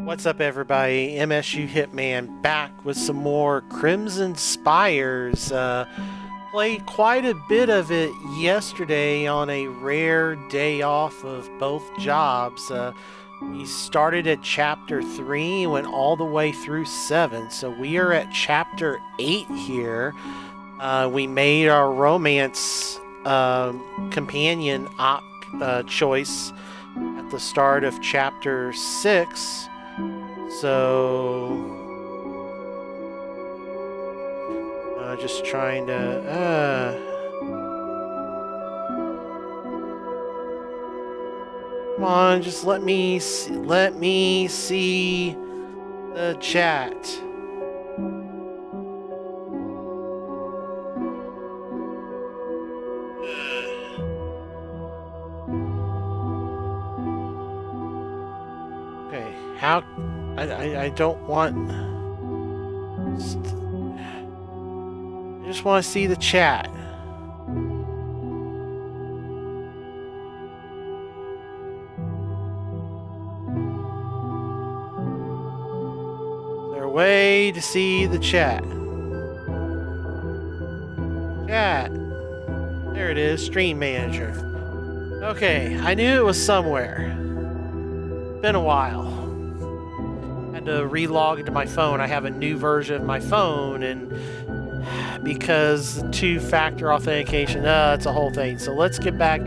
What's up, everybody? MSUHitman back with some more Crimson Spires. Played quite a bit of it yesterday on a rare day off of both jobs. We started at Chapter 3 and went all the way through 7, so we are at Chapter 8 here. We made our romance companion choice at the start of Chapter 6. So, just trying to, come on, just let me see the chat. Okay, how? I don't want... I just want to see the chat. Is there a way to see the chat? Chat. There it is, Stream Manager. Okay, I knew it was somewhere. Been a while. To relog into my phone. I have a new version of my phone, and because two-factor authentication, it's a whole thing. So let's get back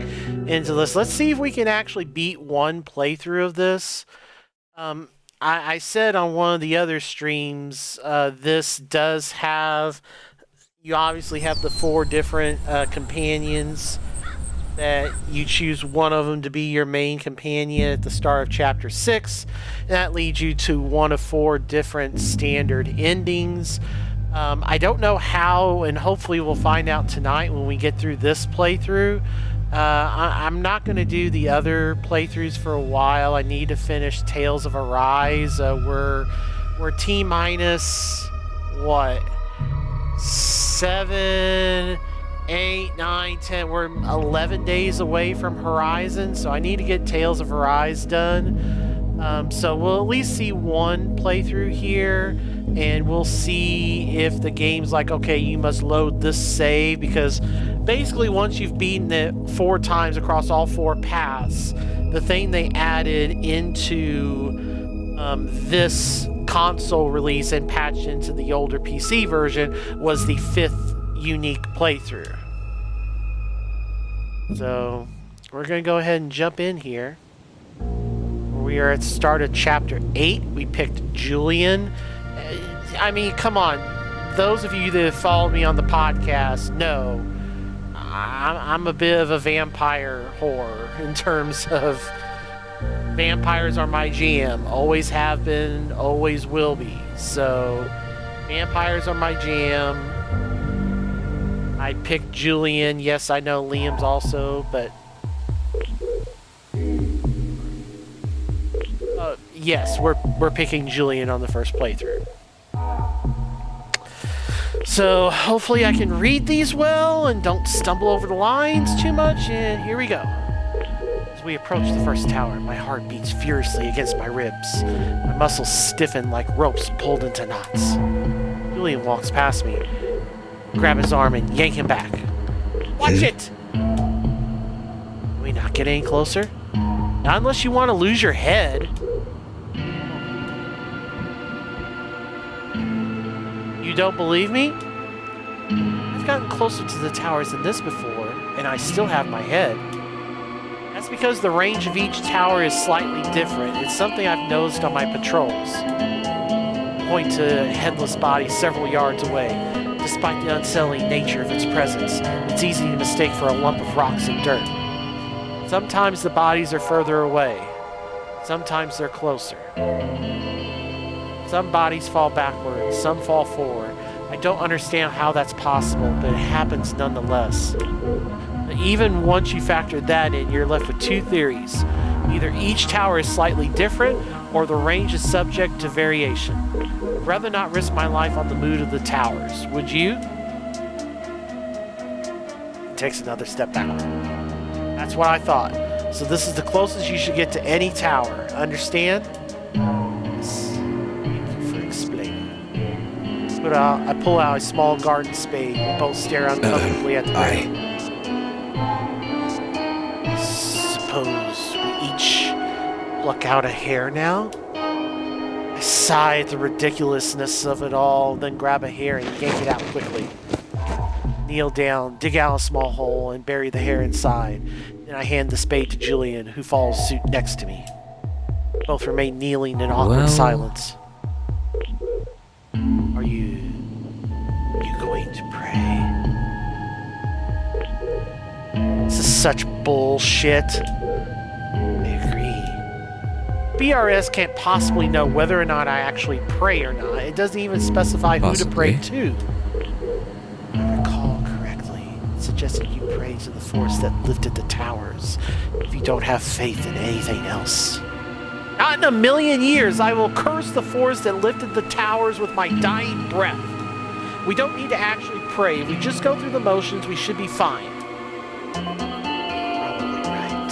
into this. Let's see if we can actually beat one playthrough of this. I said on one of the other streams, this does have, you obviously have the 4 different companions that you choose one of them to be your main companion at the start of Chapter 6. That leads you to one of 4 different standard endings. I don't know how, and hopefully we'll find out tonight when we get through this playthrough. I'm not going to do the other playthroughs for a while. I need to finish Tales of Arise. We're T-minus, what? 7... 8, 9, 10, we're 11 days away from Horizon, so I need to get Tales of Arise done. So we'll at least see one playthrough here, and we'll see if the game's like, okay, you must load this save, because basically once you've beaten it 4 times across all 4 paths, the thing they added into this console release and patched into the older PC version was the 5th unique playthrough. So we're going to go ahead and jump in here. We are at the start of Chapter 8. We picked Julian. I mean, come on. Those of you that have followed me on the podcast know I'm a bit of a vampire whore in terms of vampires are my jam. Always have been, always will be. So vampires are my jam. I picked Julian. Yes, I know Liam's also, but... yes, we're picking Julian on the first playthrough. So, hopefully I can read these well and don't stumble over the lines too much, and here we go. As we approach the first tower, my heart beats furiously against my ribs. My muscles stiffen like ropes pulled into knots. Julian walks past me. Grab his arm and yank him back. Watch it! Can we not get any closer? Not unless you want to lose your head. You don't believe me? I've gotten closer to the towers than this before, and I still have my head. That's because the range of each tower is slightly different. It's something I've noticed on my patrols. I point to a headless body several yards away. Despite the unsettling nature of its presence, it's easy to mistake for a lump of rocks and dirt. Sometimes the bodies are further away. Sometimes they're closer. Some bodies fall backward, some fall forward. I don't understand how that's possible, but it happens nonetheless. Even once you factor that in, you're left with 2 theories. Either each tower is slightly different, or the range is subject to variation. I'd rather not risk my life on the mood of the towers. Would you? He takes another step backward. That's what I thought. So this is the closest you should get to any tower. Understand? Yes. I pull out a small garden spade. We both stare uncomfortably at the ground. Suppose we each pluck out a hair now? I sigh at the ridiculousness of it all, then grab a hair and yank it out quickly. Kneel down, dig out a small hole, and bury the hair inside. Then I hand the spade to Julian, who follows suit next to me. Both remain kneeling in awkward silence. Are you going to pray? This is such bullshit. I agree. BRS can't possibly know whether or not I actually pray or not. It doesn't even specify who to pray to. If I recall correctly, it suggested you pray to the force that lifted the towers if you don't have faith in anything else. Not in a million years I will curse the force that lifted the towers with my dying breath. We don't need to actually pray. If we just go through the motions, we should be fine. Probably right.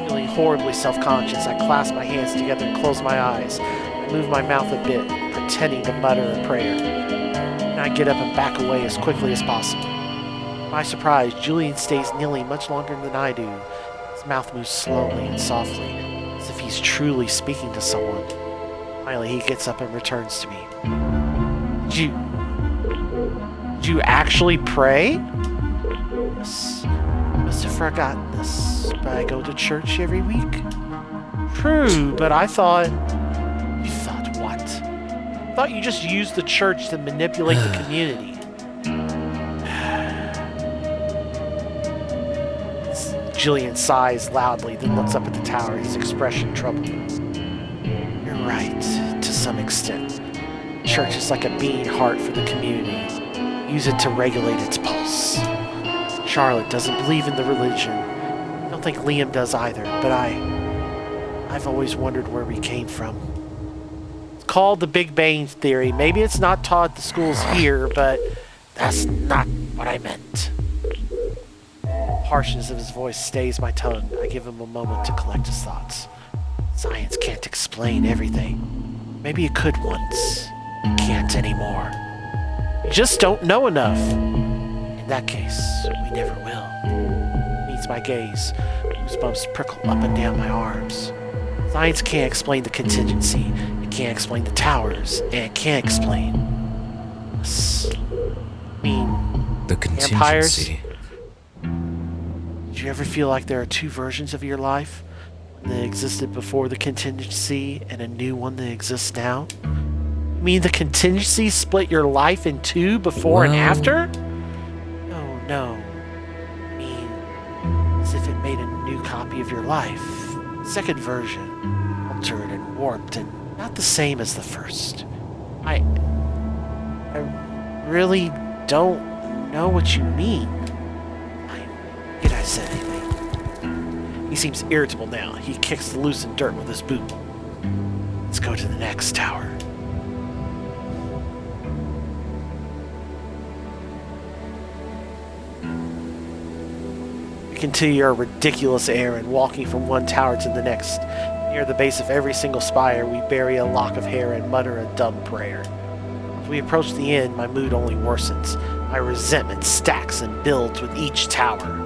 Feeling horribly self-conscious, I clasp my hands together and close my eyes. I move my mouth a bit, pretending to mutter a prayer. Then I get up and back away as quickly as possible. To my surprise, Julian stays kneeling much longer than I do. His mouth moves slowly and softly, as if he's truly speaking to someone. Finally, he gets up and returns to me. Did you actually pray? Yes. I must have forgotten this, but I go to church every week. True, but I thought... You thought what? I thought you just used the church to manipulate the community. Julian sighs loudly, then looks up at the tower, his expression troubled. You're right, to some extent. Church is like a beating heart for the community. Use it to regulate its pulse. Charlotte doesn't believe in the religion. I don't think Liam does either, but I've always wondered where we came from. It's called the Big Bang Theory. Maybe it's not taught at the schools here, but that's not what I meant. The harshness of his voice stays my tongue. I give him a moment to collect his thoughts. Science can't explain everything. Maybe it could once. It can't anymore. You just don't know enough. In that case, we never will. He meets my gaze. Goosebumps prickle up and down my arms. Science can't explain the contingency. It can't explain the towers. And it can't explain... the contingency. Did you ever feel like there are two versions of your life? One that existed before the contingency and a new one that exists now? You mean the contingency split your life in two before and after? No. I mean, as if it made a new copy of your life. Second version, altered and warped and not the same as the first. I really don't know what you mean. Did I say anything? He seems irritable now. He kicks the loosened dirt with his boot. Let's go to the next tower. We continue our ridiculous errand, walking from one tower to the next. Near the base of every single spire, we bury a lock of hair and mutter a dumb prayer. As we approach the end, my mood only worsens. My resentment stacks and builds with each tower.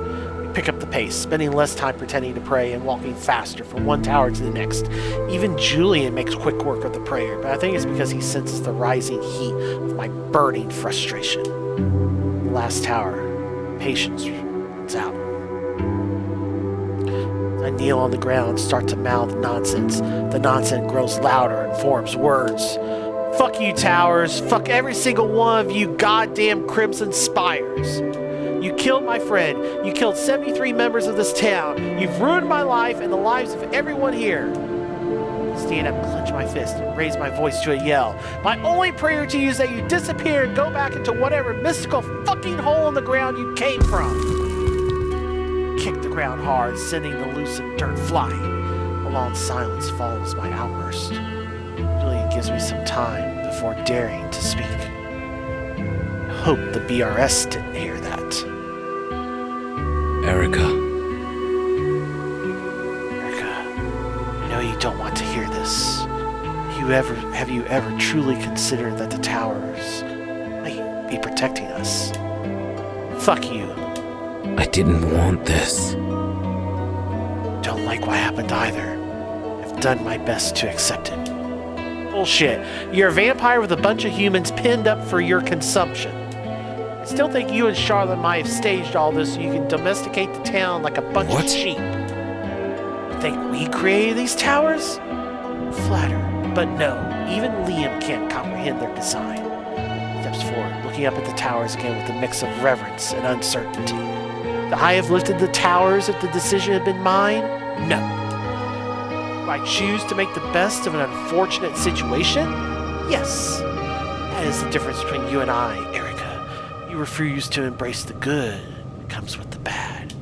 Pick up the pace, spending less time pretending to pray and walking faster from one tower to the next. Even Julian makes quick work of the prayer, but I think it's because he senses the rising heat of my burning frustration. The last tower, patience runs out. I kneel on the ground and start to mouth nonsense. The nonsense grows louder and forms words. Fuck you, towers. Fuck every single one of you goddamn Crimson Spires. You killed my friend. You killed 73 members of this town. You've ruined my life and the lives of everyone here. I stand up, clench my fist, and raise my voice to a yell. My only prayer to you is that you disappear and go back into whatever mystical fucking hole in the ground you came from. Kick the ground hard, sending the loosened dirt flying. A long silence follows my outburst. Julian gives me some time before daring to speak. I hope the BRS didn't hear that. Erica, I know you don't want to hear this. You have you ever truly considered that the towers might be protecting us? Fuck you. I didn't want this. Don't like what happened either. I've done my best to accept it. Bullshit. You're a vampire with a bunch of humans pinned up for your consumption. I still think you and Charlotte might have staged all this so you can domesticate the town like a bunch of sheep. You think we created these towers? Flattered. But no, even Liam can't comprehend their design. Steps forward, looking up at the towers again with a mix of reverence and uncertainty. Would I have lifted the towers if the decision had been mine? No. Do I choose to make the best of an unfortunate situation? Yes. That is the difference between you and I, Erica. You refuse to embrace the good that comes with the bad.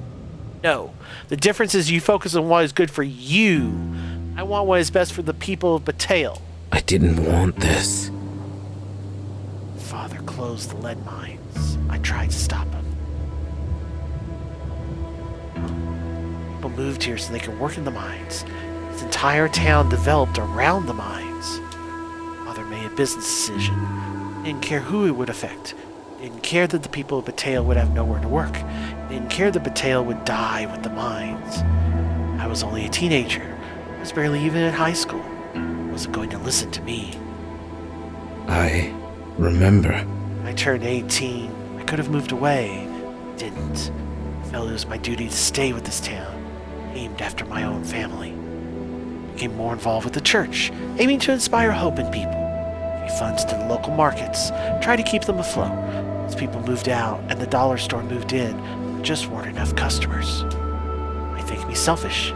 No. The difference is you focus on what is good for you. I want what is best for the people of Battail. I didn't want this. Father closed the lead mines. I tried to stop him. People moved here so they could work in the mines. This entire town developed around the mines. Father made a business decision. Didn't care who it would affect. Didn't care that the people of Battail would have nowhere to work. Didn't care that Battail would die with the mines. I was only a teenager. I was barely even in high school. Wasn't going to listen to me. I remember. When I turned 18, I could have moved away. Didn't. I felt it was my duty to stay with this town, named after my own family. Became more involved with the church, aiming to inspire hope in people. Gave funds to the local markets, tried to keep them afloat. As people moved out and the dollar store moved in, there just weren't enough customers. Might think me selfish.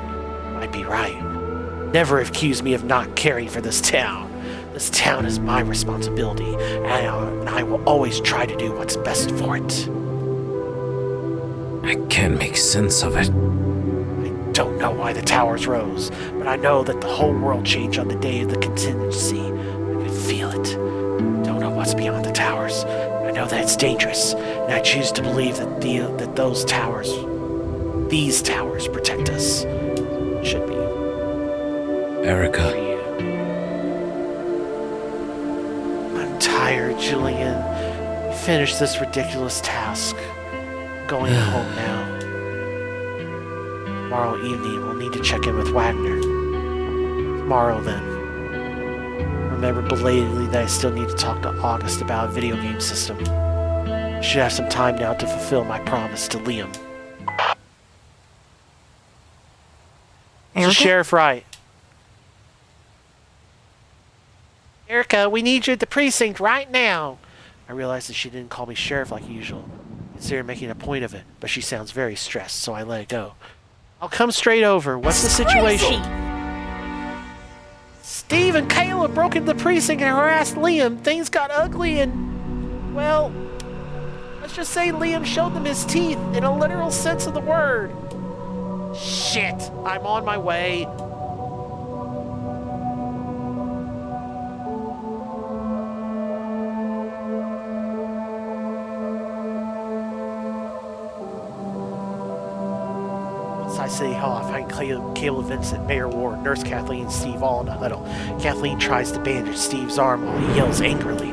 Might be right. Never accuse me of not caring for this town. This town is my responsibility, and I will always try to do what's best for it. I can't make sense of it. I don't know why the towers rose, but I know that the whole world changed on the day of the contingency. I could feel it. Don't know what's beyond the towers. I know that it's dangerous, and I choose to believe that these towers protect us. Should be. Erica. I'm tired, Julian. We finished this ridiculous task. I'm going home now. Tomorrow evening, we'll need to check in with Wagner. Tomorrow, then. Remember belatedly that I still need to talk to August about a video game system. I should have some time now to fulfill my promise to Liam. Erica? Sheriff Wright. Erica, we need you at the precinct right now. I realized that she didn't call me sheriff like usual. I considered making a point of it, but she sounds very stressed, so I let it go. I'll come straight over. What's the situation? Steve and Kayla broke into the precinct and harassed Liam. Things got ugly and, well, let's just say Liam showed them his teeth in a literal sense of the word. Shit, I'm on my way. Outside City Hall, I find Kayla, Vincent, Mayor Ward, Nurse Kathleen, and Steve all in a huddle. Kathleen tries to bandage Steve's arm while he yells angrily.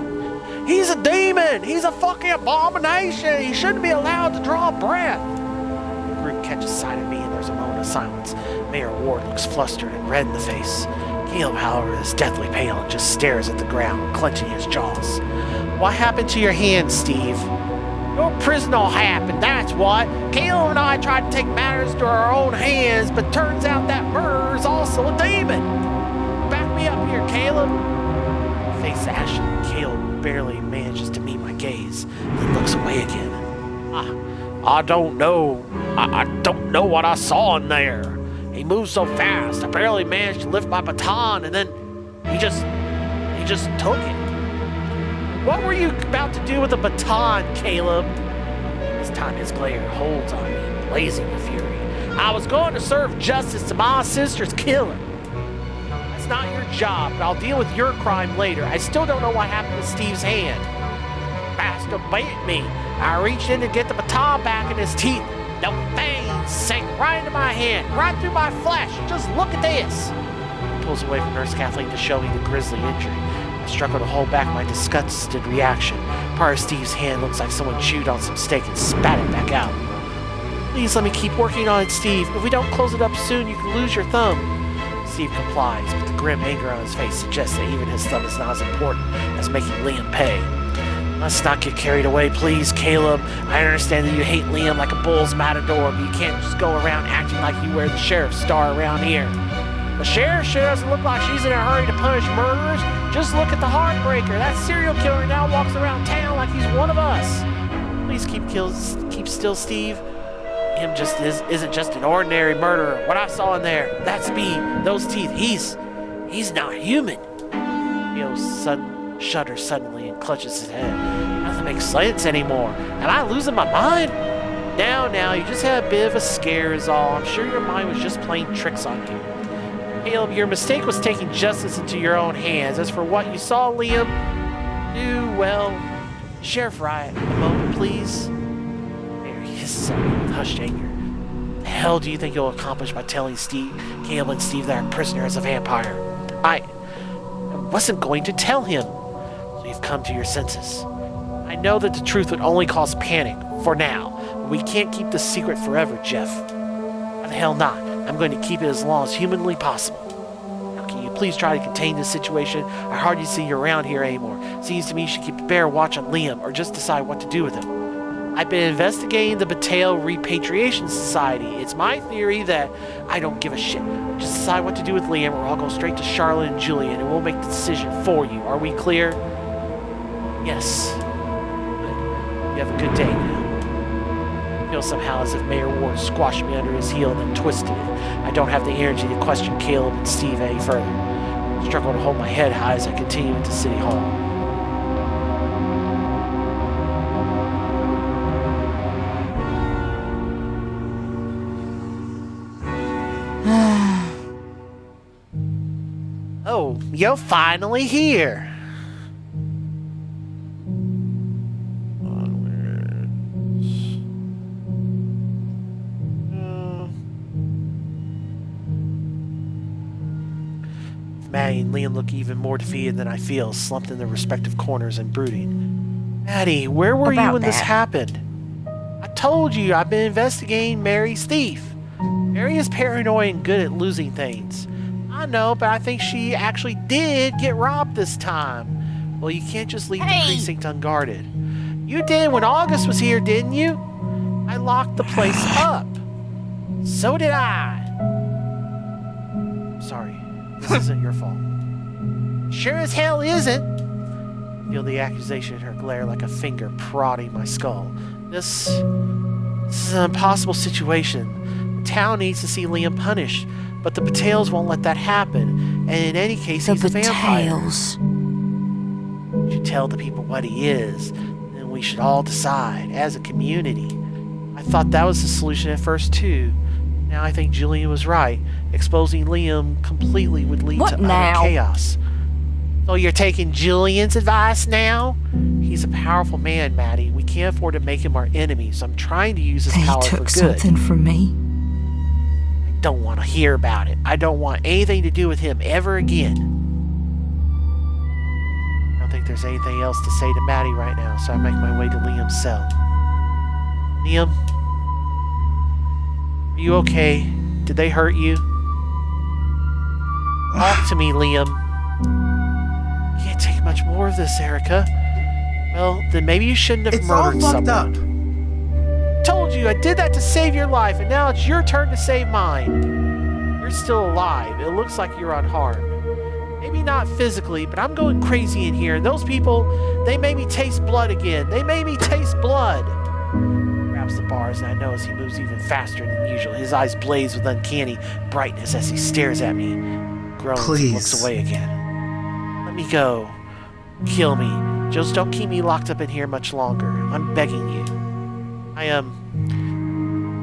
He's a demon! He's a fucking abomination! He shouldn't be allowed to draw breath! The group catches sight of me and there's a moment of silence. Mayor Ward looks flustered and red in the face. Caleb, however, is deathly pale and just stares at the ground, clenching his jaws. What happened to your hand, Steve? Your prison all happened, that's what. Caleb and I tried to take matters to our own hands, but turns out that murderer is also a demon. Back me up here, Caleb. Face ashen, Caleb barely manages to meet my gaze, then looks away again. I don't know. I don't know what I saw in there. He moved so fast, I barely managed to lift my baton, and then he just took it. What were you about to do with a baton, Caleb? This time his glare holds on me, blazing with fury. I was going to serve justice to my sister's killer. That's not your job, but I'll deal with your crime later. I still don't know what happened to Steve's hand. Bastard bit me. I reached in to get the baton back in his teeth. The fangs sank right into my hand, right through my flesh. Just look at this. pulls away from Nurse Kathleen to show me the grisly injury. I struggle to hold back my disgusted reaction. Part of Steve's hand looks like someone chewed on some steak and spat it back out. Please let me keep working on it, Steve. If we don't close it up soon, you can lose your thumb. Steve complies, but the grim anger on his face suggests that even his thumb is not as important as making Liam pay. Let's not get carried away, please, Caleb. I understand that you hate Liam like a bull's matador, but you can't just go around acting like you wear the sheriff's star around here. The sheriff sure doesn't look like she's in a hurry to punish murderers. Just look at the heartbreaker. That serial killer now walks around town like he's one of us. Please keep still, Steve. Him isn't just an ordinary murderer. What I saw in there, that speed, those teeth, he's not human. Feels shudders suddenly and clutches his head. Nothing makes sense anymore. Am I losing my mind? Now, you just had a bit of a scare is all. I'm sure your mind was just playing tricks on you. Caleb, your mistake was taking justice into your own hands. As for what you saw, Liam, Sheriff Riot, a moment, please. Mary hisses at me with hushed anger. The hell do you think you'll accomplish by telling Caleb and Steve that our prisoner is a vampire? I wasn't going to tell him. So you've come to your senses. I know that the truth would only cause panic, for now. But we can't keep this secret forever, Jeff. Why the hell not? I'm going to keep it as long as humanly possible. Now, can you please try to contain this situation? I hardly see you around here anymore. Seems to me you should keep a bear watch on Liam, or just decide what to do with him. I've been investigating the Bateo Repatriation Society. It's my theory that I don't give a shit. Just decide what to do with Liam, or I'll go straight to Charlotte and Julian, and we'll make the decision for you. Are we clear? Yes. Good. You have a good day now. I feel somehow as if Mayor Ward squashed me under his heel and then twisted it. I don't have the energy to question Caleb and Steve any further. I struggle to hold my head high as I continue into City Hall. Oh, you're finally here. Maddie and Liam look even more defeated than I feel, slumped in their respective corners and brooding. Maddie, where were you when this happened? I told you I've been investigating Mary's thief. Mary is paranoid and good at losing things. I know, but I think she actually did get robbed this time. Well, you can't just leave the precinct unguarded. You did when August was here, didn't you? I locked the place up. So did I. Sorry. This isn't your fault. Sure as hell isn't. I feel the accusation in her glare like a finger prodding my skull. This is an impossible situation. The town needs to see Liam punished, but the Pateos won't let that happen. And in any case, he's a vampire. We should tell the people what he is, and we should all decide as a community. I thought that was the solution at first too. Now I think Julian was right. Exposing Liam completely would lead to utter chaos. So you're taking Julian's advice now? He's a powerful man, Maddie. We can't afford to make him our enemy, so I'm trying to use his power for good. He took something from me. I don't want to hear about it. I don't want anything to do with him ever again. I don't think there's anything else to say to Maddie right now, so I make my way to Liam's cell. Liam? Are you okay? Did they hurt you? Talk to me, Liam. Can't take much more of this, Erica. Well, then maybe you shouldn't have murdered someone. Up. Told you, I did that to save your life, and now it's your turn to save mine. You're still alive. It looks like you're unharmed. Maybe not physically, but I'm going crazy in here, and those people, they made me taste blood again. They made me taste blood. Grabs the bars, and I notice he moves even faster than usual. His eyes blaze with uncanny brightness as he stares at me. Groans and looks away again. Let me go. Kill me. Just don't keep me locked up in here much longer. I'm begging you.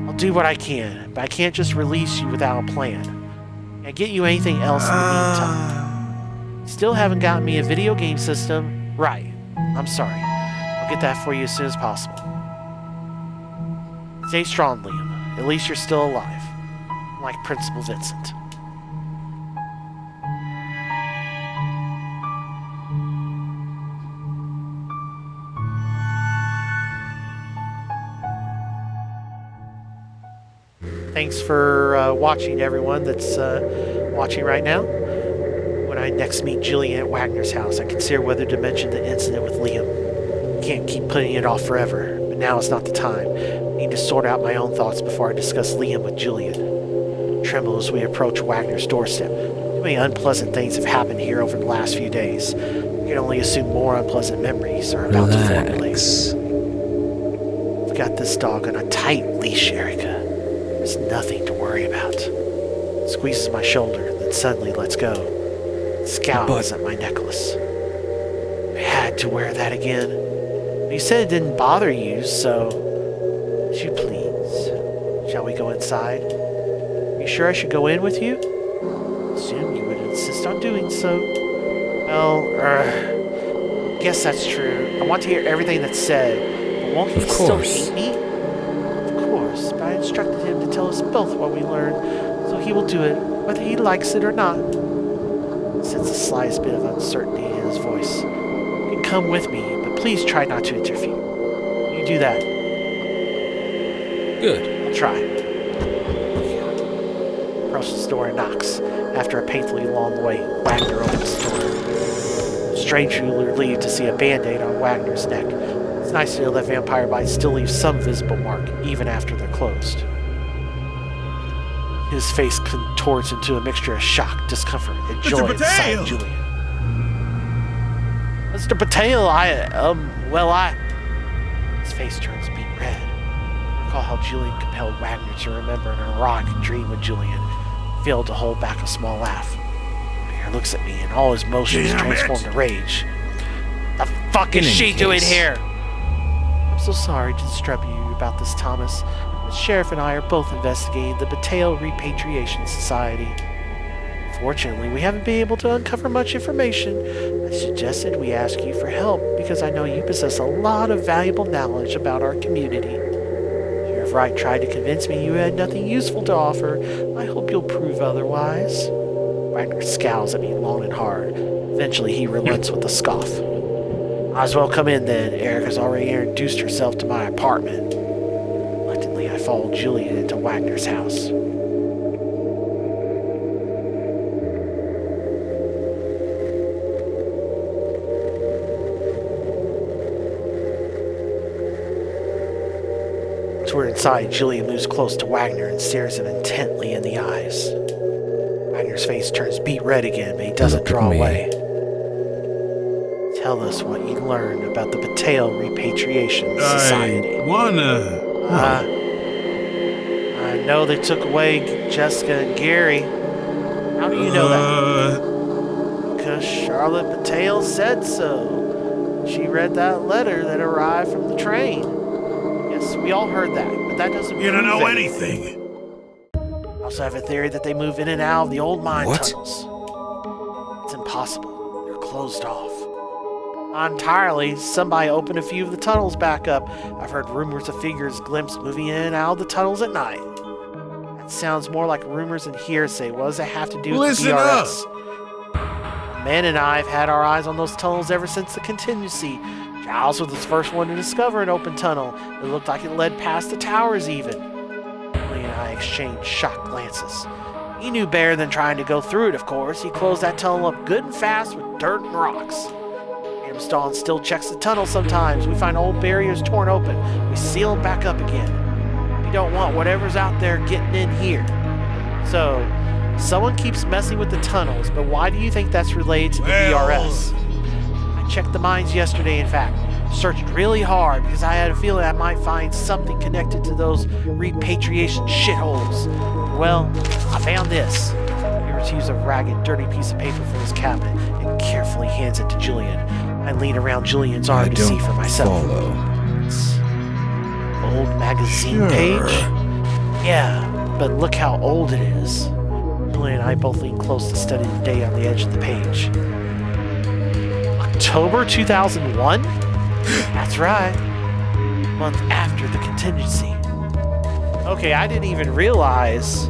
I'll do what I can, but I can't just release you without a plan. Can I get you anything else in the meantime? Still haven't gotten me a video game system? Right. I'm sorry. I'll get that for you as soon as possible. Stay strong, Liam. At least you're still alive. Like Principal Vincent. thanks for watching, everyone that's watching right now. When I next meet Julian at Wagner's house, I consider whether to mention the incident with Liam. Can't keep putting it off forever, but now is not the time. I need to sort out my own thoughts before I discuss Liam with Julian. Tremble as we approach Wagner's doorstep. Too many unpleasant things have happened here over the last few days. I can only assume more unpleasant memories are about to formulate. I've got this dog on a tight leash, Erica. There's nothing to worry about. Squeezes my shoulder, then suddenly lets go. Scowls at my necklace. I had to wear that again. You said it didn't bother you, so... Would you please? Shall we go inside? Are you sure I should go in with you? I assume you would insist on doing so. Well, guess that's true. I want to hear everything that's said. But won't he still hate me? Of course, but I instructed him to tell us both what we learned, so he will do it, whether he likes it or not. I sense the slightest bit of uncertainty in his voice. You can come with me, but please try not to interfere. You do that. Good. I'll try. Approaches the door and knocks. After a painfully long wait, Wagner opens the door. Strangely relieved to see a band-aid on Wagner's neck. It's nice to know that vampire bites still leave some visible mark, even after they're closed. His face contorts into a mixture of shock, discomfort, and joy at the sight of Julian. Mr. Patel, His face turns beet red. Recall how Julian compelled Wagner to remember an erotic dream with Julian. Failed to hold back a small laugh. Wagner looks at me, and all his motions transform to rage. The fuck is she doing here? I'm so sorry to disturb you about this, Thomas. The sheriff and I are both investigating the Bateo Repatriation Society. Fortunately, we haven't been able to uncover much information. I suggested we ask you for help because I know you possess a lot of valuable knowledge about our community. Sheriff Wright tried to convince me you had nothing useful to offer. I hope you'll prove otherwise. Wagner scowls at me long and hard. Eventually, he relents with a scoff. Might as well come in then. Erica's already introduced herself to my apartment. Reluctantly, I followed Julian into Wagner's house. Once we're inside, Julian moves close to Wagner and stares him intently in the eyes. Wagner's face turns beet red again, but he doesn't draw away. Tell us what you learned about the Bateo Repatriation Society. I know they took away Jessica and Gary. How do you know that? Because Charlotte Bateo said so. She read that letter that arrived from the train. Yes, we all heard that, but that doesn't mean you don't know anything. I also have a theory that they move in and out of the old mine tunnels. It's impossible. They're closed off. Not entirely. Somebody opened a few of the tunnels back up. I've heard rumors of figures glimpsed moving in and out of the tunnels at night. That sounds more like rumors and hearsay. What does it have to do with the DRS? Men and I have had our eyes on those tunnels ever since the contingency. Giles was the first one to discover an open tunnel. It looked like it led past the towers even. Lee and I exchanged shocked glances. He knew better than trying to go through it, of course. He closed that tunnel up good and fast with dirt and rocks. Stalin still checks the tunnel sometimes. We find old barriers torn open. We seal them back up again. We don't want whatever's out there getting in here. So, someone keeps messing with the tunnels, but why do you think that's related to the DRS? I checked the mines yesterday, in fact. Searched really hard because I had a feeling I might find something connected to those repatriation shitholes. Well, I found this. He retrieves a ragged, dirty piece of paper from his cabinet and carefully hands it to Julian. I lean around Julian's arm to see for myself. It's old magazine page? Yeah, but look how old it is. Julian and I both lean close to study the date on the edge of the page. October 2001? That's right. A month after the contingency. Okay, I didn't even realize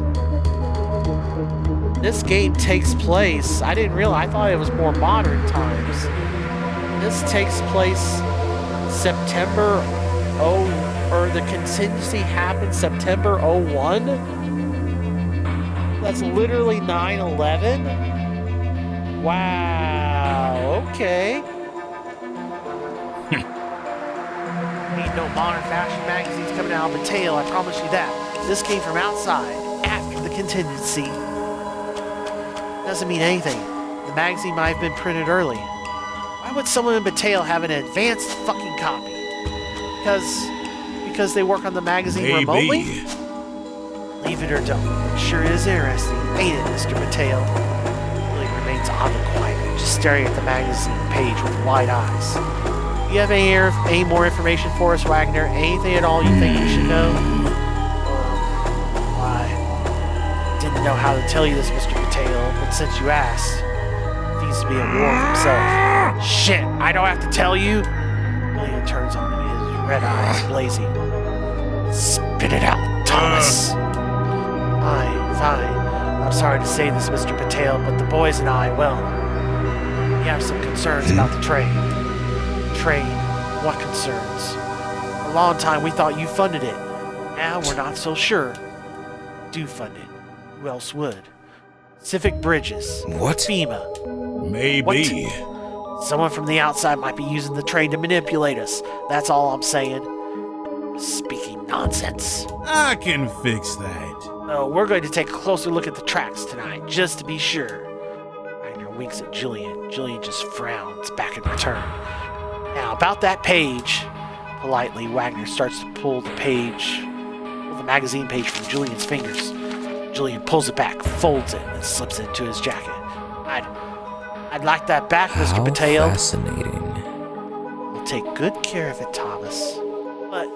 this game takes place. I didn't realize. I thought it was more modern times. This takes place September the contingency happened September 01? That's literally 9/11? Wow, okay. Need no modern fashion magazines coming out of Mateo, I promise you that. This came from outside, after the contingency. Doesn't mean anything. The magazine might have been printed early. Why would someone in Mateo have an advanced fucking copy? Because they work on the magazine remotely? Leave it or don't. It sure is interesting, ain't it, Mr. Mateo? Julian remains oddly quiet, just staring at the magazine page with wide eyes. Do you have any more information for us, Wagner? Anything at all you think we should know? I didn't know how to tell you this, Mr. Mateo, but since you asked, it seems to be a war of himself. Shit, I don't have to tell you? Julian turns on him, his red eyes blazing. Spit it out, Thomas. Fine. I'm sorry to say this, Mr. Patel, but the boys and I, well, we have some concerns about the train. Train? What concerns? For a long time we thought you funded it. Now we're not so sure. Do fund it. Who else would? Civic Bridges. What? FEMA. Maybe. What? Someone from the outside might be using the train to manipulate us. That's all I'm saying. Speaking nonsense. I can fix that. We're going to take a closer look at the tracks tonight, just to be sure. Wagner winks at Julian. Julian just frowns back in return. Now, about that page. Politely, Wagner starts to pull the magazine page from Julian's fingers. Julian pulls it back, folds it, and slips it into his jacket. I'd like that back, Mr. Mateo. Fascinating. We'll take good care of it, Thomas. But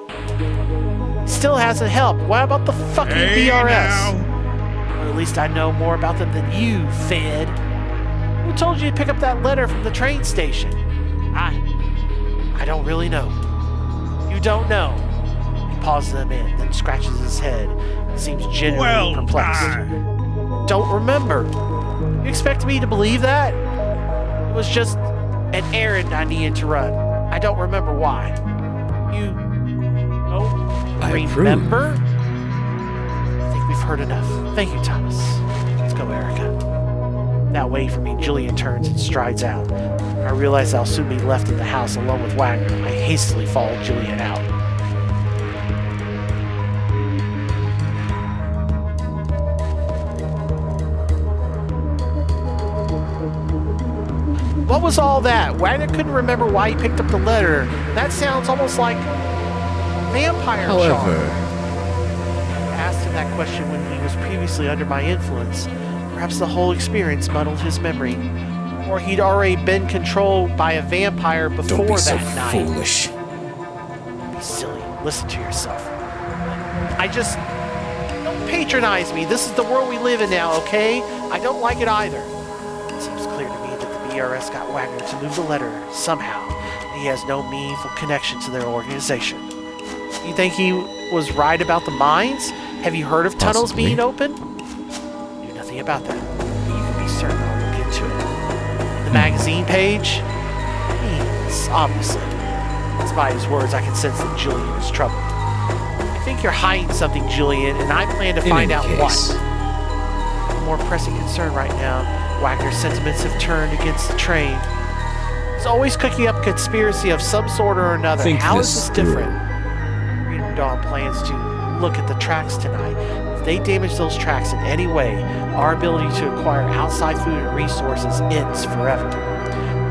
it still hasn't helped. What about the fucking BRS? Now. Or at least I know more about them than you, Fed. Who told you to pick up that letter from the train station? I don't really know. You don't know. He pauses a minute, then scratches his head. He seems genuinely perplexed. Don't remember. You expect me to believe that? It was just an errand I needed to run. I don't remember why. You don't remember? I think we've heard enough. Thank you, Thomas. Let's go, Erica. Without waiting for me, Julian turns and strides out. When I realize I'll soon be left in the house alone with Wagner, I hastily follow Julian out. What was all that? Wagner couldn't remember why he picked up the letter. That sounds almost like vampire charm. However, I asked him that question when he was previously under my influence. Perhaps the whole experience muddled his memory. Or he'd already been controlled by a vampire before don't be that so night. foolish. Don't be silly. Listen to yourself. Don't patronize me. This is the world we live in now, okay? I don't like it either. It seems clear to me that the BRS got Wagner to move the letter somehow. And he has no meaningful connection to their organization. You think he was right about the mines? Have you heard of tunnels Possibly. being open? Knew nothing about that. But you can be certain I'll look into it. The magazine page? Means, obviously. Despite his words, I can sense that Julian is troubled. I think you're hiding something, Julian, and I plan to find out what. A more pressing concern right now, Wagner's sentiments have turned against the train. He's always cooking up a conspiracy of some sort or another. Think How is this this through. different? Freedom Dawn plans to look at the tracks tonight. If they damage those tracks in any way, our ability to acquire outside food and resources ends forever.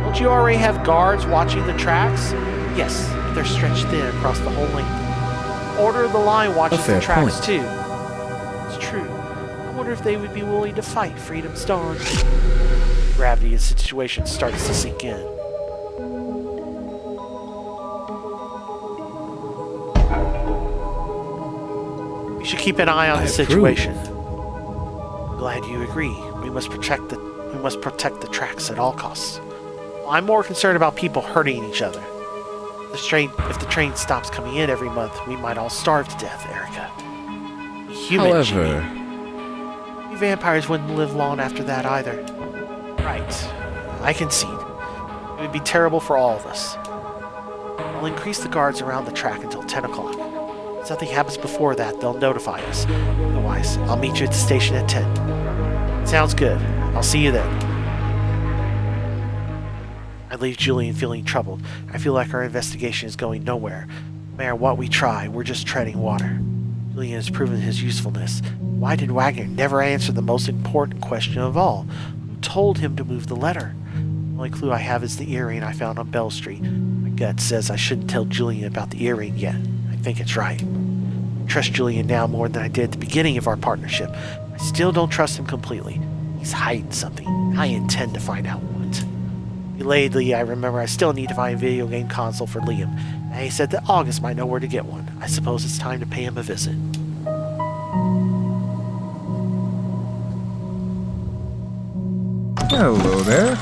Don't you already have guards watching the tracks? Yes, but they're stretched thin across the whole length. Order of the Line watches fair the tracks point. too. It's true. I wonder if they would be willing to fight Freedom's Dawn. Gravity of the situation starts to sink in. We should keep an eye on I the approve. situation. I'm glad you agree. We must protect the tracks at all costs. Well, I'm more concerned about people hurting each other. If the train stops coming in every month, we might all starve to death, Erica. Humans, you However, mean. You vampires wouldn't live long after that either. Right. I concede. It would be terrible for all of us. I'll increase the guards around the track until 10 o'clock. If something happens before that, they'll notify us. Otherwise, I'll meet you at the station at 10. Sounds good. I'll see you then. I leave Julian feeling troubled. I feel like our investigation is going nowhere. No matter what we try, we're just treading water. Julian has proven his usefulness. Why did Wagner never answer the most important question of all? Who told him to move the letter? The only clue I have is the earring I found on Bell Street. My gut says I shouldn't tell Julian about the earring yet. I think it's right. I trust Julian now more than I did at the beginning of our partnership. I still don't trust him completely. He's hiding something. I intend to find out what. Belatedly, I remember I still need to find a video game console for Liam. And he said that August might know where to get one. I suppose it's time to pay him a visit. Hello there.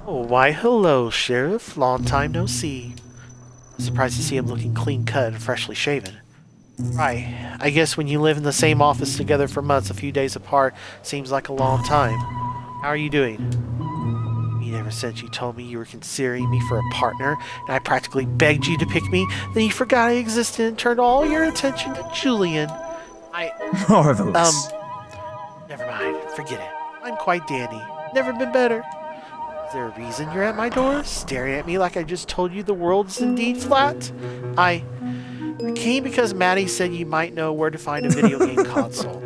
Oh, why hello, Sheriff. Long time no see. I'm surprised to see him looking clean-cut and freshly shaven. Right. I guess when you live in the same office together for months, a few days apart seems like a long time. How are you doing? Ever since you told me you were considering me for a partner, and I practically begged you to pick me, then you forgot I existed and turned all your attention to Julian. Marvelous. Never mind. Forget it. I'm quite dandy. Never been better. Is there a reason you're at my door, staring at me like I just told you the world is indeed flat? I came because Maddie said you might know where to find a video game console.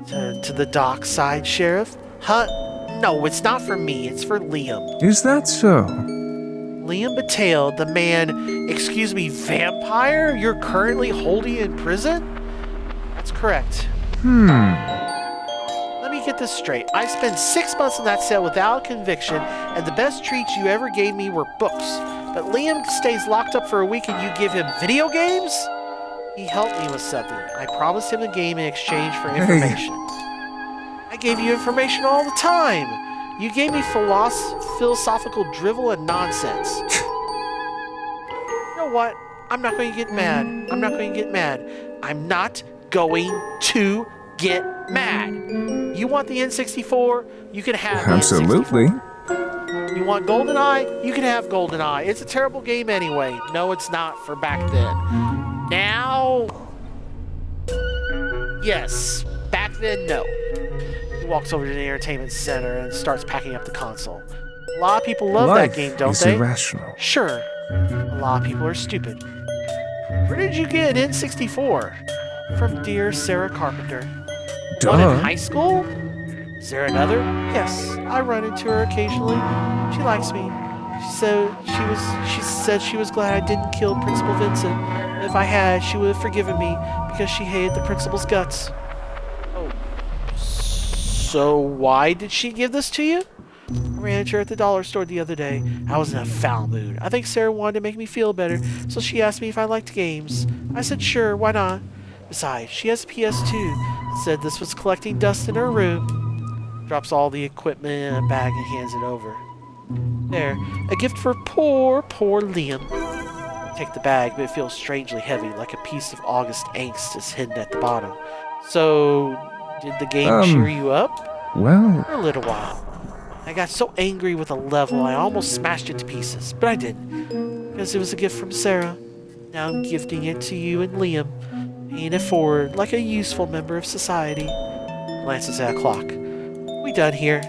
To the dock side, Sheriff? Huh? No, it's not for me. It's for Liam. Is that so? Liam Battelle, the man, excuse me, vampire you're currently holding in prison? That's correct. Let me get this straight. I spent 6 months in that cell without conviction, and the best treats you ever gave me were books. But Liam stays locked up for a week and you give him video games? He helped me with something. I promised him a game in exchange for information. I gave you information all the time. You gave me philosophical drivel and nonsense. You know what? I'm not going to get mad. I'm not going to get mad. I'm not going to get mad. You want the N64? You can have the Absolutely. N64. You want GoldenEye? You can have GoldenEye. It's a terrible game anyway. No, it's not for back then. Now, yes. Back then, no. He walks over to the entertainment center and starts packing up the console. A lot of people love that game, don't they? Irrational. Sure. A lot of people are stupid. Where did you get an N64? From dear Sarah Carpenter. Duh. One in high school? Is there another? Yes, I run into her occasionally. She likes me. She said she was glad I didn't kill Principal Vincent. And if I had, she would have forgiven me because she hated the principal's guts. So why did she give this to you? I ran into her at the dollar store the other day. I was in a foul mood. I think Sarah wanted to make me feel better, so she asked me if I liked games. I said sure, why not? Besides, she has a PS2. Said this was collecting dust in her room. Drops all the equipment in a bag and hands it over. There, a gift for poor Liam. I take the bag, but it feels strangely heavy, like a piece of August angst is hidden at the bottom. So, did the game cheer you up? Well, For a little while. I got so angry with a level I almost smashed it to pieces, but I didn't. Because it was a gift from Sarah. Now I'm gifting it to you and Liam, paying it forward like a useful member of society. Glances at a clock. We done here?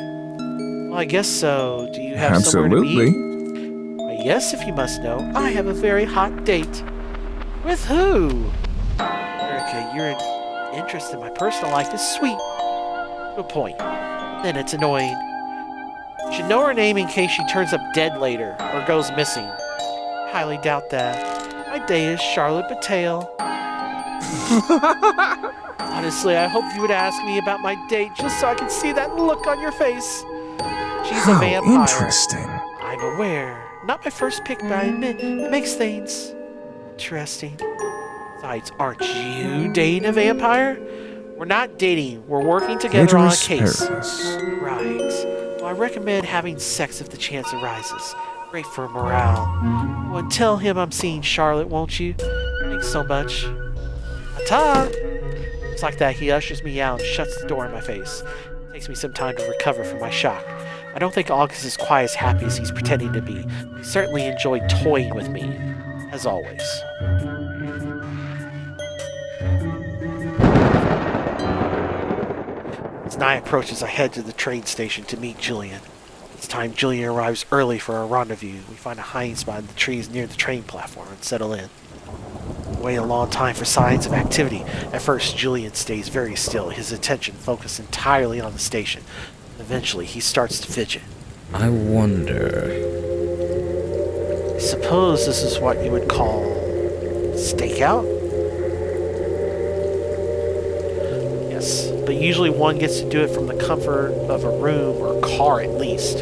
Well, I guess so. Do you have somewhere to absolutely. be? Why, yes, if you must know. I have a very hot date. With who? Erica, your interest in my personal life is sweet. To a point. Then it's annoying. Should know her name in case she turns up dead later or goes missing. Highly doubt that. My date is Charlotte Battelle. Honestly, I hope you would ask me about my date just so I can see that look on your face. She's a How vampire. interesting. I'm aware. Not my first pick, but I admit it makes things interesting. Besides, aren't you dating a vampire? We're not dating. We're working together on a case. Paris. Right. Well, I recommend having sex if the chance arises. Great for morale. Well, tell him I'm seeing Charlotte, won't you? Thanks so much. Ta-ta! It's like that he ushers me out and shuts the door in my face. It takes me some time to recover from my shock. I don't think August is quite as happy as he's pretending to be. He certainly enjoyed toying with me, as always. night approaches, I head to the train station to meet Julian. It's time Julian arrives early for our rendezvous. We find a hiding spot in the trees near the train platform and settle in. We wait a long time for signs of activity. At first, Julian stays very still, his attention focused entirely on the station. Eventually, he starts to fidget. I wonder... I suppose this is what you would call stakeout? Yes, but usually one gets to do it from the comfort of a room or car at least.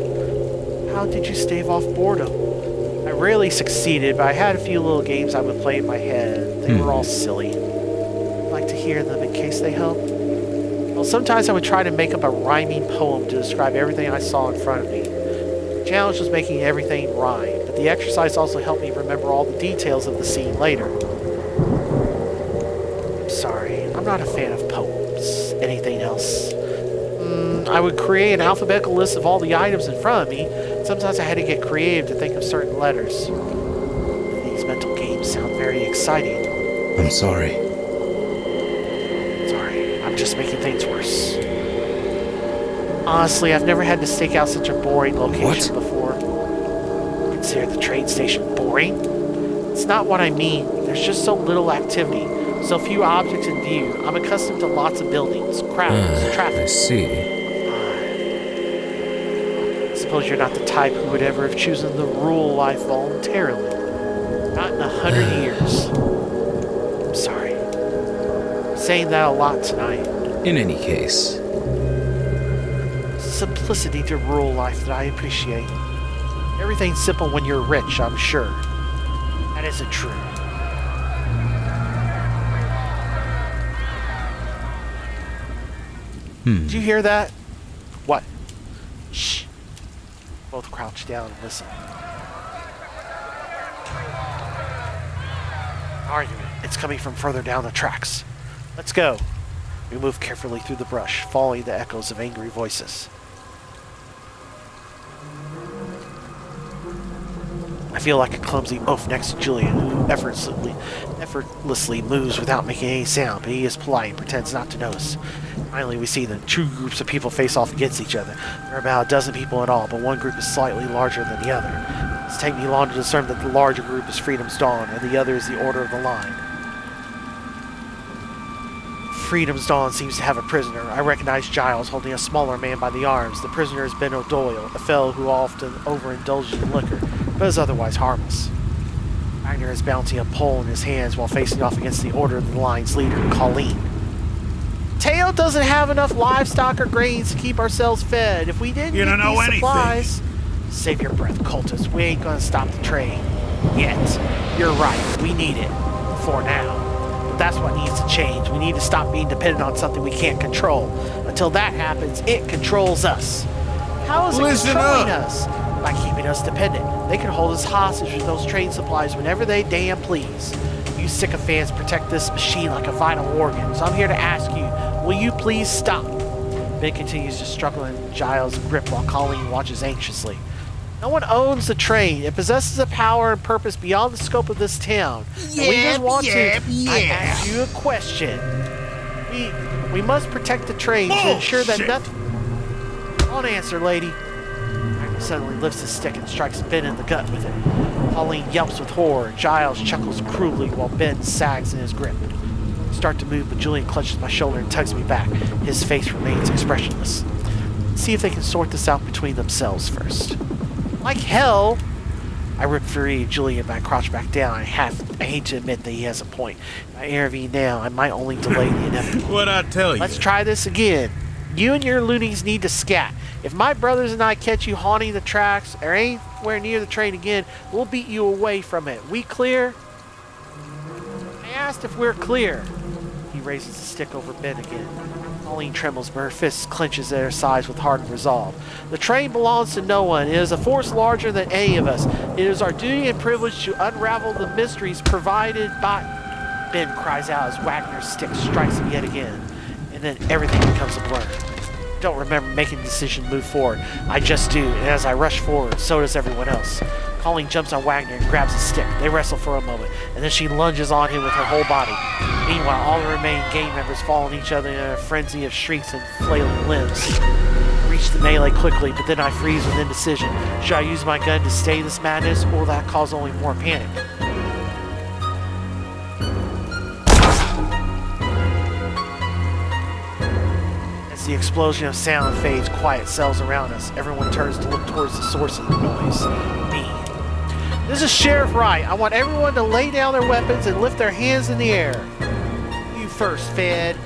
How did you stave off boredom? I rarely succeeded, but I had a few little games I would play in my head. They were all silly. I'd like to hear them in case they help. Well, sometimes I would try to make up a rhyming poem to describe everything I saw in front of me. The challenge was making everything rhyme, but the exercise also helped me remember all the details of the scene later. I'm sorry, I'm not a fan of poems. Anything else? I would create an alphabetical list of all the items in front of me. Sometimes I had to get creative to think of certain letters. These mental games sound very exciting. I'm sorry. Sorry, I'm just making things worse. Honestly, I've never had to stake out such a boring location before. Consider the train station boring? It's not what I mean. There's just so little activity, so few objects in view. I'm accustomed to lots of buildings, crowds, traffic. I see. I suppose you're not the type who would ever have chosen the rural life voluntarily. Not in 100 years. I'm sorry. I'm saying that a lot tonight. In any case. Simplicity to rural life that I appreciate. Everything's simple when you're rich, I'm sure. That isn't true. Did you hear that? What? Shh. Both crouch down and listen. Argument. It's coming from further down the tracks. Let's go. We move carefully through the brush, following the echoes of angry voices. I feel like a clumsy oaf next to Julian, who effortlessly moves without making any sound, but he is polite and pretends not to notice. Finally, we see the two groups of people face off against each other. There are about a dozen people in all, but one group is slightly larger than the other. It's taken me long to discern that the larger group is Freedom's Dawn, and the other is the Order of the Line. Freedom's Dawn seems to have a prisoner. I recognize Giles holding a smaller man by the arms. The prisoner is Ben O'Doyle, a fellow who often overindulges in liquor, but is otherwise harmless. Wagner is balancing a pole in his hands while facing off against the Order of the Line's leader, Colleen. Tail doesn't have enough livestock or grains to keep ourselves fed. If we didn't get these supplies... Save your breath, cultist. We ain't gonna stop the train. Yet. You're right. We need it. For now. But that's what needs to change. We need to stop being dependent on something we can't control. Until that happens, it controls us. How is it controlling us? By keeping us dependent. They can hold us hostage with those train supplies whenever they damn please. You sycophants protect this machine like a vital organ, so I'm here to ask you, will you please stop? Ben continues to struggle in Giles' grip while Colleen watches anxiously. No one owns the train. It possesses a power and purpose beyond the scope of this town. And we just want to... I asked you a question. We must protect the train to ensure that nothing... Don't answer, lady. Wagner suddenly lifts his stick and strikes Ben in the gut with it. Colleen yelps with horror. Giles chuckles cruelly while Ben sags in his grip. I start to move, but Julian clutches my shoulder and tugs me back. His face remains expressionless. Let's see if they can sort this out between themselves first. Like hell! I rip free of Julian, but I crouch back down. I hate to admit that he has a point. If I intervene now, I might only delay the inevitable. What'd I tell you? Let's try this again. You and your loonies need to scat. If my brothers and I catch you haunting the tracks or anywhere near the train again, we'll beat you away from it. We clear? I asked if we're clear. He raises the stick over Ben again. Colleen trembles, but her fist clenches at her sides with hardened resolve. The train belongs to no one. It is a force larger than any of us. It is our duty and privilege to unravel the mysteries provided by... Ben cries out as Wagner's stick strikes him yet again. And then everything becomes a blur. I don't remember making the decision to move forward. I just do, and as I rush forward, so does everyone else. Colleen jumps on Wagner and grabs the stick. They wrestle for a moment, and then she lunges on him with her whole body. Meanwhile, all the remaining gang members fall on each other in a frenzy of shrieks and flailing limbs. I reach the melee quickly, but then I freeze with indecision. Should I use my gun to stay this madness, or will that cause only more panic? As the explosion of sound fades, quiet settles around us. Everyone turns to look towards the source of the noise. Me. This is Sheriff Wright. I want everyone to lay down their weapons and lift their hands in the air. You first, Fed.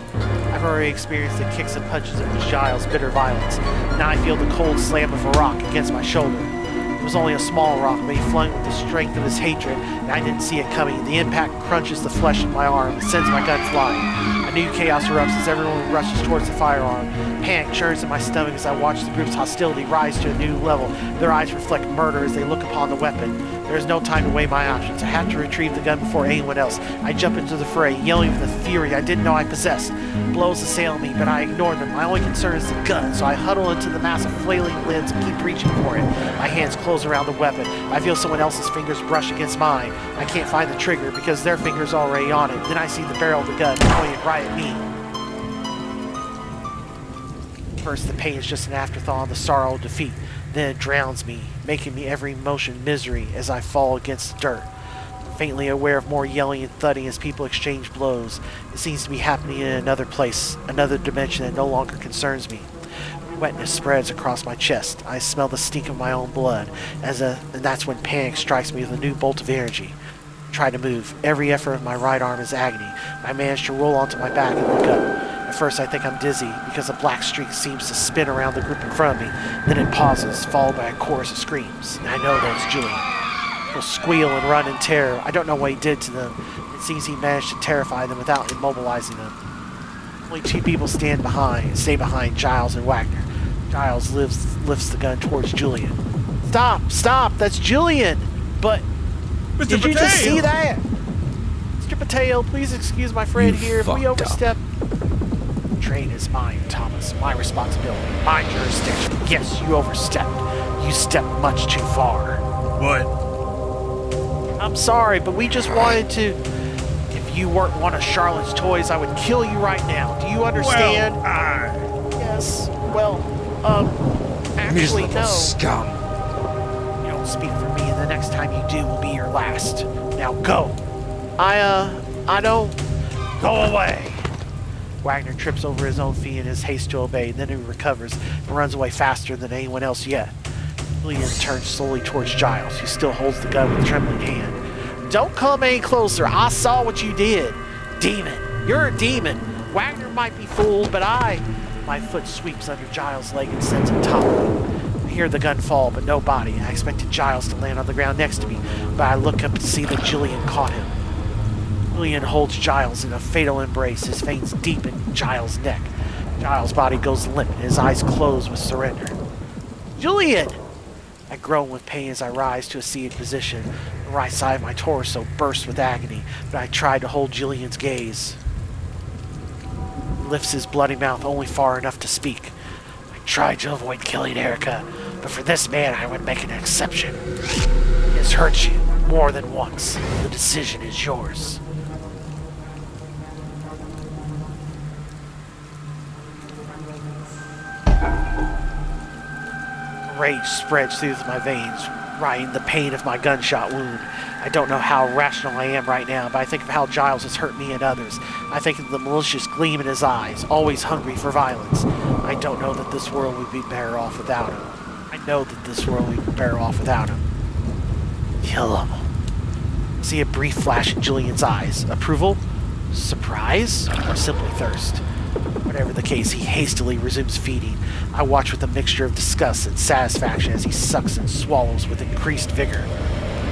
I've already experienced the kicks and punches of Giles' bitter violence. Now I feel the cold slam of a rock against my shoulder. It was only a small rock, but he flung with the strength of his hatred, and I didn't see it coming. The impact crunches the flesh of my arm and sends my gun flying. A new chaos erupts as everyone rushes towards the firearm. Panic churns in my stomach as I watch the group's hostility rise to a new level. Their eyes reflect murder as they look upon the weapon. There is no time to weigh my options. I have to retrieve the gun before anyone else. I jump into the fray, yelling with a fury I didn't know I possessed. Blows assail me, but I ignore them. My only concern is the gun, so I huddle into the mass of flailing limbs and keep reaching for it. My hands close around the weapon. I feel someone else's fingers brush against mine. I can't find the trigger because their finger's already on it. Then I see the barrel of the gun pointed right at me. First, the pain is just an afterthought of the sorrow of defeat. Then it drowns me, making me every motion misery as I fall against the dirt. Faintly aware of more yelling and thudding as people exchange blows. It seems to be happening in another place, another dimension that no longer concerns me. Wetness spreads across my chest. I smell the stink of my own blood, and that's when panic strikes me with a new bolt of energy. I try to move. Every effort of my right arm is agony. I manage to roll onto my back and look up. At first I think I'm dizzy because a black streak seems to spin around the group in front of me. Then it pauses, followed by a chorus of screams. And I know that it's Julian. He'll squeal and run in terror. I don't know what he did to them. It seems he managed to terrify them without immobilizing them. Only two people stay behind, Giles and Wagner. Giles lifts the gun towards Julian. Stop, that's Julian! But, Mr. did you Pateo! just see that? Mr. Pateo, please excuse my friend here if we overstep. Train is mine, Thomas. My responsibility. My jurisdiction. Yes, you overstepped. You stepped much too far. What? I'm sorry, but we just wanted to... If you weren't one of Charlotte's toys, I would kill you right now. Do you understand? Yes. Well, actually, Miserable no. scum. You don't speak for me, and the next time you do will be your last. Now go. I don't... Go away. Wagner trips over his own feet in his haste to obey, and then he recovers and runs away faster than anyone else yet. Julian turns slowly towards Giles, who still holds the gun with trembling hand. Don't come any closer. I saw what you did. Demon. You're a demon. Wagner might be fooled, but My foot sweeps under Giles' leg and sends him toppling. I hear the gun fall, but no body. I expected Giles to land on the ground next to me, but I look up and see that Julian caught him. Julian holds Giles in a fatal embrace, his fangs deep in Giles' neck. Giles' body goes limp and his eyes close with surrender. Julian! I groan with pain as I rise to a seated position. The right side of my torso bursts with agony, but I try to hold Julian's gaze. He lifts his bloody mouth only far enough to speak. I tried to avoid killing Erica, but for this man I would make an exception. He has hurt you more than once. The decision is yours. Rage spreads through my veins, riding the pain of my gunshot wound. I don't know how rational I am right now, but I think of how Giles has hurt me and others. I think of the malicious gleam in his eyes, always hungry for violence. I don't know that this world would be better off without him. I know that this world would be better off without him. Kill him. I see a brief flash in Julian's eyes. Approval? Surprise? Or simply thirst? Whatever the case, he hastily resumes feeding. I watch with a mixture of disgust and satisfaction as he sucks and swallows with increased vigor.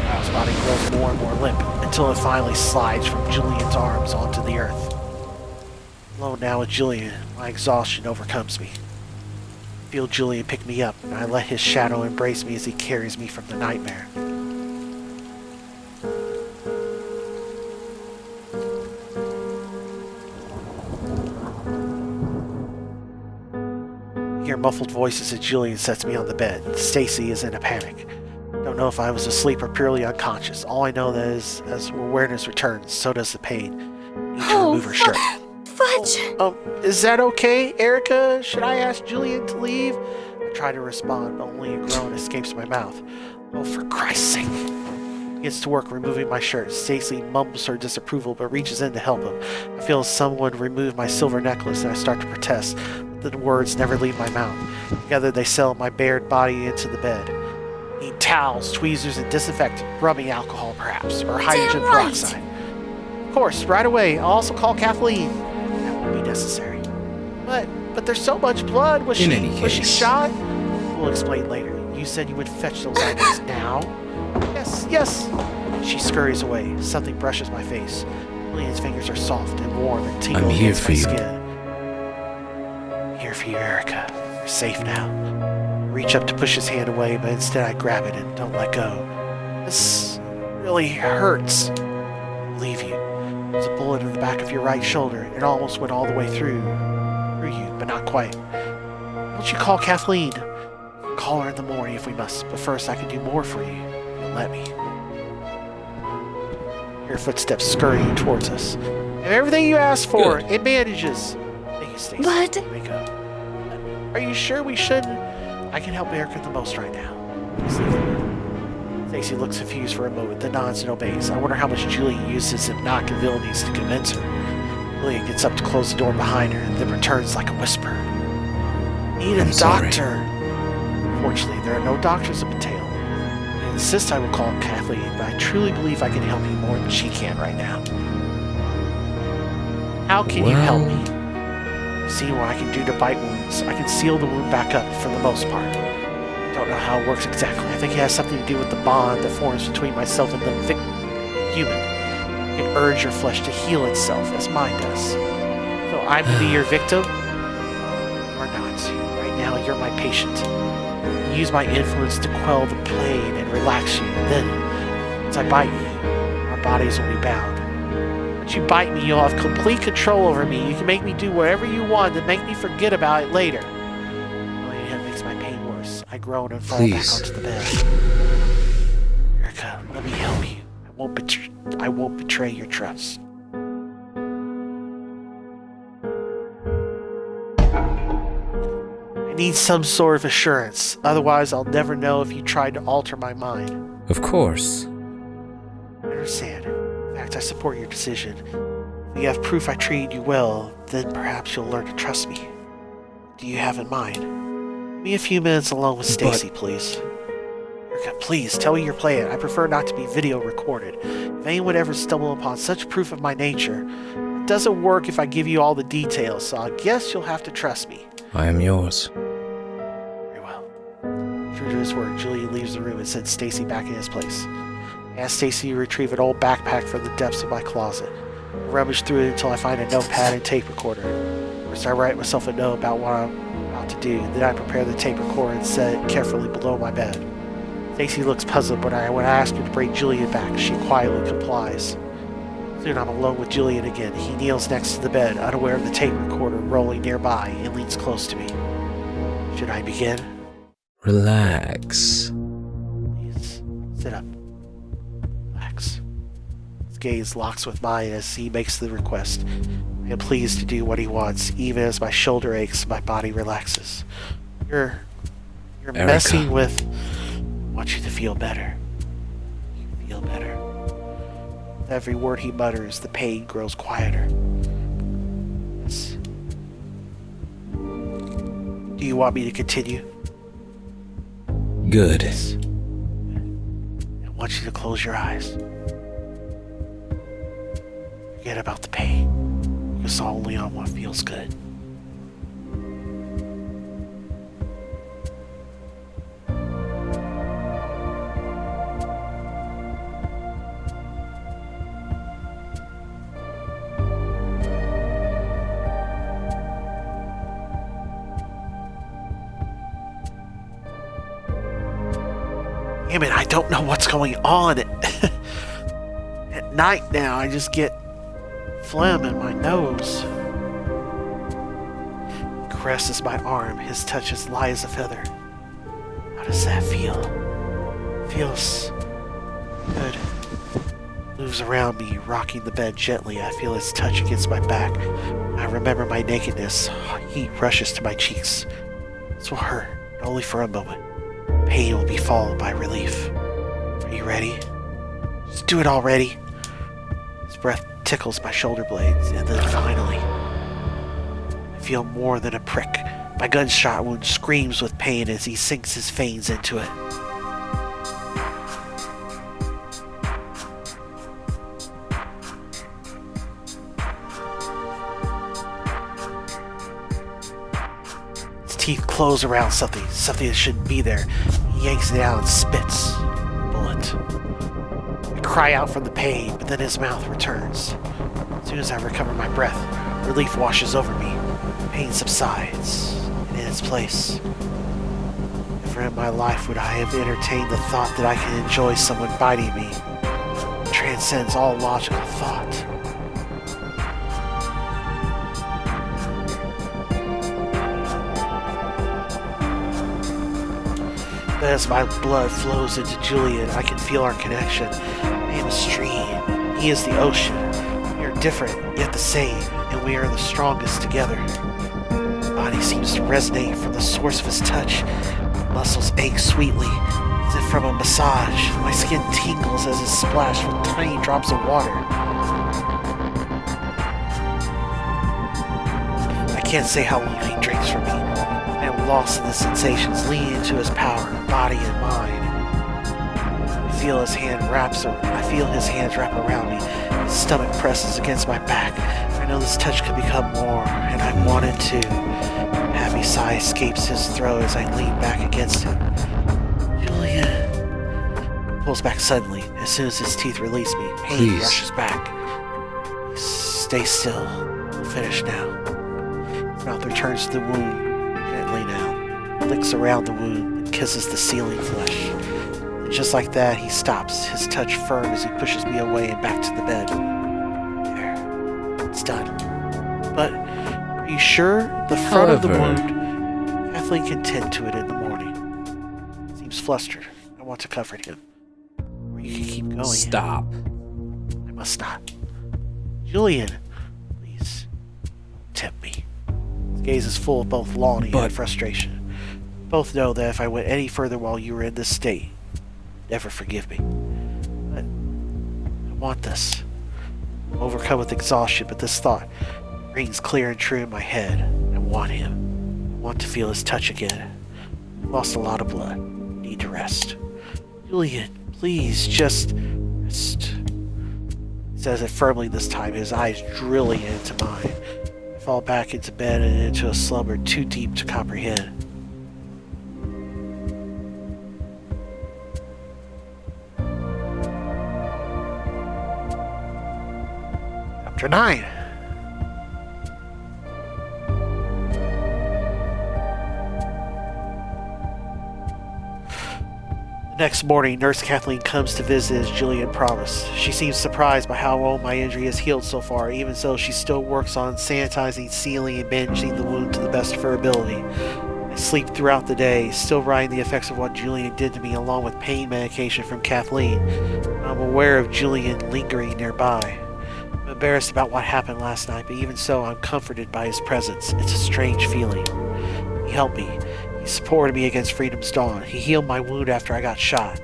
Giles' body grows more and more limp until it finally slides from Julian's arms onto the earth. Alone now with Julian, my exhaustion overcomes me. I feel Julian pick me up, and I let his shadow embrace me as he carries me from the nightmare. I hear muffled voices as Julian sets me on the bed. Stacy is in a panic. Don't know if I was asleep or purely unconscious. All I know that is, as awareness returns, so does the pain. Need to remove her shirt. Fudge! Is that okay, Erica? Should I ask Julian to leave? I try to respond, but only a groan escapes my mouth. Oh, for Christ's sake. He gets to work removing my shirt. Stacy mumbles her disapproval, but reaches in to help him. I feel as someone remove my silver necklace, and I start to protest, but the words never leave my mouth. Together they settle my bared body into the bed. Need towels, tweezers, and disinfectant, rubbing alcohol perhaps, or hydrogen peroxide. Of course, right away. I'll also call Kathleen. That won't be necessary. But there's so much blood. Was she shot? We'll explain later. You said you would fetch those items now? Yes. She scurries away. Something brushes my face. Julian's fingers are soft and warm and tingle against my skin. I'm here for you, Erica. You're safe now. I reach up to push his hand away, but instead I grab it and don't let go. This really hurts. I'll leave you. There's a bullet in the back of your right shoulder. It almost went all the way through you, but not quite. Why don't you call Kathleen? Call her in the morning if we must, but first I can do more for you. You'll let me. Her footsteps scurrying towards us. And everything you asked for, and bandages. Thank you, Stacy. But... Wake up. Are you sure we shouldn't? I can help Erica the most right now. Please leave the room. Stacy looks confused for a moment, then nods and obeys. I wonder how much Julian uses his hypnotic abilities to convince her. Julian gets up to close the door behind her, and then returns like a whisper. Need a doctor. Fortunately, there are no doctors in Mateo. I insist I will call Kathleen, but I truly believe I can help you more than she can right now. How can you help me? I've seen what I can do to bite wounds. I can seal the wound back up for the most part. I don't know how it works exactly. I think it has something to do with the bond that forms between myself and the human. I can urge your flesh to heal itself, as mine does. So I'm to be your victim? Or not. Right now, you're my patient. Use my influence to quell the pain and relax you. Then, once I bite you, our bodies will be bound. Once you bite me, you'll have complete control over me. You can make me do whatever you want and make me forget about it later. Knowing him makes my pain worse. I groan and fall back onto the bed. Erica, let me help you. I won't betray your trust. I need some sort of assurance. Otherwise, I'll never know if you tried to alter my mind. Of course. I understand. In fact, I support your decision. If you have proof I treated you well, then perhaps you'll learn to trust me. What do you have in mind? Give me a few minutes alone with Stacy, please. Erica, please, tell me your plan. I prefer not to be video recorded. If anyone ever stumbled upon such proof of my nature, it doesn't work if I give you all the details, so I guess you'll have to trust me. I am yours. Very well. True to his word, Julian leaves the room and sends Stacy back in his place. I ask Stacy to retrieve an old backpack from the depths of my closet. I rummage through it until I find a notepad and tape recorder. First, I write myself a note about what I'm about to do. Then I prepare the tape recorder and set it carefully below my bed. Stacy looks puzzled when I ask her to bring Julian back. She quietly complies. Soon I'm alone with Julian again. He kneels next to the bed, unaware of the tape recorder rolling nearby, and leans close to me. Should I begin? Relax. Please, sit up. Relax. His gaze locks with mine as he makes the request. I am pleased to do what he wants, even as my shoulder aches, my body relaxes. You're Erica. messing with... I want you to feel better. You feel better. With every word he mutters, the pain grows quieter. Yes. Do you want me to continue? Good. Yes. I want you to close your eyes. Forget about the pain. Focus only on what feels good. Damn it, I don't know what's going on. At night now, I just get phlegm in my nose. He caresses my arm. His touch is light as a feather. How does that feel? Feels good. moves around me, rocking the bed gently. I feel his touch against my back. I remember my nakedness. Heat rushes to my cheeks. This will hurt, but only for a moment. Pain will be followed by relief. Are you ready? Just do it already. His breath tickles my shoulder blades, and then finally, I feel more than a prick. My gunshot wound screams with pain as he sinks his fangs into it. His teeth close around something that shouldn't be there. He yanks it out and spits. Bullet. I cry out from the pain, but then his mouth returns. As soon as I recover my breath, relief washes over me. Pain subsides, and in its place, never in my life would I have entertained the thought that I can enjoy someone biting me. It transcends all logical thought. But as my blood flows into Julian, I can feel our connection. I am a stream. He is the ocean. We are different, yet the same, and we are the strongest together. My body seems to resonate from the source of his touch. Muscles ache sweetly, as if from a massage. My skin tingles as it's splashed with tiny drops of water. I can't say how long he drinks from me. I am lost in the sensations, leaning into his power, body and mind. I feel his hands wrap around me. His stomach presses against my back. I know this touch could become more, and I want it to. A happy sigh escapes his throat as I lean back against him. Julian pulls back suddenly. As soon as his teeth release me, pain Please. rushes back. Stay still. We'll finish now. His mouth returns to the wound gently now, licks around the wound, and kisses the sealing flesh. And just like that, he stops, his touch firm as he pushes me away and back to the bed. There. It's done. But are you sure the front of the However- wound? Kathleen can tend to it in the morning. Seems flustered. I want to comfort him. Or you can keep going. Stop. I must not. Julian, please, tempt me. His gaze is full of both longing But- and frustration. Both know that if I went any further while you were in this state, you'd never forgive me. But I want this. I'm overcome with exhaustion, but this thought rings clear and true in my head. I want him. I want to feel his touch again. I've lost a lot of blood. Need to rest. Julian, please, just rest. He says it firmly this time, his eyes drilling into mine. I fall back into bed and into a slumber too deep to comprehend. Chapter 9. The next morning, Nurse Kathleen comes to visit as Julian promised. She seems surprised by how well my injury has healed so far, even so she still works on sanitizing, sealing, and bandaging the wound to the best of her ability. I sleep throughout the day, still riding the effects of what Julian did to me along with pain medication from Kathleen. I'm aware of Julian lingering nearby. I'm embarrassed about what happened last night, but even so, I'm comforted by his presence. It's a strange feeling. He helped me. He supported me against Freedom's Dawn. He healed my wound after I got shot.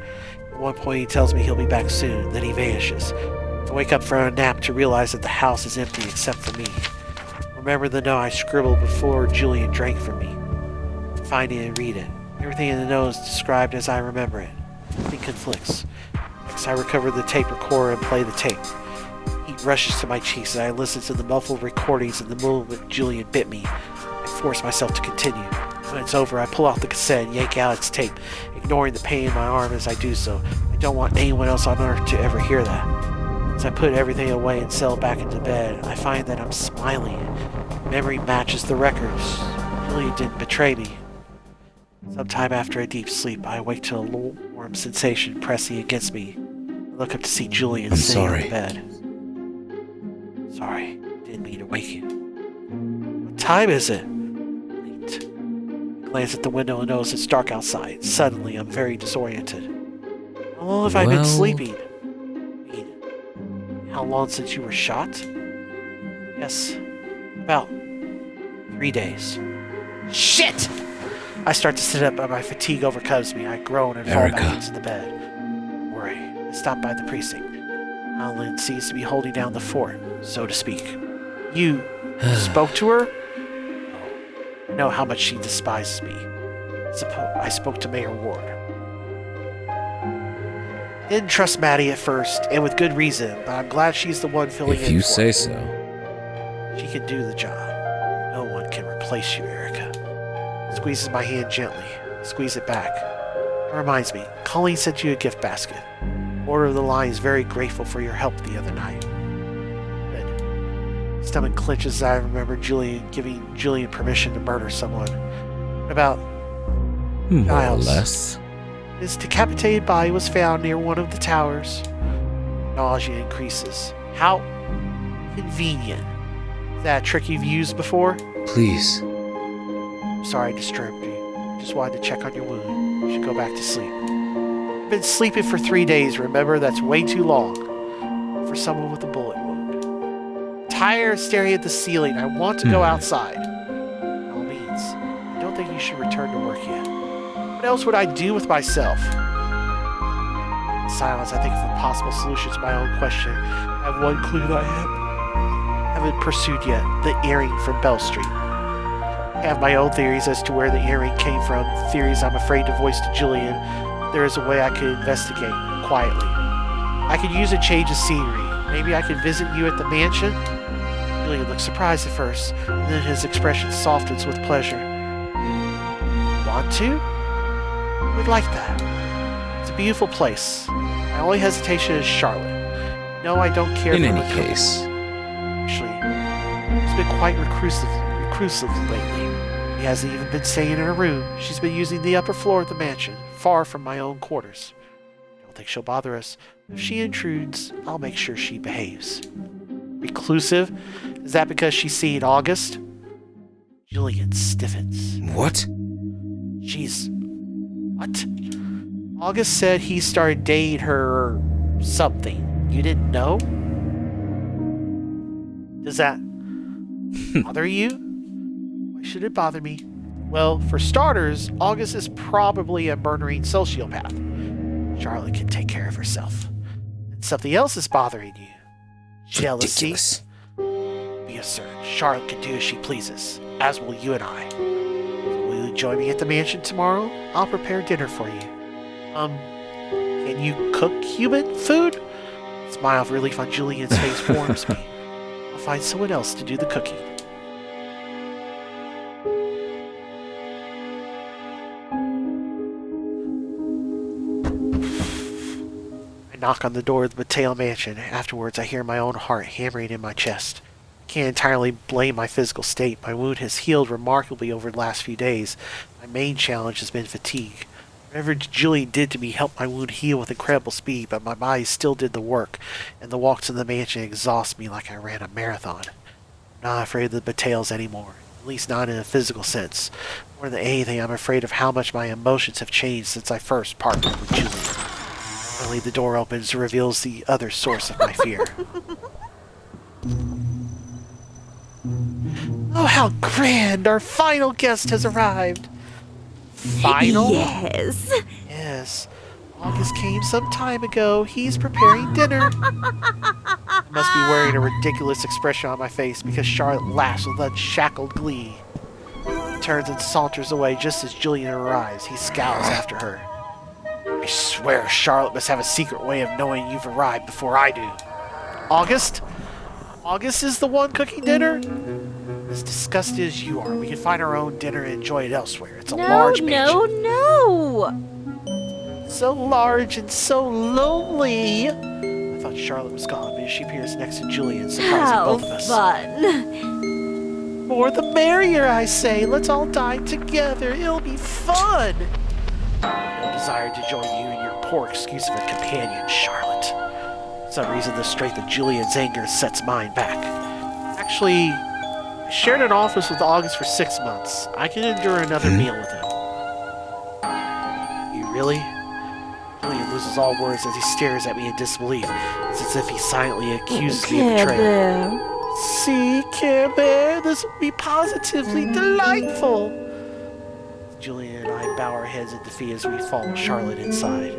At one point he tells me he'll be back soon, then he vanishes. I wake up from a nap to realize that the house is empty except for me. Remember the note I scribbled before Julian drank from me. Find it and read it. Everything in the note is described as I remember it. Nothing conflicts. Next I recover the tape recorder and play the tape. Heat rushes to my cheeks as I listen to the muffled recordings, and the moment Julian bit me, I force myself to continue. When it's over, I pull out the cassette and yank out its tape, ignoring the pain in my arm as I do so. I don't want anyone else on earth to ever hear that. As I put everything away and settle back into bed, I find that I'm smiling. Memory matches the records. Julian didn't betray me. Sometime after a deep sleep, I awake to a low, warm sensation pressing against me. I look up to see Julian I'm sitting sorry. in the bed. Sorry, didn't mean to wake you. What time is it? Late. I glance at the window and notice it's dark outside. Suddenly, I'm very disoriented. How long have I been Well- sleeping? How long since you were shot? Yes, about 3 days. Shit! I start to sit up, but my fatigue overcomes me. I groan and fall back into the bed. Don't worry, I stopped by the precinct. Alan seems to be holding down the fort, so to speak. You spoke to her? I know how much she despises me. I spoke to Mayor Ward. Didn't trust Maddie at first, and with good reason, but I'm glad she's the one filling in If you for say me. so. She can do the job. No one can replace you, Erica. Squeezes my hand gently. Squeeze it back. It reminds me, Colleen sent you a gift basket. Order of the Line is very grateful for your help the other night. Good. Stomach clenches as I remember giving Julian permission to murder someone. What about More Giles? or less. His decapitated body was found near one of the towers. Nausea increases. How convenient. Is that a trick you've used before? Please. I'm sorry I disturbed you. I just wanted to check on your wound. You should go back to sleep. I've been sleeping for 3 days, remember? That's way too long for someone with a bullet wound. Tired of staring at the ceiling. I want to go outside. By all means. I don't think you should return to work yet. What else would I do with myself? In silence, I think of a possible solution to my own question. I have one clue that I haven't pursued yet. The earring from Bell Street. I have my own theories as to where the earring came from. Theories I'm afraid to voice to Julian. There is a way I could investigate quietly. I could use a change of scenery. Maybe I could visit you at the mansion? Julian looks surprised at first, and then his expression softens with pleasure. Want to? I would like that. It's a beautiful place. My only hesitation is Charlotte. No, I don't care In for any the case. Actually, she's been quite reclusive lately. She hasn't even been staying in her room. She's been using the upper floor of the mansion, far from my own quarters. I don't think she'll bother us. If she intrudes, I'll make sure she behaves. Reclusive? Is that because she's seeing August? Julian stiffens. What? She's... What? August said he started dating her or something. You didn't know? Does that bother you? Why should it bother me? Well, for starters, August is probably a murdering sociopath. Charlotte can take care of herself. And something else is bothering you. Jealousy. Ridiculous. Be assertive. Charlotte can do as she pleases, as will you and I. Will you join me at the mansion tomorrow? I'll prepare dinner for you. Can you cook human food? A smile of relief on Julian's face warms me. I'll find someone else to do the cooking. I knock on the door of the Mateo mansion. Afterwards, I hear my own heart hammering in my chest. I can't entirely blame my physical state. My wound has healed remarkably over the last few days. My main challenge has been fatigue. Whatever Julian did to me helped my wound heal with incredible speed, but my body still did the work, and the walks in the mansion exhaust me like I ran a marathon. I'm not afraid of the Mateos anymore, at least not in a physical sense. More than anything, I'm afraid of how much my emotions have changed since I first partnered with Julian. Finally, the door opens and reveals the other source of my fear. Oh, how grand! Our final guest has arrived! Final? Yes. Yes. August came some time ago. He's preparing dinner. I must be wearing a ridiculous expression on my face because Charlotte laughs with unshackled glee. He turns and saunters away just as Julian arrives. He scowls after her. I swear Charlotte must have a secret way of knowing you've arrived before I do. August? August is the one cooking dinner? As disgusted as you are, we can find our own dinner and enjoy it elsewhere. It's a large mansion. No. So large and so lonely. I thought Charlotte was gone, but she appears next to Julian, surprising How both of us. fun. More the merrier, I say. Let's all dine together. It'll be fun. No desire to join you in your poor excuse of a companion, Charlotte. For some reason, the strength of Julian's anger sets mine back. Actually, I shared an office with August for 6 months. I can endure another meal with him. You really? Julian loses all words as he stares at me in disbelief. It's as if he silently accuses me of betrayal. Bear. See, Care Bear, this will be positively delightful. Julian and I bow our heads in defeat as we follow Charlotte inside.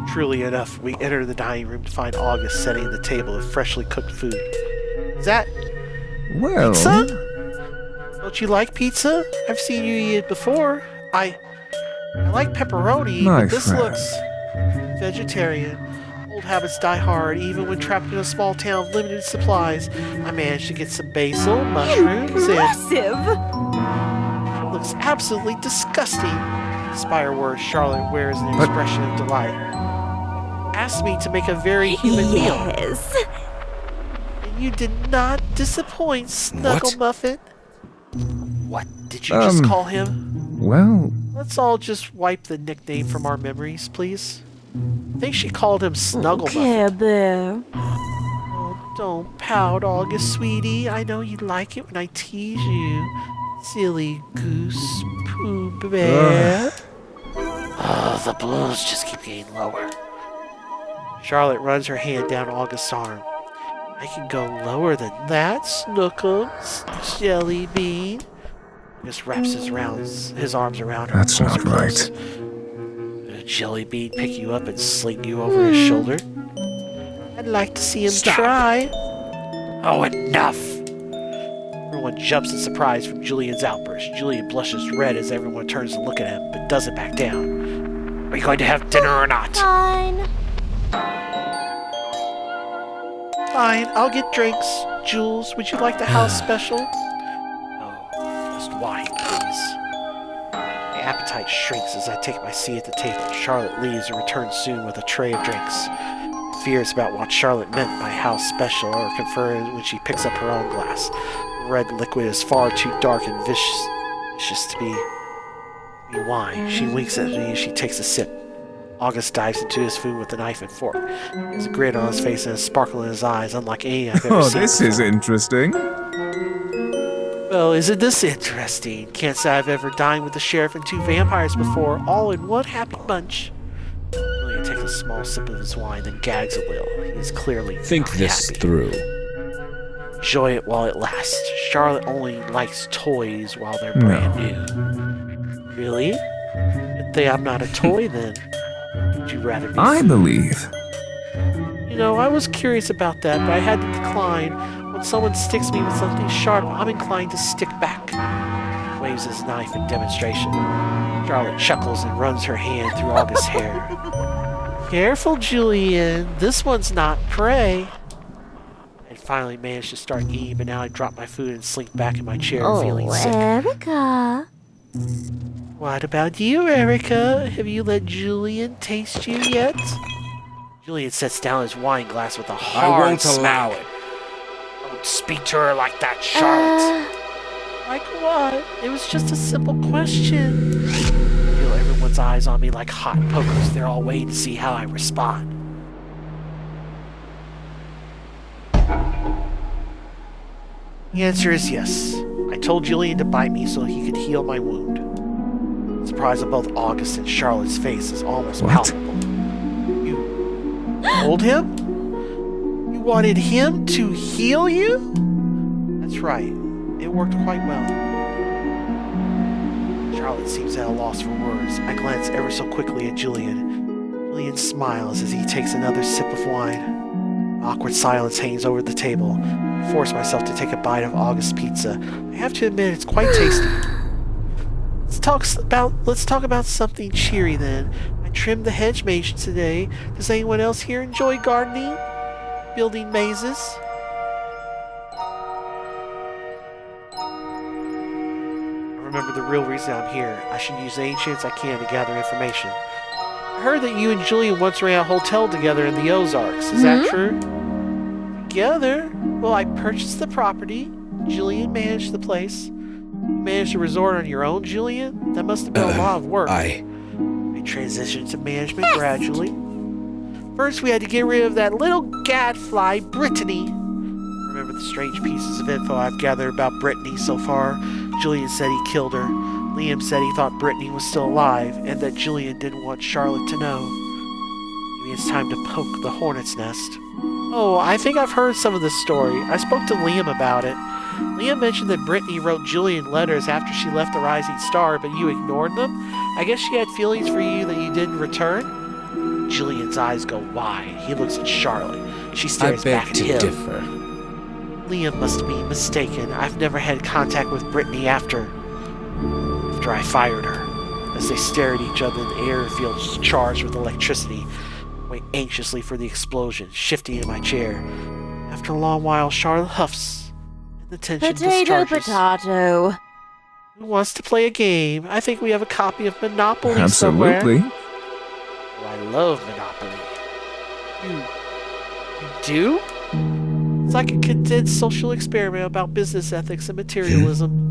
Truly enough, we enter the dining room to find August setting the table with freshly cooked food. Is that Well, pizza? Don't you like pizza? I've seen you eat it before. I like pepperoni, My but this friend. looks vegetarian. Old habits die hard, even when trapped in a small town with limited supplies. I managed to get some basil, mushrooms, and Impressive. it looks absolutely disgusting. Spire words Charlotte wears an But- expression of delight. Asked me to make a very human meal. Yes. And you did not disappoint, Snuggle What? Muffin. What did you just call him? well, Let's all just wipe the nickname from our memories, please. I think she called him Snuggle Muffin. Care Bear. Oh, don't pout, August, sweetie. I know you like it when I tease you. Silly goose, Pooh Bear. Oh, the blows just keep getting lower. Charlotte runs her hand down August's arm. I can go lower than that, Snookums, Jelly Bean. Just wraps his arms around her. That's pulls her not close. Jelly Bean pick you up and sling you over his shoulder. I'd like to see him Stop. try. Oh, enough! Everyone jumps in surprise from Julian's outburst. Julian blushes red as everyone turns to look at him, but doesn't back down. Are you going to have dinner or not? Fine. Fine, I'll get drinks. Jules, would you like the house special? Oh, just wine, please. My appetite shrinks as I take my seat at the table. Charlotte leaves and returns soon with a tray of drinks. Fears about what Charlotte meant by house special are confirmed when she picks up her own glass. The red liquid is far too dark and vicious to be wine. She winks at me as she takes a sip. August dives into his food with a knife and fork. There's a grin on his face and a sparkle in his eyes, unlike any I've ever oh, seen this before. is interesting. Well, isn't this interesting? Can't say I've ever dined with the sheriff and two vampires before, all in one happy bunch. Julian takes a small sip of his wine, then gags a little. He is clearly Think not this happy. through. Enjoy it while it lasts. Charlotte only likes toys while they're brand new. Really? Good thing I'm not a toy then. Would you rather be I food? believe. You know, I was curious about that, but I had to decline. When someone sticks me with something sharp, I'm inclined to stick back. Waves his knife in demonstration. Charlotte chuckles and runs her hand through August's hair. Careful, Julian. This one's not prey. I finally managed to start eating, but now I drop my food and slink back in my chair, feeling Oh, sick. Erica. What about you, Erica? Have you let Julian taste you yet? Julian sets down his wine glass with a I hard won't allow smack. it. Don't speak to her like that, Charlotte. Like what? It was just a simple question. I feel everyone's eyes on me like hot pokers. They're all waiting to see how I respond. The answer is yes. I told Julian to bite me so he could heal my wound. The surprise on both August and Charlotte's face is almost What? palpable. You told him? You wanted him to heal you? That's right. It worked quite well. Charlotte seems at a loss for words. I glance ever so quickly at Julian. Julian smiles as he takes another sip of wine. Awkward silence hangs over the table. I force myself to take a bite of August's pizza. I have to admit, it's quite tasty. Let's talk about something cheery then. I trimmed the hedge maze today. Does anyone else here enjoy gardening? Building mazes? I remember the real reason I'm here. I should use any chance I can to gather information. I heard that you and Julian once ran a hotel together in the Ozarks. Is that true? Together? Well, I purchased the property. Julian managed the place. You managed a resort on your own, Julian? That must have been a lot of work. I transitioned to management gradually. First, we had to get rid of that little gadfly, Brittany. remember the strange pieces of info I've gathered about Brittany so far. Julian said he killed her. Liam said he thought Brittany was still alive, and that Julian didn't want Charlotte to know. Maybe it's time to poke the hornet's nest. Oh, I think I've heard some of this story. I spoke to Liam about it. Liam mentioned that Brittany wrote Julian letters after she left the Rising Star, but you ignored them? I guess she had feelings for you that you didn't return? Julian's eyes go wide. He looks at Charlotte. She stares back at him. I beg to differ. Liam must be mistaken. I've never had contact with Brittany after I fired her. As they stare at each other, the air feels charged with electricity. I wait anxiously for the explosion, shifting in my chair. After a long while, Charlotte huffs, and the tension discharges. Potato. Who wants to play a game? I think we have a copy of Monopoly somewhere. Absolutely. Oh, I love Monopoly. You do? It's like a condensed social experiment about business ethics and materialism.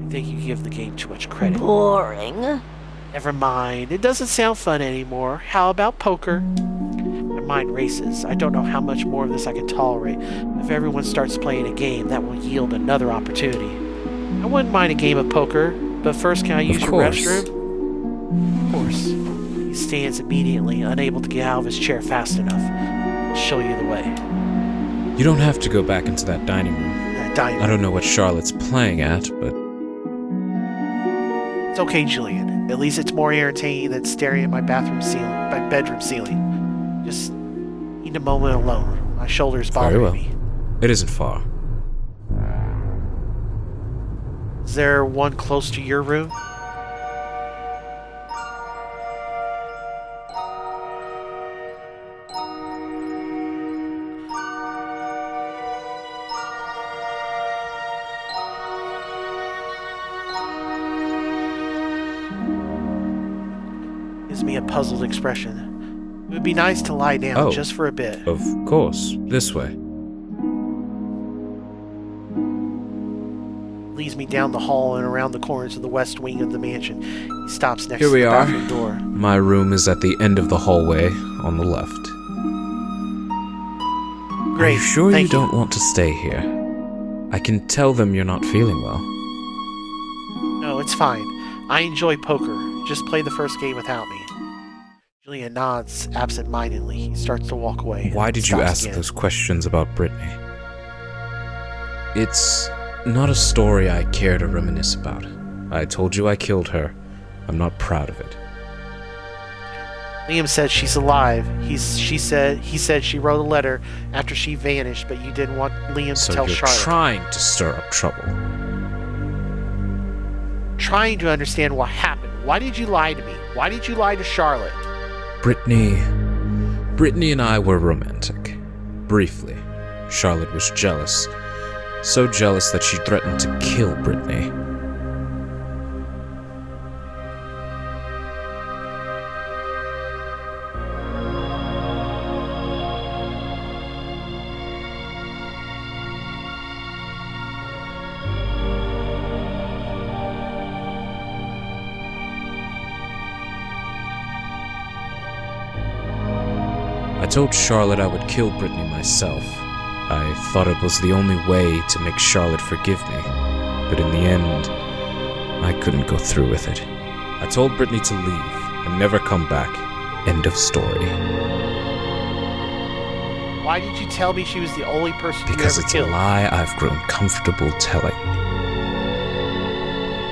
I think you give the game too much credit. Boring. Never mind. It doesn't sound fun anymore. How about poker? My mind races. I don't know how much more of this I can tolerate. If everyone starts playing a game, that will yield another opportunity. I wouldn't mind a game of poker, but first, can I use your restroom? Of course. He stands immediately, unable to get out of his chair fast enough. I'll show you the way. You don't have to go back into that dining room. I don't know what Charlotte's playing at, but... It's okay, Julian. At least it's more entertaining than staring at my bedroom ceiling. Just need a moment alone. My shoulder's bothering me. It isn't far. Is there one close to your room? Gives me a puzzled expression. It would be nice to lie down just for a bit. Of course. This way. Leads me down the hall and around the corners of the west wing of the mansion. He stops next Here to we the are. bathroom door. My room is at the end of the hallway on the left. Great. Are you sure Thank you don't want to stay here? I can tell them you're not feeling well. No, it's fine. I enjoy poker. Just play the first game without me. Julian nods absent-mindedly. He starts to walk away. Why did you ask again. those questions about Brittany? It's not a story I care to reminisce about. I told you I killed her. I'm not proud of it. Liam said she's alive. He said she wrote a letter after she vanished, but you didn't want Liam to tell So you're Charlotte. trying to stir up trouble. Trying to understand what happened. Why did you lie to me? Why did you lie to Charlotte? Brittany and I were romantic. Briefly. Charlotte was jealous. So jealous that she threatened to kill Brittany. I told Charlotte I would kill Brittany myself. I thought it was the only way to make Charlotte forgive me, but in the end, I couldn't go through with it. I told Brittany to leave and never come back. End of story. Why did you tell me she was the only person Because you ever it's killed? a lie I've grown comfortable telling.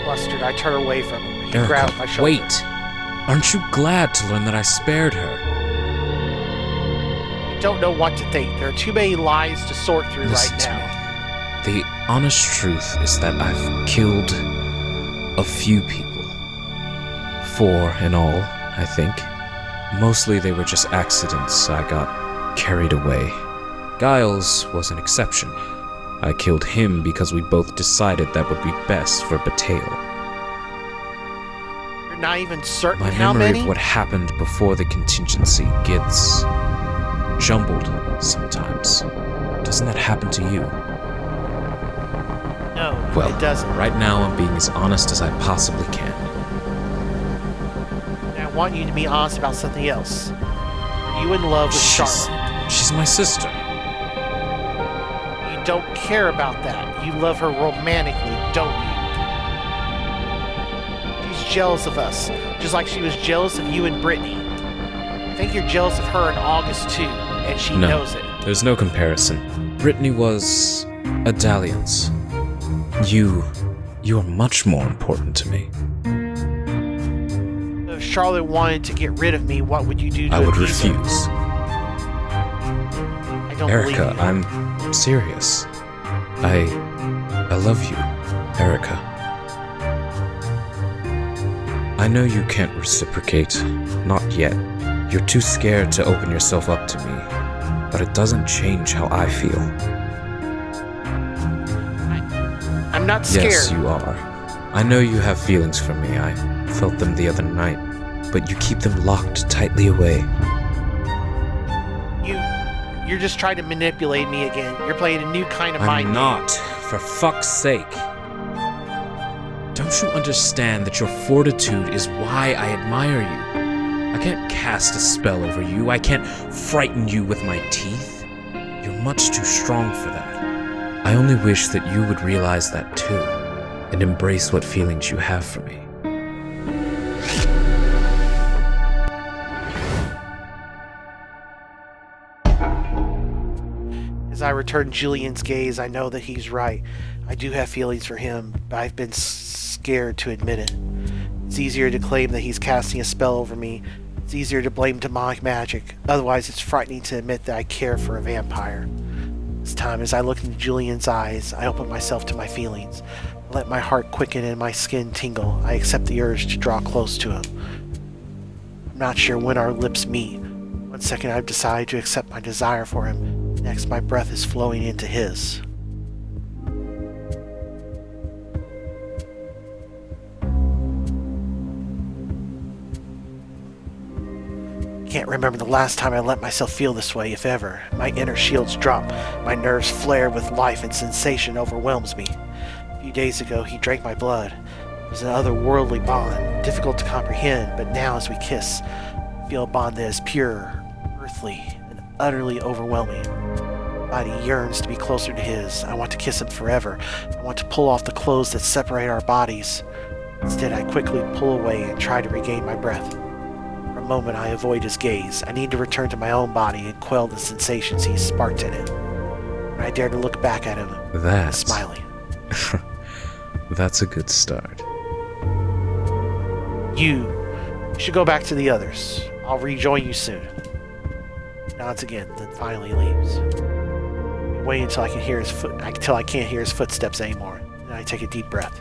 Flustered, I turn away from him. He Erica, grabs my shoulder. wait! Aren't you glad to learn that I spared her? I don't know what to think. There are too many lies to sort through Listen right to now. me. The honest truth is that I've killed a few people. 4 in all, I think. Mostly they were just accidents. I got carried away. Giles was an exception. I killed him because we both decided that would be best for Battail. You're not even certain My how memory many? of what happened before the contingency gets jumbled sometimes. Doesn't that happen to you? No, Well, it doesn't. right now I'm being as honest as I possibly can. And I want you to be honest about something else. Are you in love with Charlotte? She's my sister. don't care about that. You love her romantically, don't you? She's jealous of us, just like she was jealous of you and Brittany. I think you're jealous of her in August too, and she No, knows it. there's no comparison. Brittany was a dalliance. You are much more important to me. If Charlotte wanted to get rid of me, what would you do to I would appease her? refuse. I don't Erica, believe you. I'm serious. I love you, Erica. I know you can't reciprocate, not yet. You're too scared to open yourself up to me, but it doesn't change how I feel. I'm not scared. Yes, you are. I know you have feelings for me. I felt them the other night, but you keep them locked tightly away. You're just trying to manipulate me again. You're playing a new kind of mind I'm game. not, for fuck's sake. Don't you understand that your fortitude is why I admire you? I can't cast a spell over you. I can't frighten you with my teeth. You're much too strong for that. I only wish that you would realize that too, and embrace what feelings you have for me. As I return Julian's gaze, I know that he's right. I do have feelings for him, but I've been scared to admit it. It's easier to claim that he's casting a spell over me. It's easier to blame demonic magic. Otherwise, it's frightening to admit that I care for a vampire. This time, as I look into Julian's eyes, I open myself to my feelings. I let my heart quicken and my skin tingle. I accept the urge to draw close to him. I'm not sure when our lips meet. One second, I've decided to accept my desire for him. Next, my breath is flowing into his. Can't remember the last time I let myself feel this way, if ever. My inner shields drop. My nerves flare with life and sensation overwhelms me. A few days ago, he drank my blood. It was an otherworldly bond, difficult to comprehend, but now as we kiss, I feel a bond that is pure, earthly, and utterly overwhelming. My body yearns to be closer to his. I want to kiss him forever. I want to pull off the clothes that separate our bodies. Instead, I quickly pull away and try to regain my breath. For a moment, I avoid his gaze. I need to return to my own body and quell the sensations he sparked in it. When I dare to look back at him, That's he's smiling. That's a good start. You should go back to the others. I'll rejoin you soon. He nods again, then finally leaves. I wait until I can't hear his footsteps anymore. Then I take a deep breath.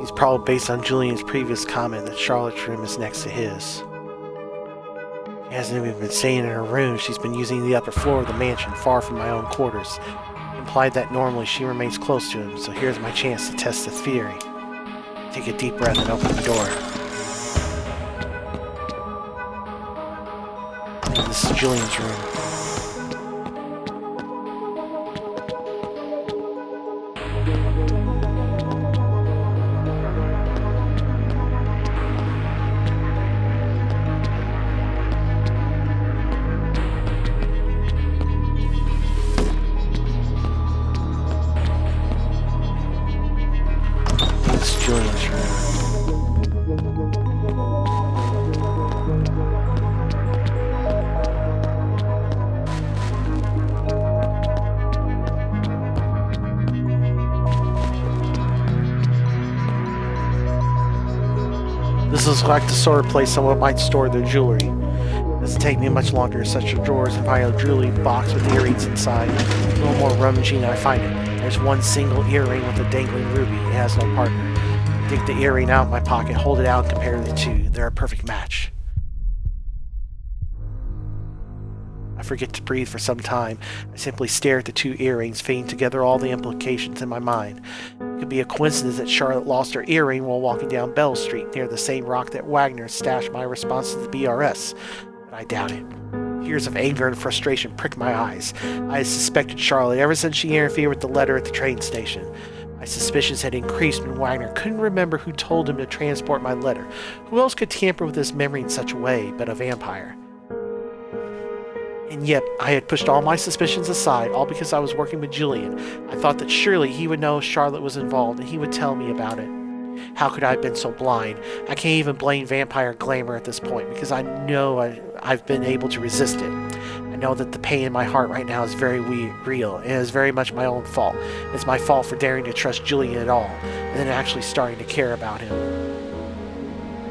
It's probably based on Julian's previous comment that Charlotte's room is next to his. She hasn't even been staying in her room. She's been using the upper floor of the mansion, far from my own quarters. Implied that normally she remains close to him, so here's my chance to test the theory. Take a deep breath and open the door. This is Julian's room. This is Julian's room. This looks like the sort of place someone might store their jewelry. It doesn't take me much longer to search the drawers and find a jewelry box with earrings inside. A little more rummaging and I find it. There's one single earring with a dangling ruby. It has no partner. Take the earring out of my pocket, hold it out, and compare the two. They're a perfect match. I forget to breathe for some time. I simply stare at the two earrings, fitting together all the implications in my mind. It could be a coincidence that Charlotte lost her earring while walking down Bell Street, near the same rock that Wagner stashed my response to the BRS. But I doubt it. Tears of anger and frustration pricked my eyes. I had suspected Charlotte ever since she interfered with the letter at the train station. My suspicions had increased when Wagner couldn't remember who told him to transport my letter. Who else could tamper with his memory in such a way but a vampire? And yet, I had pushed all my suspicions aside, all because I was working with Julian. I thought that surely he would know Charlotte was involved, and he would tell me about it. How could I have been so blind? I can't even blame vampire glamour at this point, because I know I've been able to resist it. I know that the pain in my heart right now is very real, and it is very much my own fault. It's my fault for daring to trust Julian at all, and then actually starting to care about him.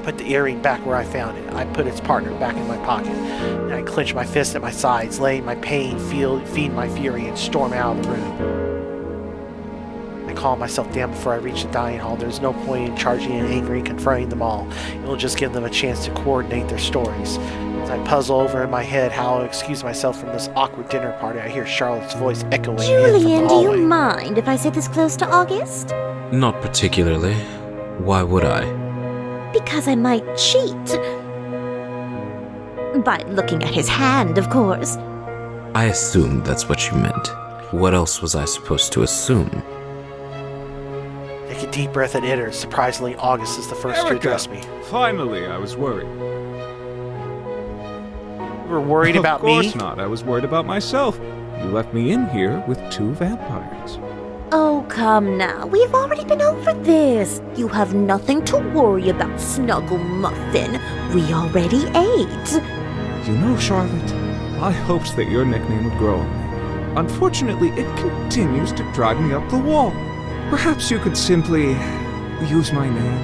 I put the earring back where I found it. I put its partner back in my pocket, and I clenched my fist at my sides, letting my pain feed my fury, and storm out of the room. I calmed myself down before I reached the dining hall. There's no point in charging in anger and confronting them all. It'll just give them a chance to coordinate their stories. As I puzzle over in my head how I'll excuse myself from this awkward dinner party, I hear Charlotte's voice echoing in from the Julian, do hallway. you mind if I sit this close to August? Not particularly. Why would I? Because I might cheat. By looking at his hand, of course. I assumed that's what you meant. What else was I supposed to assume? Take a deep breath and enter. Surprisingly, August is the first to address me. Finally, I was worried. You were worried about me? Of course not. I was worried about myself. You left me in here with 2 vampires. Oh, come now. We've already been over this. You have nothing to worry about, Snuggle Muffin. We already ate. You know, Charlotte, I hoped that your nickname would grow on me. Unfortunately, it continues to drive me up the wall. Perhaps you could simply use my name.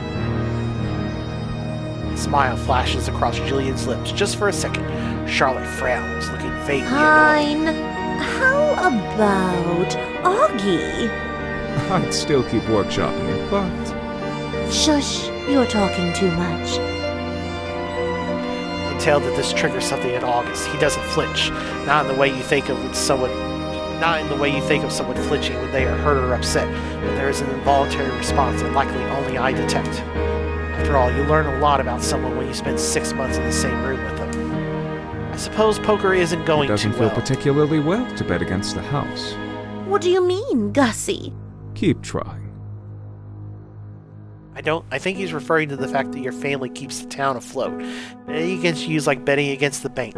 A smile flashes across Julian's lips. Just for a second, Charlotte frowns, looking vaguely annoyed. Fine. How about Augie? I'd still keep workshopping it, but... Shush, you're talking too much. You can tell that this triggers something in August. He doesn't flinch. Not in the way you think of someone flinching when they are hurt or upset. But there is an involuntary response that likely only I detect. After all, you learn a lot about someone when you spend 6 months in the same room with them. I suppose poker isn't going It doesn't too feel well. particularly well to bet against the house. What do you mean, Gussie? Keep trying. I think he's referring to the fact that your family keeps the town afloat. Betting against you is like betting against the bank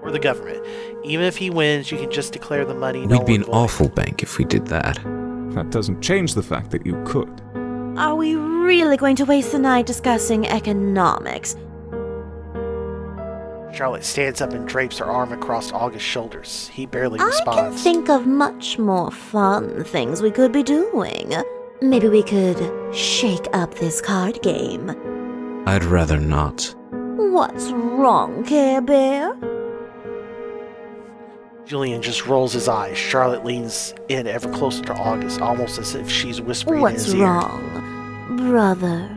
or the government. Even if he wins, you can just declare the money. We'd be an awful bank if we did that. That doesn't change the fact that you could. Are we really going to waste the night discussing economics? Charlotte stands up and drapes her arm across August's shoulders. He barely I can responds. think of much more fun things we could be doing. Maybe we could shake up this card game. I'd rather not. What's wrong, Care Bear? Julian just rolls his eyes. Charlotte leans in ever closer to August, almost as if she's whispering in What's his ear. wrong, brother?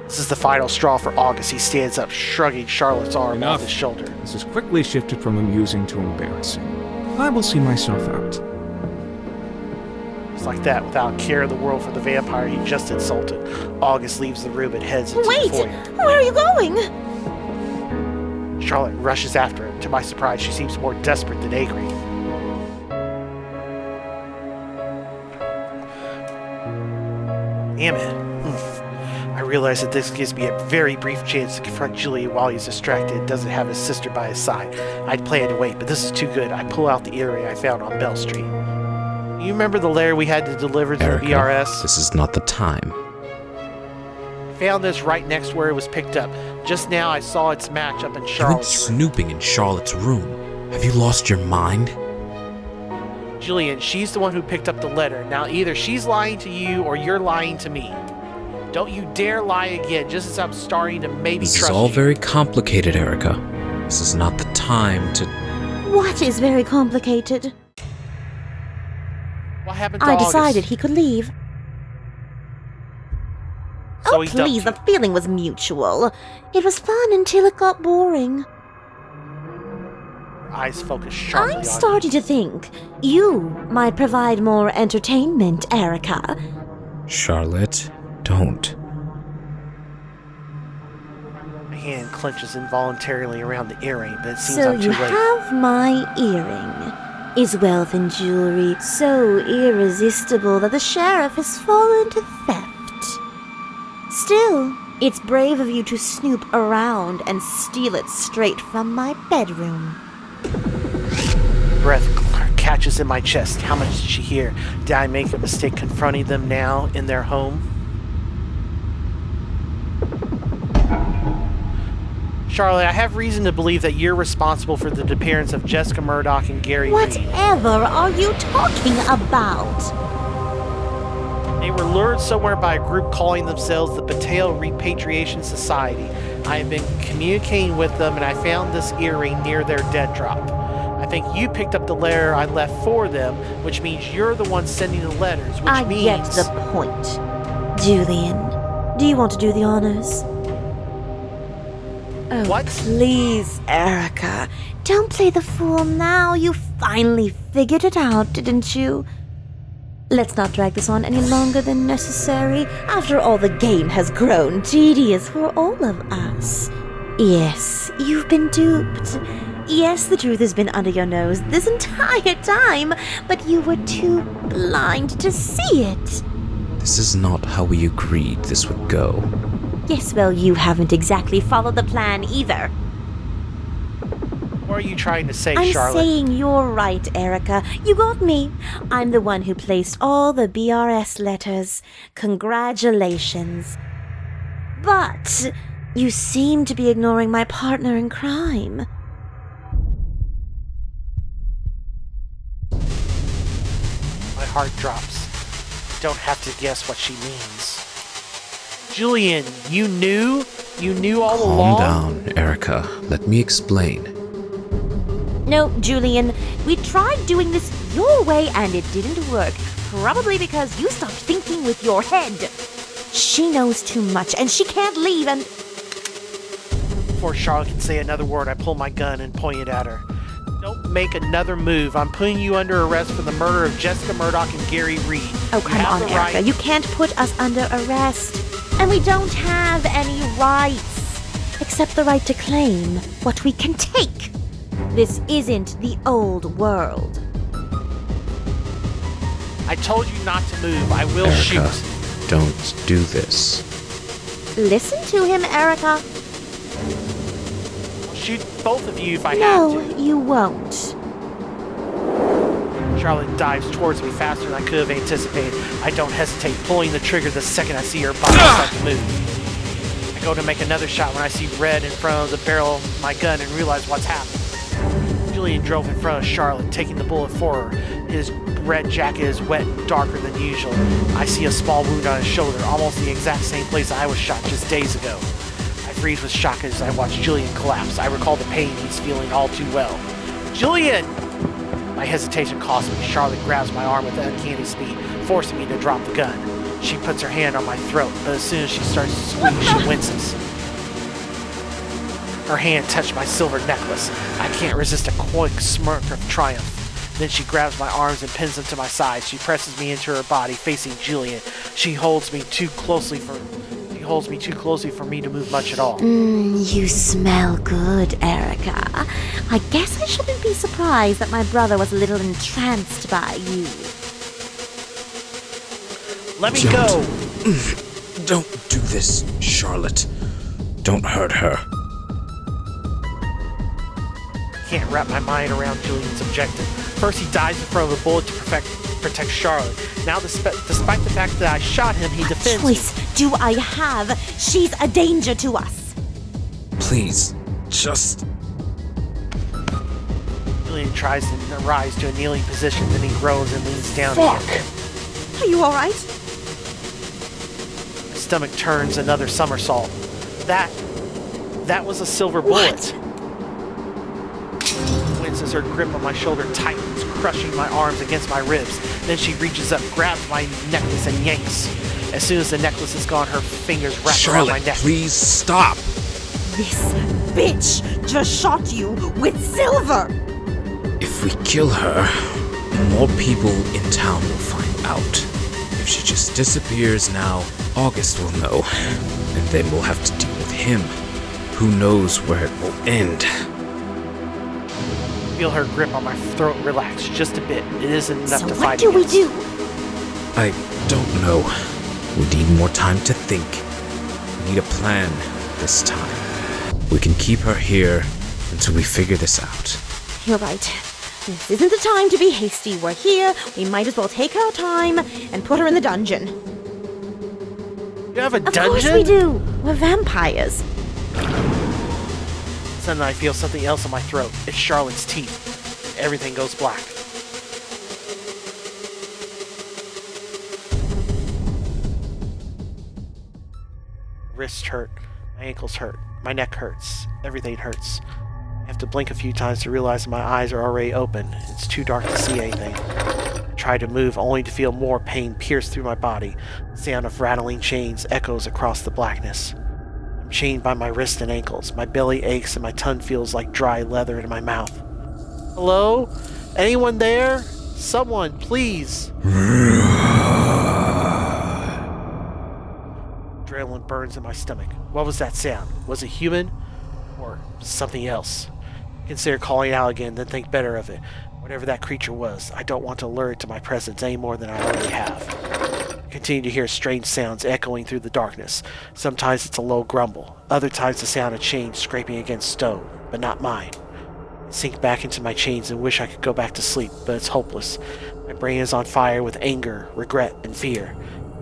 This is the final straw for August. He stands up, shrugging Charlotte's arm Enough. off his shoulder. This has quickly shifted from amusing to embarrassing. I will see myself out. Just like that, without care in the world for the vampire he just insulted, August leaves the room and heads into Wait! the foyer. Where are you going? Charlotte rushes after him. To my surprise, she seems more desperate than angry. Damn it. I realize that this gives me a very brief chance to confront Julian while he's distracted and doesn't have his sister by his side. I'd planned to wait, but this is too good. I pull out the earring I found on Bell Street. You remember the letter we had to deliver to Erica, the BRS? this is not the time. Found this right next where it was picked up. Just now I saw its match up in You went Charlotte's room. snooping in Charlotte's room. Have you lost your mind? Julian, she's the one who picked up the letter. Now either she's lying to you or you're lying to me. Don't you dare lie again, just as I'm starting to maybe This trust is all you. very complicated, Erica. This is not the time to... What is very complicated? What happened to I August? decided he could leave. So Oh, he dumped please, you. the feeling was mutual. It was fun until it got boring. eyes focus sharply on I'm you. starting to think you might provide more entertainment, Erica. Charlotte, don't. My hand clenches involuntarily around the earring, but it seems So I'm too you late. have my earring. Is wealth and jewelry so irresistible that the sheriff has fallen to theft? Still, it's brave of you to snoop around and steal it straight from my bedroom. Breath catches in my chest. How much did she hear? Did I make a mistake confronting them now in their home? Charlotte, I have reason to believe that you're responsible for the disappearance of Jessica Murdoch and Gary Reed. Whatever are you talking about? They were lured somewhere by a group calling themselves the Pateo Repatriation Society. I have been communicating with them, and I found this earring near their dead drop. I think you picked up the letter I left for them, which means you're the one sending the letters, which I means... get the point. Julian, do you want to do the honors? Oh, What? Please, Erica. Don't play the fool now. You finally figured it out, didn't you? Let's not drag this on any longer than necessary. After all, the game has grown tedious for all of us. Yes, you've been duped. Yes, the truth has been under your nose this entire time, but you were too blind to see it. This is not how we agreed this would go. Yes, well, you haven't exactly followed the plan either. What are you trying to say, I'm Charlotte? saying you're right, Erica. You got me. I'm the one who placed all the BRS letters. Congratulations. But you seem to be ignoring my partner in crime. My heart drops. Don't have to guess what she means. Julian, you knew? You knew all Calm along? down, Erica. Let me explain. No, Julian, we tried doing this your way and it didn't work. Probably because you stopped thinking with your head. She knows too much and she can't leave and... Before Charlotte can say another word, I pull my gun and point it at her. Don't make another move. I'm putting you under arrest for the murder of Jessica Murdoch and Gary Reed. Oh, You come have on, the Erica. right- You can't put us under arrest. And we don't have any rights. Except the right to claim what we can take. This isn't the old world. I told you not to move. I will Erica, shoot. don't do this. Listen to him, Erica. I'll shoot both of you if I No, have to. you won't. Charlotte dives towards me faster than I could have anticipated. I don't hesitate, pulling the trigger the second I see her body start to move. I go to make another shot when I see red in front of the barrel of my gun and realize what's happened. Julian drove in front of Charlotte, taking the bullet for her. His red jacket is wet and darker than usual. I see a small wound on his shoulder, almost the exact same place I was shot just days ago. I freeze with shock as I watch Julian collapse. I recall the pain he's feeling all too well. Julian! My hesitation costs me. Charlotte grabs my arm with uncanny speed, forcing me to drop the gun. She puts her hand on my throat, but as soon as she starts to squeeze, she winces. Her hand touched my silver necklace. I can't resist a quick smirk of triumph. Then she grabs my arms and pins them to my sides. She presses me into her body, facing Julian. She holds me too closely for me to move much at all. You smell good, Erica. I guess I shouldn't be surprised that my brother was a little entranced by you. Let me go! Don't do this, Charlotte. Don't hurt her. Can't wrap my mind around Julian's objective. First, he dives in front of a bullet to protect Charlotte. Now, despite the fact that I shot him, he defends me. Choice do I have? She's a danger to us. Please, just... Julian tries to rise to a kneeling position, then he groans and leans down again. Are you all right? My stomach turns another somersault. That was a silver bullet. Winces, her grip on my shoulder tightens, crushing my arms against my ribs. Then she reaches up, grabs my necklace, and yanks. As soon as the necklace is gone, her fingers wrap around my Charlotte, neck. please stop. This bitch just shot you with silver. If we kill her, more people in town will find out. If she just disappears now, August will know, and then we'll have to deal with him. Who knows where it will end? Feel her grip on my throat relax just a bit. It isn't enough So to what fight do we against. do? I don't know. We need more time to think. We need a plan this time. We can keep her here until we figure this out. You're right. This isn't the time to be hasty. We're here. We might as well take our time and put her in the dungeon. You have a Of dungeon? course we do. We're vampires. Suddenly I feel something else in my throat. It's Charlotte's teeth. Everything goes black. Wrists hurt. My ankles hurt. My neck hurts. Everything hurts. I have to blink a few times to realize my eyes are already open. It's too dark to see anything. I try to move only to feel more pain pierce through my body. The sound of rattling chains echoes across the blackness. I'm chained by my wrists and ankles. My belly aches and my tongue feels like dry leather in my mouth. Hello? Anyone there? Someone, please. Adrenaline burns in my stomach. What was that sound? Was it human? Or something else? Consider calling out again, then think better of it. Whatever that creature was, I don't want to lure it to my presence any more than I already have. I continue to hear strange sounds echoing through the darkness. Sometimes it's a low grumble. Other times the sound of chains scraping against stone, but not mine. I sink back into my chains and wish I could go back to sleep, but it's hopeless. My brain is on fire with anger, regret, and fear.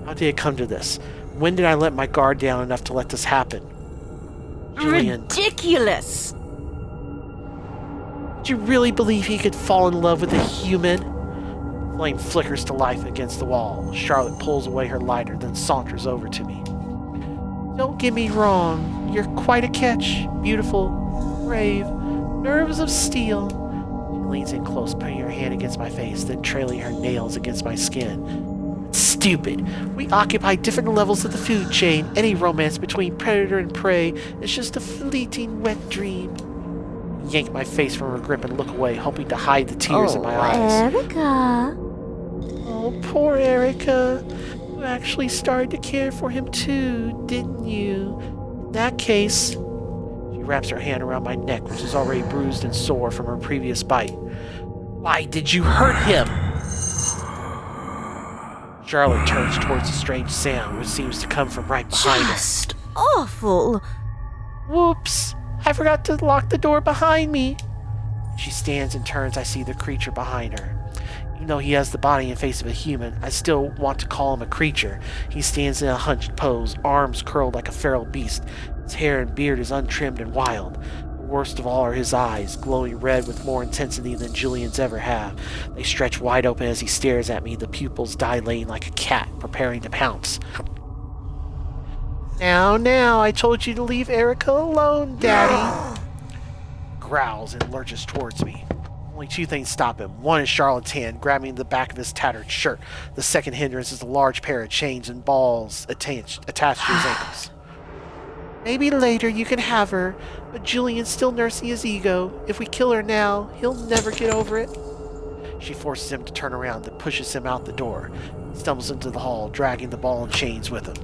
How did it come to this? When did I let my guard down enough to let this happen? Julian, Ridiculous. did you really believe he could fall in love with a human? Flame flickers to life against the wall. Charlotte pulls away her lighter, then saunters over to me. Don't get me wrong. You're quite a catch. Beautiful, brave, nerves of steel. She leans in close, putting her hand against my face, then trailing her nails against my skin. It's stupid. We occupy different levels of the food chain. Any romance between predator and prey is just a fleeting wet dream. I yank my face from her grip and look away, hoping to hide the tears in my eyes. Erica. Oh, poor Erica. You actually started to care for him too, didn't you? In that case, she wraps her hand around my neck, which is already bruised and sore from her previous bite. Why did you hurt him? Charlotte turns towards a strange sound, which seems to come from right behind her. Just awful. Whoops! I forgot to lock the door behind me. She stands and turns. I see the creature behind her. Even though he has the body and face of a human, I still want to call him a creature. He stands in a hunched pose, arms curled like a feral beast. His hair and beard is untrimmed and wild. The worst of all are his eyes, glowing red with more intensity than Julian's ever have. They stretch wide open as he stares at me, the pupils dilating like a cat preparing to pounce. Now, I told you to leave Erica alone, Daddy. Growls and lurches towards me. Only two things stop him. One is Charlotte's hand, grabbing the back of his tattered shirt. The second hindrance is a large pair of chains and balls attached to his ankles. Maybe later you can have her, but Julian's still nursing his ego. If we kill her now, he'll never get over it. She forces him to turn around, then pushes him out the door. He stumbles into the hall, dragging the ball and chains with him.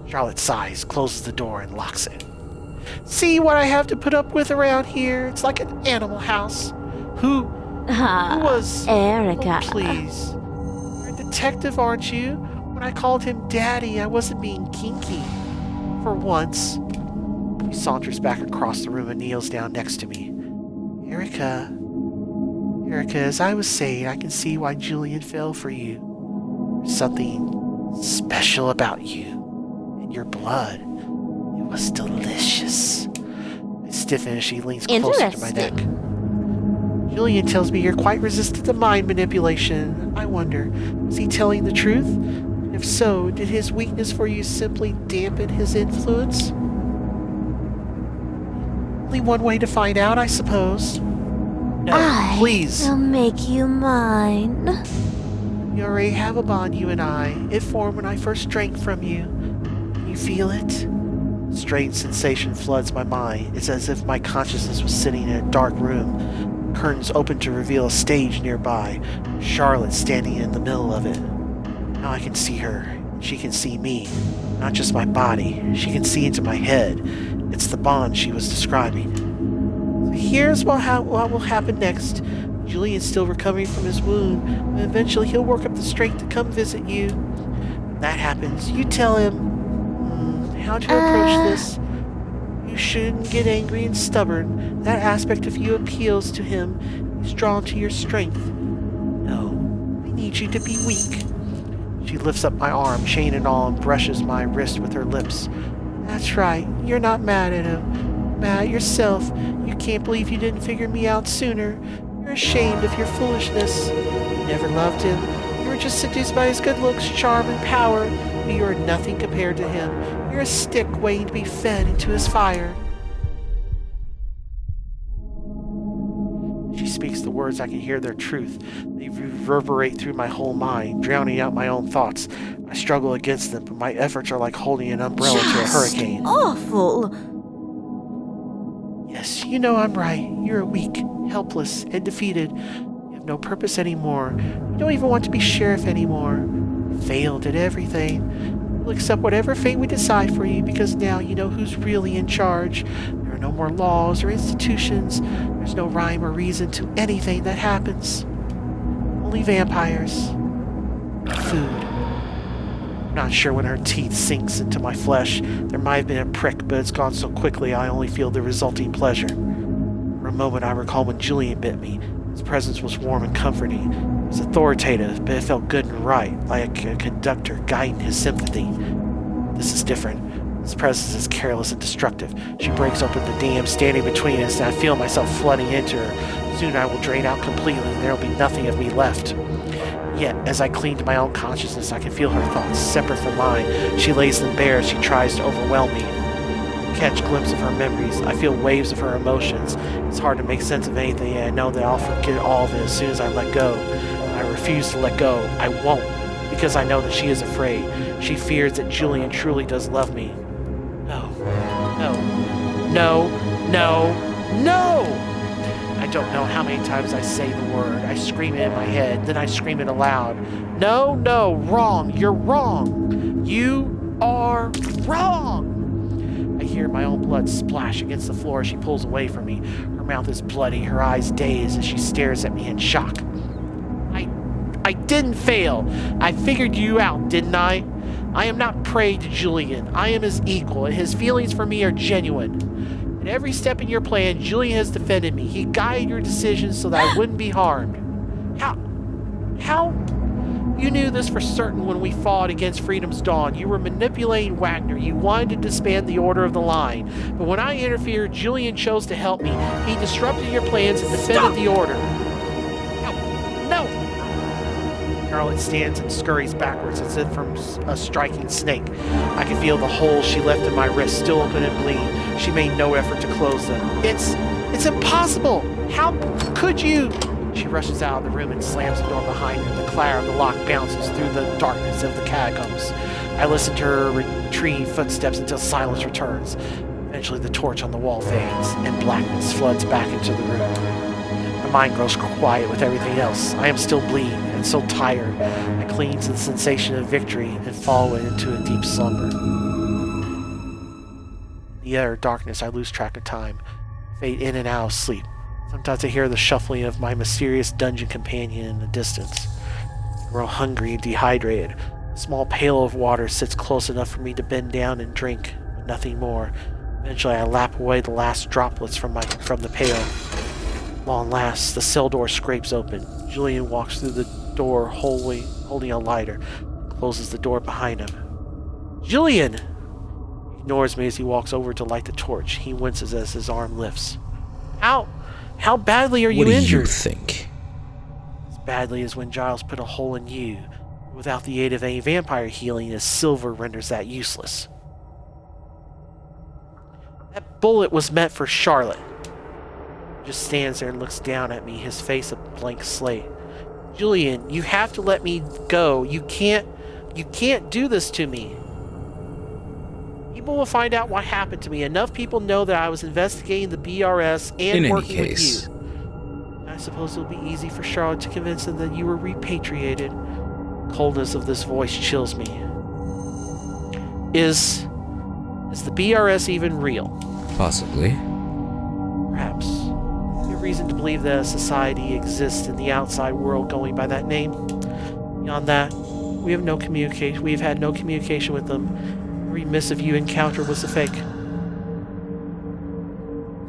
Charlotte sighs, closes the door, and locks it. See what I have to put up with around here? It's like an animal house. Who was... Erica. Oh, please. You're a detective, aren't you? When I called him Daddy, I wasn't being kinky. For once. He saunters back across the room and kneels down next to me. Erica, as I was saying, I can see why Julian fell for you. There's something special about you. Your blood. It was delicious. I stiffen as she leans closer to my neck. Julian tells me you're quite resistant to mind manipulation. I wonder, was he telling the truth? And if so, did his weakness for you simply dampen his influence? Only one way to find out, I suppose. No, please. I'll make you mine. We already have a bond, you and I. It formed when I first drank from you. You feel it? A strange sensation floods my mind. It's as if my consciousness was sitting in a dark room. Curtains open to reveal a stage nearby. Charlotte standing in the middle of it. Now I can see her. She can see me. Not just my body. She can see into my head. It's the bond she was describing. So here's what will happen next. Julian's still recovering from his wound, and eventually he'll work up the strength to come visit you. When that happens, you tell him how to approach this. You shouldn't get angry and stubborn. That aspect of you appeals to him. He's drawn to your strength. No, I need you to be weak. She lifts up my arm, chain and all, and brushes my wrist with her lips. That's right, you're not mad at him. Mad at yourself. You can't believe you didn't figure me out sooner. You're ashamed of your foolishness. You never loved him. You were just seduced by his good looks, charm, and power. But you are nothing compared to him. You're a stick waiting to be fed into his fire. She speaks the words, I can hear their truth. They reverberate through my whole mind, drowning out my own thoughts. I struggle against them, but my efforts are like holding an umbrella to a hurricane. Awful. Yes, you know I'm right. You're weak, helpless, and defeated. You have no purpose anymore. You don't even want to be sheriff anymore. You failed at everything. You'll accept whatever fate we decide for you, because now you know who's really in charge. There are no more laws or institutions. There's no rhyme or reason to anything that happens. Only vampires. Food. I'm not sure when her teeth sinks into my flesh. There might have been a prick, but it's gone so quickly I only feel the resulting pleasure. For a moment I recall when Julian bit me. His presence was warm and comforting. It was authoritative, but it felt good and right, like a conductor guiding his sympathy. This is different. His presence is careless and destructive. She breaks open the dam standing between us, and I feel myself flooding into her. Soon I will drain out completely, and there will be nothing of me left. Yet, as I cling to my own consciousness, I can feel her thoughts separate from mine. She lays them bare as she tries to overwhelm me. I catch glimpses of her memories. I feel waves of her emotions. It's hard to make sense of anything, and I know that I'll forget all of it as soon as I let go. I refuse to let go. I won't, because I know that she is afraid. She fears that Julian truly does love me. No, no, no, no, no! I don't know how many times I say the word. I scream it in my head, then I scream it aloud. No, no, wrong. You're wrong. You are wrong. I hear my own blood splash against the floor as she pulls away from me. Her mouth is bloody, her eyes dazed as she stares at me in shock. I didn't fail. I figured you out, didn't I? I am not prey to Julian. I am his equal, and his feelings for me are genuine. At every step in your plan, Julian has defended me. He guided your decisions so that I wouldn't be harmed. How? You knew this for certain when we fought against Freedom's Dawn. You were manipulating Wagner. You wanted to disband the Order of the Line. But when I interfered, Julian chose to help me. He disrupted your plans and defended the Order. No! Charlotte stands and scurries backwards as if from a striking snake. I can feel the holes she left in my wrist still open and bleed. She made no effort to close them. It's impossible! How could you? She rushes out of the room and slams the door behind her. The clatter of the lock bounces through the darkness of the catacombs. I listen to her retreating footsteps until silence returns. Eventually the torch on the wall fades, and blackness floods back into the room. My mind grows quiet with everything else. I am still bleeding and so tired. I cling to the sensation of victory and fall into a deep slumber. In the utter darkness, I lose track of time, fade in and out of sleep. Sometimes I hear the shuffling of my mysterious dungeon companion in the distance. I grow hungry and dehydrated. A small pail of water sits close enough for me to bend down and drink, but nothing more. Eventually, I lap away the last droplets from the pail. Long last, the cell door scrapes open. Julian walks through the door holding a lighter, closes the door behind him. Julian! He ignores me as he walks over to light the torch. He winces as his arm lifts. How badly are you injured? What do you think? As badly as when Giles put a hole in you. Without the aid of any vampire healing, his silver renders that useless. That bullet was meant for Charlotte. He just stands there and looks down at me, his face a blank slate. Julian, you have to let me go. You can't do this to me. People will find out what happened to me. Enough people know that I was investigating the BRS and working with you. I suppose it'll be easy for Charlotte to convince them that you were repatriated. Coldness of this voice chills me. Is the BRS even real? Possibly. Perhaps. You have reason to believe that a society exists in the outside world going by that name. Beyond that, we have no communication. We've had no communication with them. Every missive you encountered was a fake.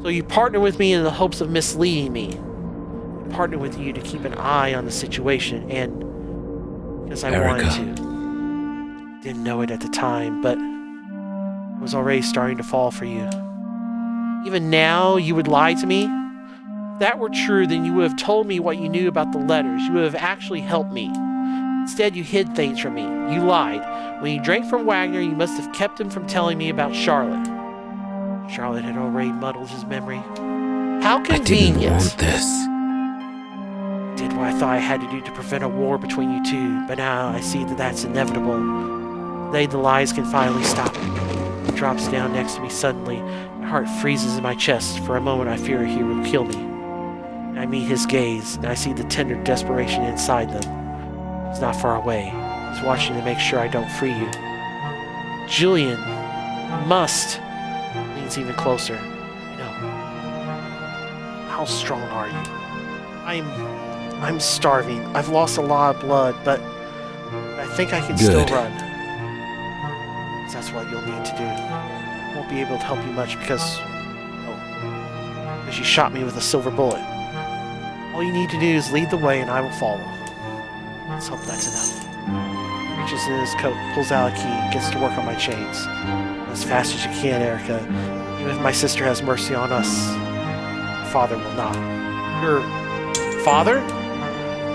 So you partner with me in the hopes of misleading me. I partner with you to keep an eye on the situation, and because I Erica. wanted to. Didn't know it at the time, but I was already starting to fall for you. Even now, you would lie to me? If that were true, then you would have told me what you knew about the letters. You would have actually helped me. Instead, you hid things from me. You lied. When you drank from Wagner, you must have kept him from telling me about Charlotte. Charlotte had already muddled his memory. How I didn't convenient. want this. Did what I thought I had to do to prevent a war between you two, but now I see that that's inevitable. The lies can finally stop. He drops down next to me suddenly. My heart freezes in my chest. For a moment I fear he will kill me. I meet his gaze, and I see the tender desperation inside them. He's not far away. He's watching to make sure I don't free you. Julian, you must. Leans even closer. You know, how strong are you? I'm starving. I've lost a lot of blood, but I think I can still Good. run. That's what you'll need to do. I won't be able to help you much because you shot me with a silver bullet. All you need to do is lead the way and I will follow. Let's hope that's enough. He reaches in his coat, pulls out a key, and gets to work on my chains. As fast as you can, Erica. Even if my sister has mercy on us, your father will not. Your father?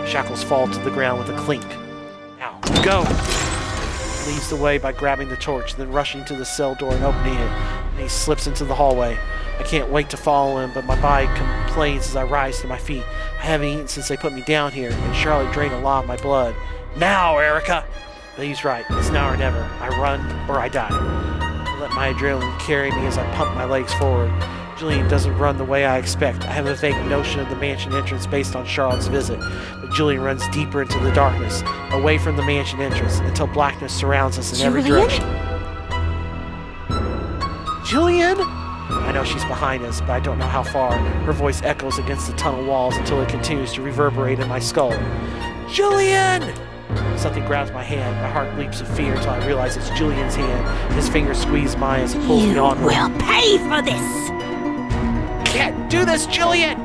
Shackles fall to the ground with a clink. Now, go! He leads the way by grabbing the torch, then rushing to the cell door and opening it, and he slips into the hallway. I can't wait to follow him, but my body complains as I rise to my feet. I haven't eaten since they put me down here, and Charlotte drained a lot of my blood. Now, Erica! But he's right. It's now or never. I run or I die. I let my adrenaline carry me as I pump my legs forward. Julian doesn't run the way I expect. I have a vague notion of the mansion entrance based on Charlotte's visit, but Julian runs deeper into the darkness, away from the mansion entrance, until blackness surrounds us in every direction. Julian? I know she's behind us, but I don't know how far. Her voice echoes against the tunnel walls until it continues to reverberate in my skull. Julian! Something grabs my hand. My heart leaps with fear until I realize it's Julian's hand. His fingers squeeze mine as he pulls me You onward. will pay for this! Can't do this, Julian!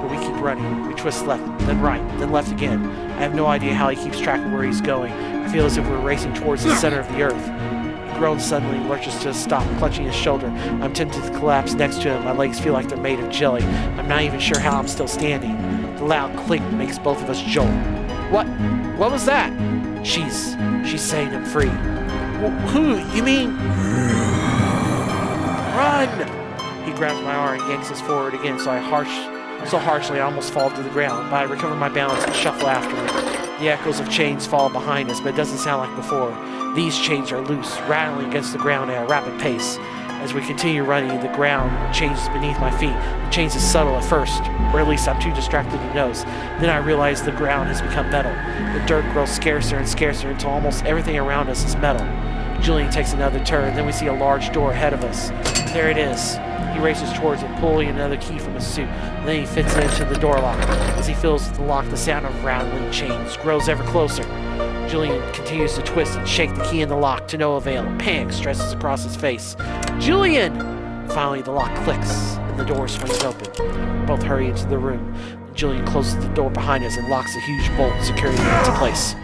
But we keep running. We twist left, then right, then left again. I have no idea how he keeps track of where he's going. I feel as if we're racing towards the center of the earth. He groans suddenly and lurches to a stop, clutching his shoulder. I'm tempted to collapse next to him. My legs feel like they're made of jelly. I'm not even sure how I'm still standing. The loud clink makes both of us jolt. What? What was that? She's saying I'm free. Who? You mean? Run! He grabs my arm and yanks us forward again, so harshly I almost fall to the ground. But I recover my balance and shuffle after him. The echoes of chains fall behind us, but it doesn't sound like before. These chains are loose, rattling against the ground at a rapid pace. As we continue running, the ground changes beneath my feet. The change is subtle at first, or at least I'm too distracted to notice. Then I realize the ground has become metal. The dirt grows scarcer and scarcer until almost everything around us is metal. Julian takes another turn, then we see a large door ahead of us. There it is. He races towards it, pulling another key from his suit. Then he fits it into the door lock. As he fills the lock, the sound of rattling chains grows ever closer. Julian continues to twist and shake the key in the lock to no avail. Panic stretches across his face. Julian! Finally, the lock clicks, and the door swings open. We both hurry into the room. Julian closes the door behind us and locks a huge bolt, securing it into place.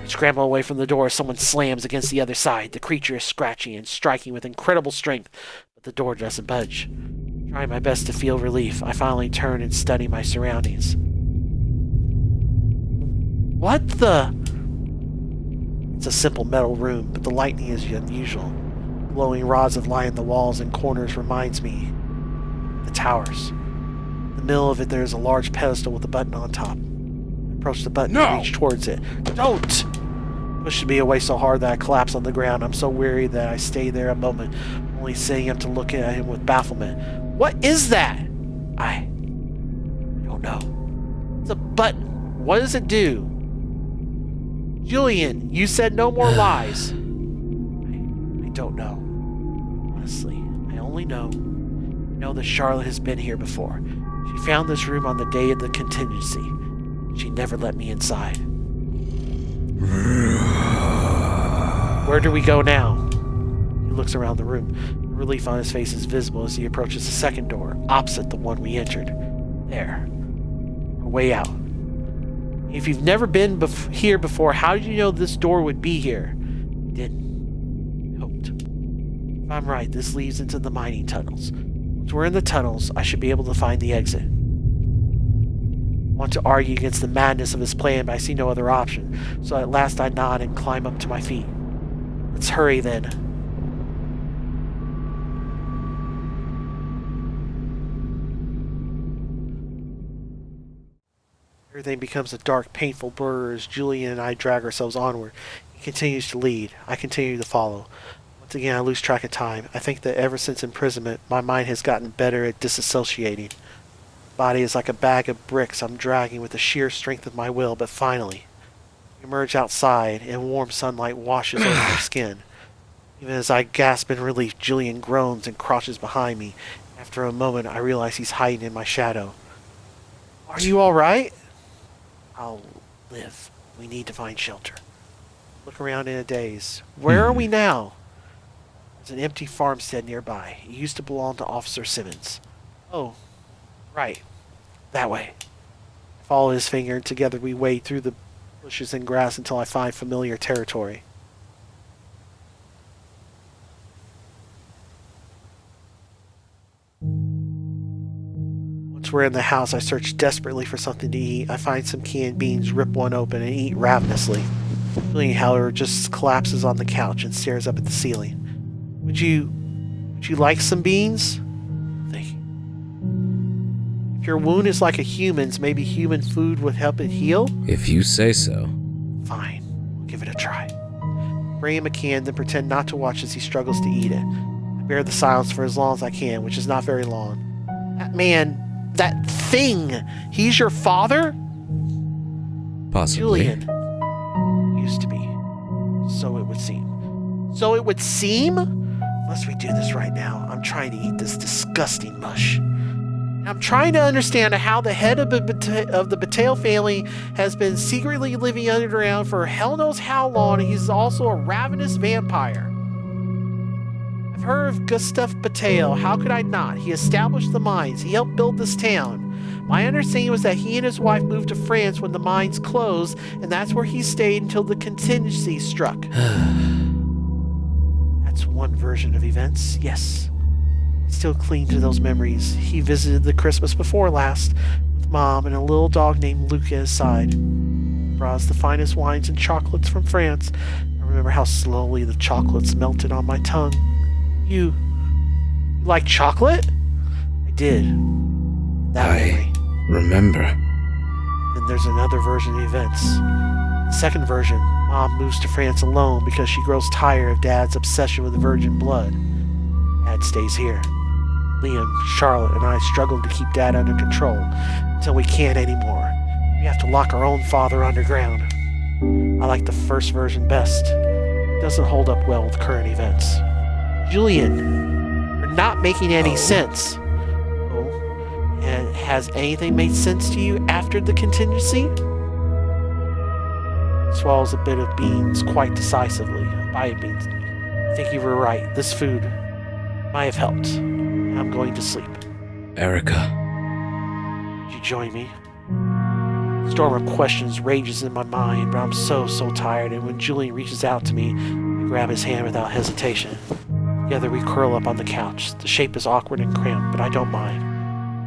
We scramble away from the door as someone slams against the other side. The creature is scratching and striking with incredible strength, but the door doesn't budge. Trying my best to feel relief, I finally turn and study my surroundings. What the? It's a simple metal room, but the lighting is unusual. Glowing rods that line the walls and corners reminds me of the towers. In the middle of it, there is a large pedestal with a button on top. I approach the button and reach towards it. Don't! Pushes me away so hard that I collapse on the ground. I'm so weary that I stay there a moment, only seeing him to look at him with bafflement. What is that? I don't know. button. What does it do? Julian, you said no more lies. I don't know. Honestly, I only know that Charlotte has been here before. She found this room on the day of the contingency. She never let me inside. Where do we go now? He looks around the room. The relief on his face is visible as he approaches the second door, opposite the one we entered. There. A way out. If you've never been here before, how did you know this door would be here? You didn't. You hoped. If I'm right, this leads into the mining tunnels. Once we're in the tunnels, I should be able to find the exit. I want to argue against the madness of his plan, but I see no other option. So at last I nod and climb up to my feet. Let's hurry then. Everything becomes a dark, painful blur as Julian and I drag ourselves onward. He continues to lead. I continue to follow. Once again, I lose track of time. I think that ever since imprisonment, my mind has gotten better at disassociating. My body is like a bag of bricks I'm dragging with the sheer strength of my will, but finally, I emerge outside and warm sunlight washes over my skin. Even as I gasp in relief, Julian groans and crouches behind me. After a moment, I realize he's hiding in my shadow. Are you alright? I'll live. We need to find shelter. Look around in a daze. Where are we now? There's an empty farmstead nearby. It used to belong to Officer Simmons. Oh, right. That way. I follow his finger, and together we wade through the bushes and grass until I find familiar territory. Once we're in the house, I search desperately for something to eat. I find some canned beans, rip one open, and eat ravenously. Julian, however, just collapses on the couch and stares up at the ceiling. Would you like some beans? Thank you. If your wound is like a human's, maybe human food would help it heal? If you say so. Fine. We'll give it a try. Bring him a can, then pretend not to watch as he struggles to eat it. I bear the silence for as long as I can, which is not very long. That man, that thing, he's your father? Possibly. Julian. Used to be. So it would seem. So it would seem? Must we do this right now? I'm trying to eat this disgusting mush. I'm trying to understand how the head of the Battelle family has been secretly living underground for hell knows how long, and he's also a ravenous vampire. I've heard of Gustave Battelle. How could I not? He established the mines. He helped build this town. My understanding was that he and his wife moved to France when the mines closed, and that's where he stayed until the contingency struck. That's one version of events, yes. I still cling to those memories. He visited the Christmas before last with Mom and a little dog named Luke at his side. Brought us the finest wines and chocolates from France. I remember how slowly the chocolates melted on my tongue. You like chocolate? I did. That memory. Remember. Then there's another version of events. The second version, Mom moves to France alone because she grows tired of Dad's obsession with virgin blood. Dad stays here. Liam, Charlotte, and I struggle to keep Dad under control until we can't anymore. We have to lock our own father underground. I like the first version best. It doesn't hold up well with current events. Julian, you're not making any sense. Oh, and has anything made sense to you after the contingency? Swallows a bit of beans quite decisively. A bite of beans. I think you were right. This food might have helped. I'm going to sleep. Erica. Would you join me? A storm of questions rages in my mind, but I'm so tired, and when Julian reaches out to me, I grab his hand without hesitation. Together we curl up on the couch. The shape is awkward and cramped, but I don't mind.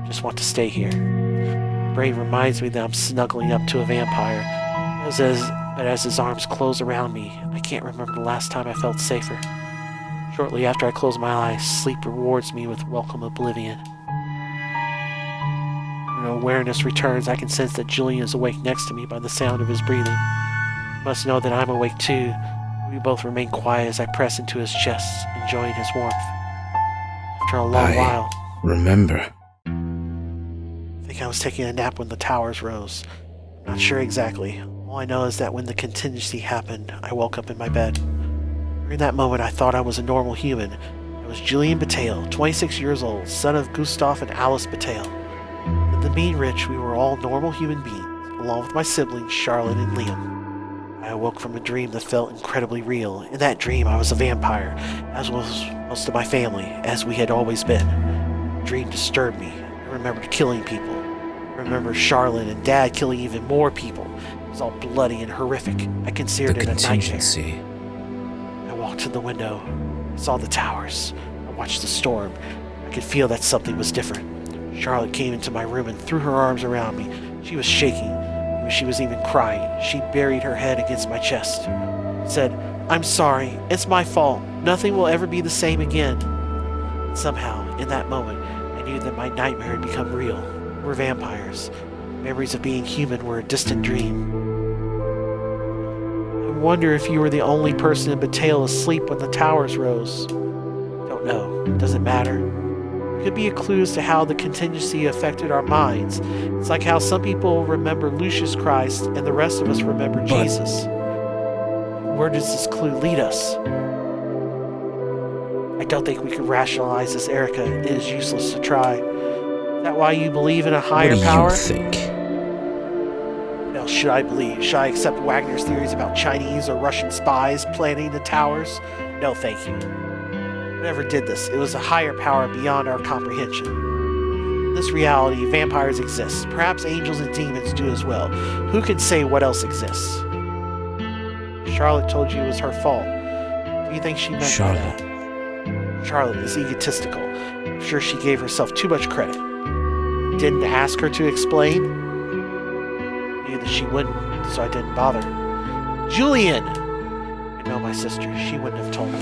I just want to stay here. My brain reminds me that I'm snuggling up to a vampire. But as his arms close around me, I can't remember the last time I felt safer. Shortly after I close my eyes, sleep rewards me with welcome oblivion. When awareness returns, I can sense that Julian is awake next to me by the sound of his breathing. He must know that I'm awake too. We both remain quiet as I press into his chest, enjoying his warmth. After a long while... Remember. I think I was taking a nap when the towers rose. Not sure exactly. All I know is that when the contingency happened, I woke up in my bed. During that moment, I thought I was a normal human. I was Julian Bataille, 26 years old, son of Gustav and Alice Bataille. In the Mean Rich, we were all normal human beings, along with my siblings, Charlotte and Liam. I awoke from a dream that felt incredibly real. In that dream, I was a vampire, as was most of my family, as we had always been. The dream disturbed me. I remembered killing people. I remember Charlotte and Dad killing even more people. It was all bloody and horrific. I considered it a nightmare. I walked to the window. I saw the towers. I watched the storm. I could feel that something was different. Charlotte came into my room and threw her arms around me. She was shaking. She was even crying. She buried her head against my chest. Said, "I'm sorry. It's my fault. Nothing will ever be the same again." And somehow, in that moment, I knew that my nightmare had become real. We're vampires. Memories of being human were a distant dream. I wonder if you were the only person in Bataille asleep when the towers rose. Don't know. Doesn't matter. It could be a clue as to how the contingency affected our minds. It's like how some people remember Lucius Christ and the rest of us remember Jesus. Where does this clue lead us? I don't think we can rationalize this, Erica. It is useless to try. Is that why you believe in a higher power? What do you think? Now, should I believe? Should I accept Wagner's theories about Chinese or Russian spies planning the towers? No, thank you. Whoever did this, it was a higher power beyond our comprehension. In this reality, vampires exist. Perhaps angels and demons do as well. Who can say what else exists? Charlotte told you it was her fault. Do you think she meant that? Charlotte is egotistical. I'm sure she gave herself too much credit. Didn't ask her to explain. Knew that she wouldn't, so I didn't bother. Julian! I know my sister. She wouldn't have told me.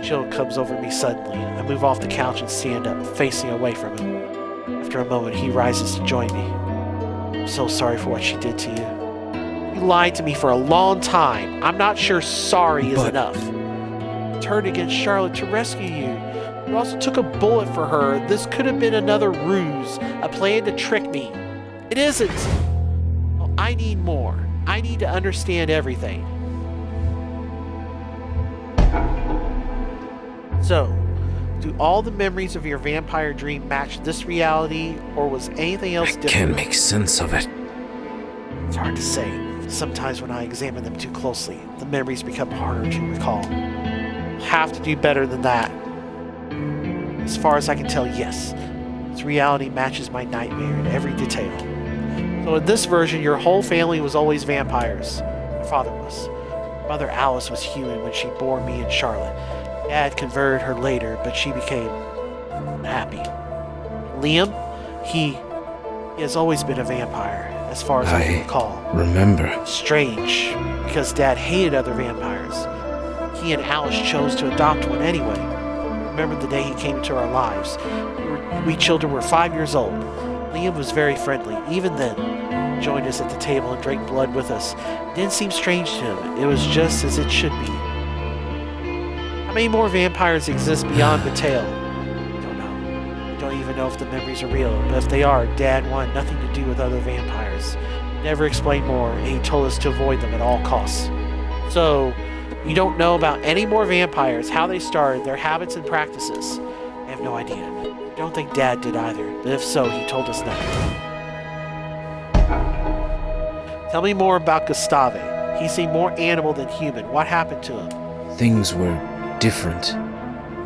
Chill comes over me suddenly. I move off the couch and stand up, facing away from him. After a moment, he rises to join me. I'm so sorry for what she did to you. You lied to me for a long time. I'm not sure sorry is enough. You turned against Charlotte to rescue you. You also took a bullet for her. This could have been another ruse, a plan to trick me. It isn't. Well, I need more. I need to understand everything. So, do all the memories of your vampire dream match this reality, or was anything else different? I can't make sense of it. It's hard to say. Sometimes when I examine them too closely, the memories become harder to recall. I'll have to do better than that. As far as I can tell, yes. This reality matches my nightmare in every detail. So in this version, your whole family was always vampires. Your father was. Mother Alice was human when she bore me and Charlotte. Dad converted her later, but she became unhappy. Liam, he has always been a vampire, as far as I can recall. Remember. Strange, because Dad hated other vampires. He and Alice chose to adopt one anyway. Remember the day he came into our lives. We children were 5 years old. Liam was very friendly, even then. He joined us at the table and drank blood with us. It didn't seem strange to him. It was just as it should be. How many more vampires exist beyond Bataille? I don't know. I don't even know if the memories are real, but if they are, Dad wanted nothing to do with other vampires. He never explained more, and he told us to avoid them at all costs. So, you don't know about any more vampires, how they started, their habits and practices. I have no idea. I don't think Dad did either, but if so, he told us nothing. Tell me more about Gustave. He seemed more animal than human. What happened to him? Things were different.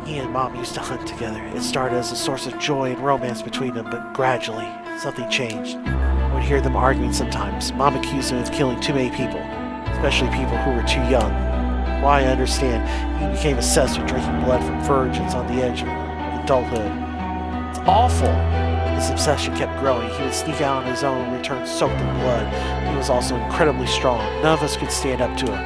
He and Mom used to hunt together. It started as a source of joy and romance between them, but gradually, something changed. I would hear them arguing sometimes. Mom accused him of killing too many people, especially people who were too young. Well, I understand. He became obsessed with drinking blood from virgins on the edge of adulthood. It's awful. His obsession kept growing. He would sneak out on his own and return soaked in blood. He was also incredibly strong. None of us could stand up to him.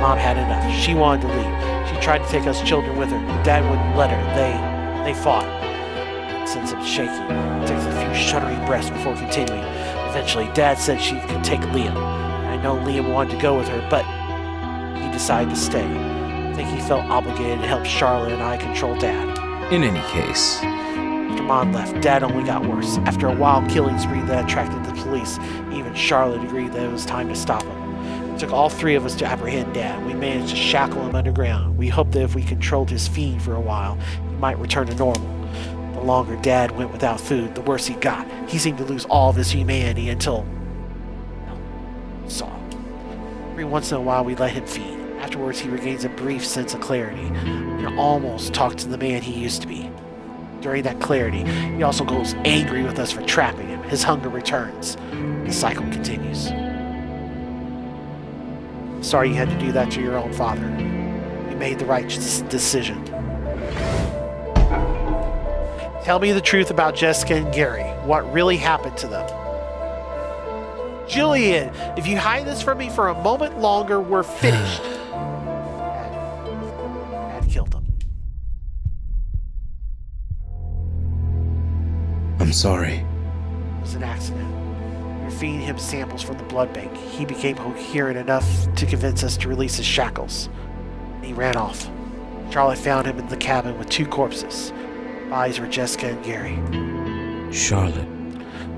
Mom had enough. She wanted to leave. She tried to take us children with her, but Dad wouldn't let her. They fought. Sense of shaking. It takes a few shuddering breaths before continuing. Eventually, Dad said she could take Liam. I know Liam wanted to go with her, but he decided to stay. I think he felt obligated to help Charlotte and I control Dad. In any case, After Mom left, Dad only got worse. After a wild killing spree that attracted the police, even Charlotte agreed that it was time to stop him. It took all three of us to apprehend Dad. We managed to shackle him underground. We hoped that if we controlled his fiend for a while, he might return to normal. The longer Dad went without food, the worse he got. He seemed to lose all of his humanity until... saw. Every once in a while, we let him feed. Afterwards, he regains a brief sense of clarity and almost talks to the man he used to be. During that clarity, he also goes angry with us for trapping him. His hunger returns. The cycle continues. I'm sorry you had to do that to your own father. You made the right decision. Tell me the truth about Jessica and Gary. What really happened to them? Julian, if you hide this from me for a moment longer, we're finished. Dad killed them. I'm sorry. It was an accident. We were feeding him samples from the blood bank. He became coherent enough to convince us to release his shackles. And he ran off. Charlotte found him in the cabin with 2 corpses. Bodies were Jessica and Gary. Charlotte.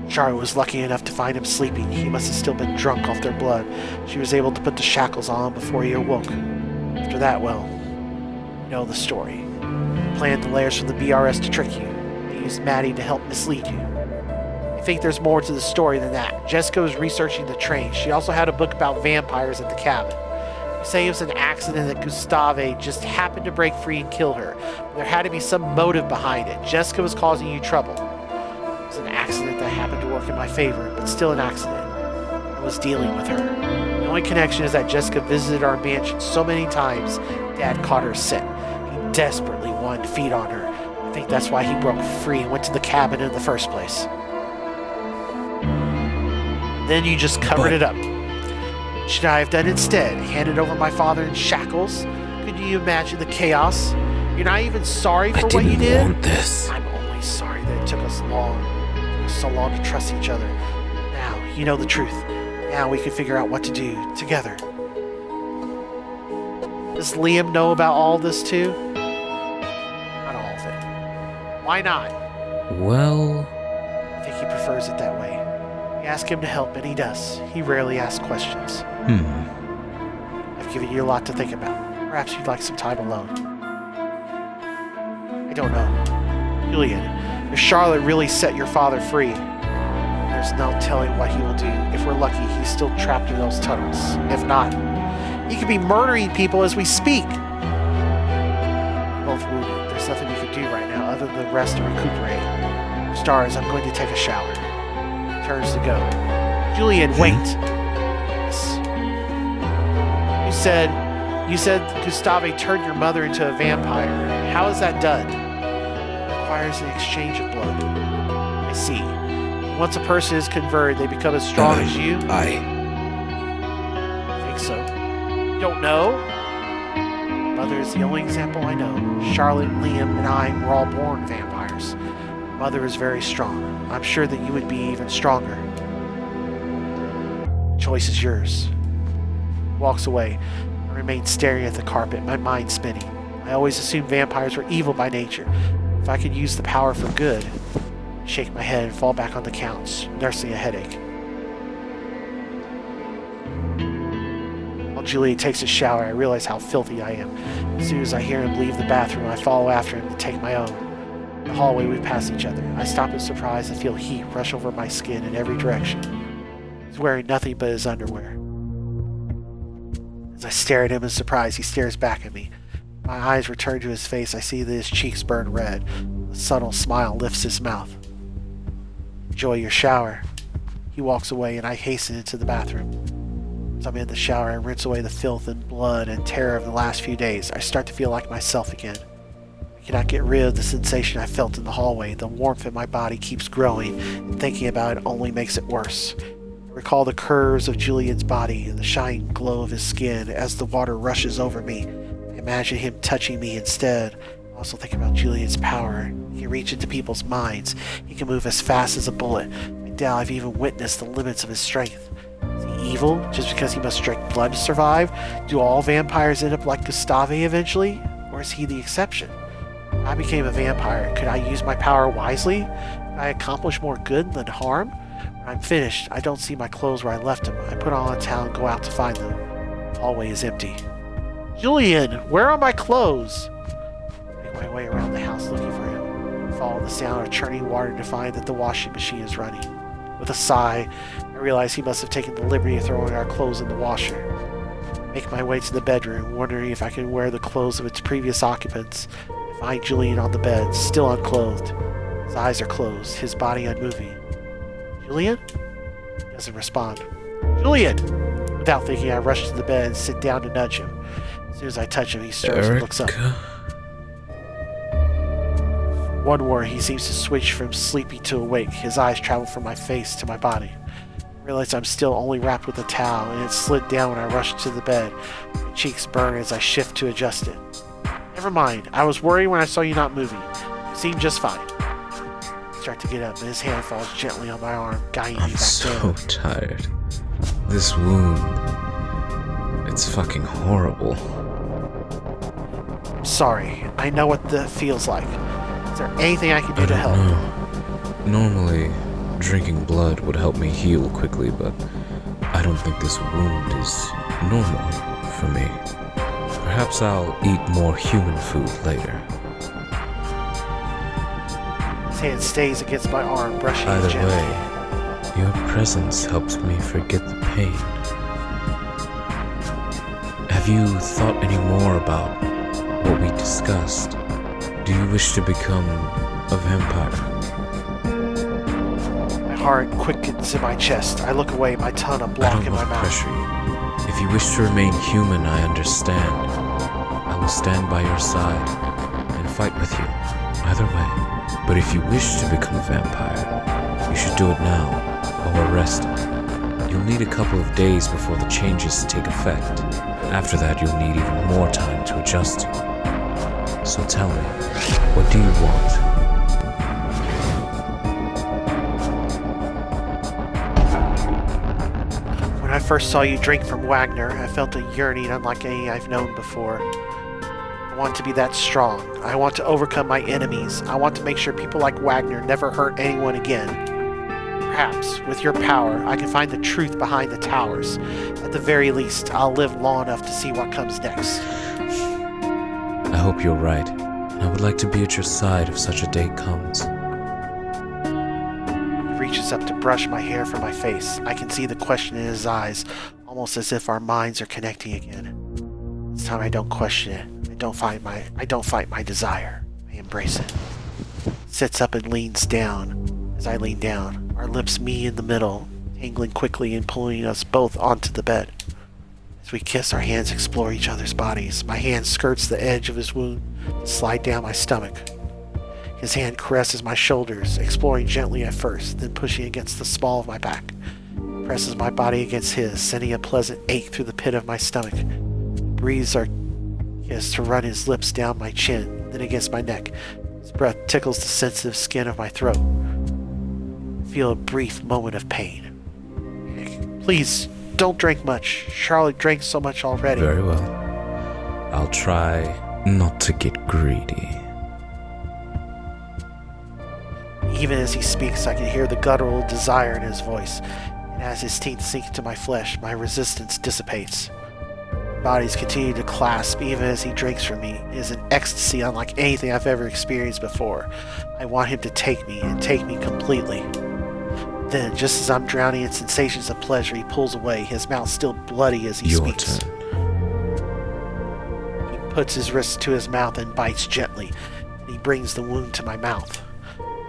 Charlotte was lucky enough to find him sleeping. He must have still been drunk off their blood. She was able to put the shackles on before he awoke. After that, well, you know the story. He planned the layers from the BRS to trick you. He used Maddie to help mislead you. I think there's more to the story than that. Jessica was researching the train. She also had a book about vampires at the cabin. You say it was an accident that Gustave just happened to break free and kill her. There had to be some motive behind it. Jessica was causing you trouble. It was an accident that happened to work in my favor, but still an accident. I was dealing with her. The only connection is that Jessica visited our mansion so many times, Dad caught her sick. He desperately wanted to feed on her. I think that's why he broke free and went to the cabin in the first place. Then you just covered it up. What should I have done instead? Handed over my father in shackles? Could you imagine the chaos? You're not even sorry for what you did? I didn't want this. I'm only sorry that it took us so long to trust each other. Now, you know the truth. Now we can figure out what to do together. Does Liam know about all this too? Not all of it. Why not? Well, I think he prefers it that way. You ask him to help, and he does. He rarely asks questions. I've given you a lot to think about. Perhaps you'd like some time alone. I don't know. Julian, if Charlotte really set your father free, there's no telling what he will do. If we're lucky, he's still trapped in those tunnels. If not, he could be murdering people as we speak. Both wounded. There's nothing we can do right now other than rest and recuperate. Stars, I'm going to take a shower. Turns to go. Julian, wait. Yes. You said Gustave turned your mother into a vampire. How is that done? It requires an exchange of blood. I see. Once a person is converted, they become as strong as you? I think so. You don't know? Mother is the only example I know. Charlotte, Liam, and I were all born vampires. Mother is very strong. I'm sure that you would be even stronger. Choice is yours. Walks away. I remain staring at the carpet, my mind spinning. I always assumed vampires were evil by nature. If I could use the power for good, I shake my head and fall back on the couch, nursing a headache. While Julian takes a shower, I realize how filthy I am. As soon as I hear him leave the bathroom, I follow after him to take my own. In the hallway, we pass each other. I stop in surprise and feel heat rush over my skin in every direction. He's wearing nothing but his underwear. As I stare at him in surprise, he stares back at me. My eyes return to his face. I see that his cheeks burn red. A subtle smile lifts his mouth. Enjoy your shower. He walks away and I hasten into the bathroom. As I'm in the shower, I rinse away the filth and blood and terror of the last few days. I start to feel like myself again. I cannot get rid of the sensation I felt in the hallway. The warmth in my body keeps growing, and thinking about it only makes it worse. I recall the curves of Julian's body and the shining glow of his skin as the water rushes over me. I imagine him touching me instead. I also think about Julian's power. He can reach into people's minds. He can move as fast as a bullet. I doubt I've even witnessed the limits of his strength. Is he evil just because he must drink blood to survive? Do all vampires end up like Gustave eventually? Or is he the exception? I became a vampire. Could I use my power wisely? Could I accomplish more good than harm? When I'm finished, I don't see my clothes where I left them. I put on a towel and go out to find them. The hallway is empty. Julian, where are my clothes? I make my way around the house looking for him. I follow the sound of churning water to find that the washing machine is running. With a sigh, I realize he must have taken the liberty of throwing our clothes in the washer. I make my way to the bedroom, wondering if I can wear the clothes of its previous occupants. I find Julian on the bed, still unclothed. His eyes are closed, his body unmoving. Julian? He doesn't respond. Julian! Without thinking, I rush to the bed and sit down to nudge him. As soon as I touch him, he stirs and looks up. One word, he seems to switch from sleepy to awake. His eyes travel from my face to my body. I realize I'm still only wrapped with a towel, and it slid down when I rushed to the bed. My cheeks burn as I shift to adjust it. Never mind. I was worried when I saw you not moving. You seem just fine. I start to get up, and his hand falls gently on my arm, guiding me I'm back so down. tired. This wound. It's fucking horrible. I'm sorry. I know what that feels like. Is there anything I can do I to don't help? know. Normally, drinking blood would help me heal quickly, but I don't think this wound is normal for me. Perhaps I'll eat more human food later. His hand stays against my arm, brushing it Either gently. way, your presence helps me forget the pain. Have you thought any more about what we discussed? Do you wish to become a vampire? My heart quickens in my chest. I look away, my tongue a I block don't in my want to mouth. pressure you. If you wish to remain human, I understand. I will stand by your side and fight with you, either way. But if you wish to become a vampire, you should do it now, while we're resting. You'll need a couple of days before the changes take effect. After that, you'll need even more time to adjust to. So tell me, what do you want? When I first saw you drink from Wagner, I felt a yearning unlike any I've known before. I want to be that strong. I want to overcome my enemies. I want to make sure people like Wagner never hurt anyone again. Perhaps, with your power, I can find the truth behind the towers. At the very least, I'll live long enough to see what comes next. I hope you're right, and I would like to be at your side if such a day comes. He reaches up to brush my hair from my face. I can see the question in his eyes, almost as if our minds are connecting again. This time I don't question it. I don't fight my desire. I embrace it. Sits up and leans down. As I lean down, our lips meet in the middle, tangling quickly and pulling us both onto the bed. As we kiss, our hands explore each other's bodies. My hand skirts the edge of his wound, slide down my stomach. His hand caresses my shoulders, exploring gently at first, then pushing against the small of my back. Presses my body against his, sending a pleasant ache through the pit of my stomach. Breathes our kiss to run his lips down my chin, then against my neck. His breath tickles the sensitive skin of my throat. I feel a brief moment of pain. Please, don't drink much. Charlotte drank so much already. Very well. I'll try not to get greedy. Even as he speaks, I can hear the guttural desire in his voice, and as his teeth sink into my flesh, my resistance dissipates. Our bodies continue to clasp even as he drinks from me. It is an ecstasy unlike anything I've ever experienced before. I want him to take me, and take me completely. Then, just as I'm drowning in sensations of pleasure, he pulls away, his mouth still bloody as he Your speaks. turn. He puts his wrist to his mouth and bites gently, and he brings the wound to my mouth.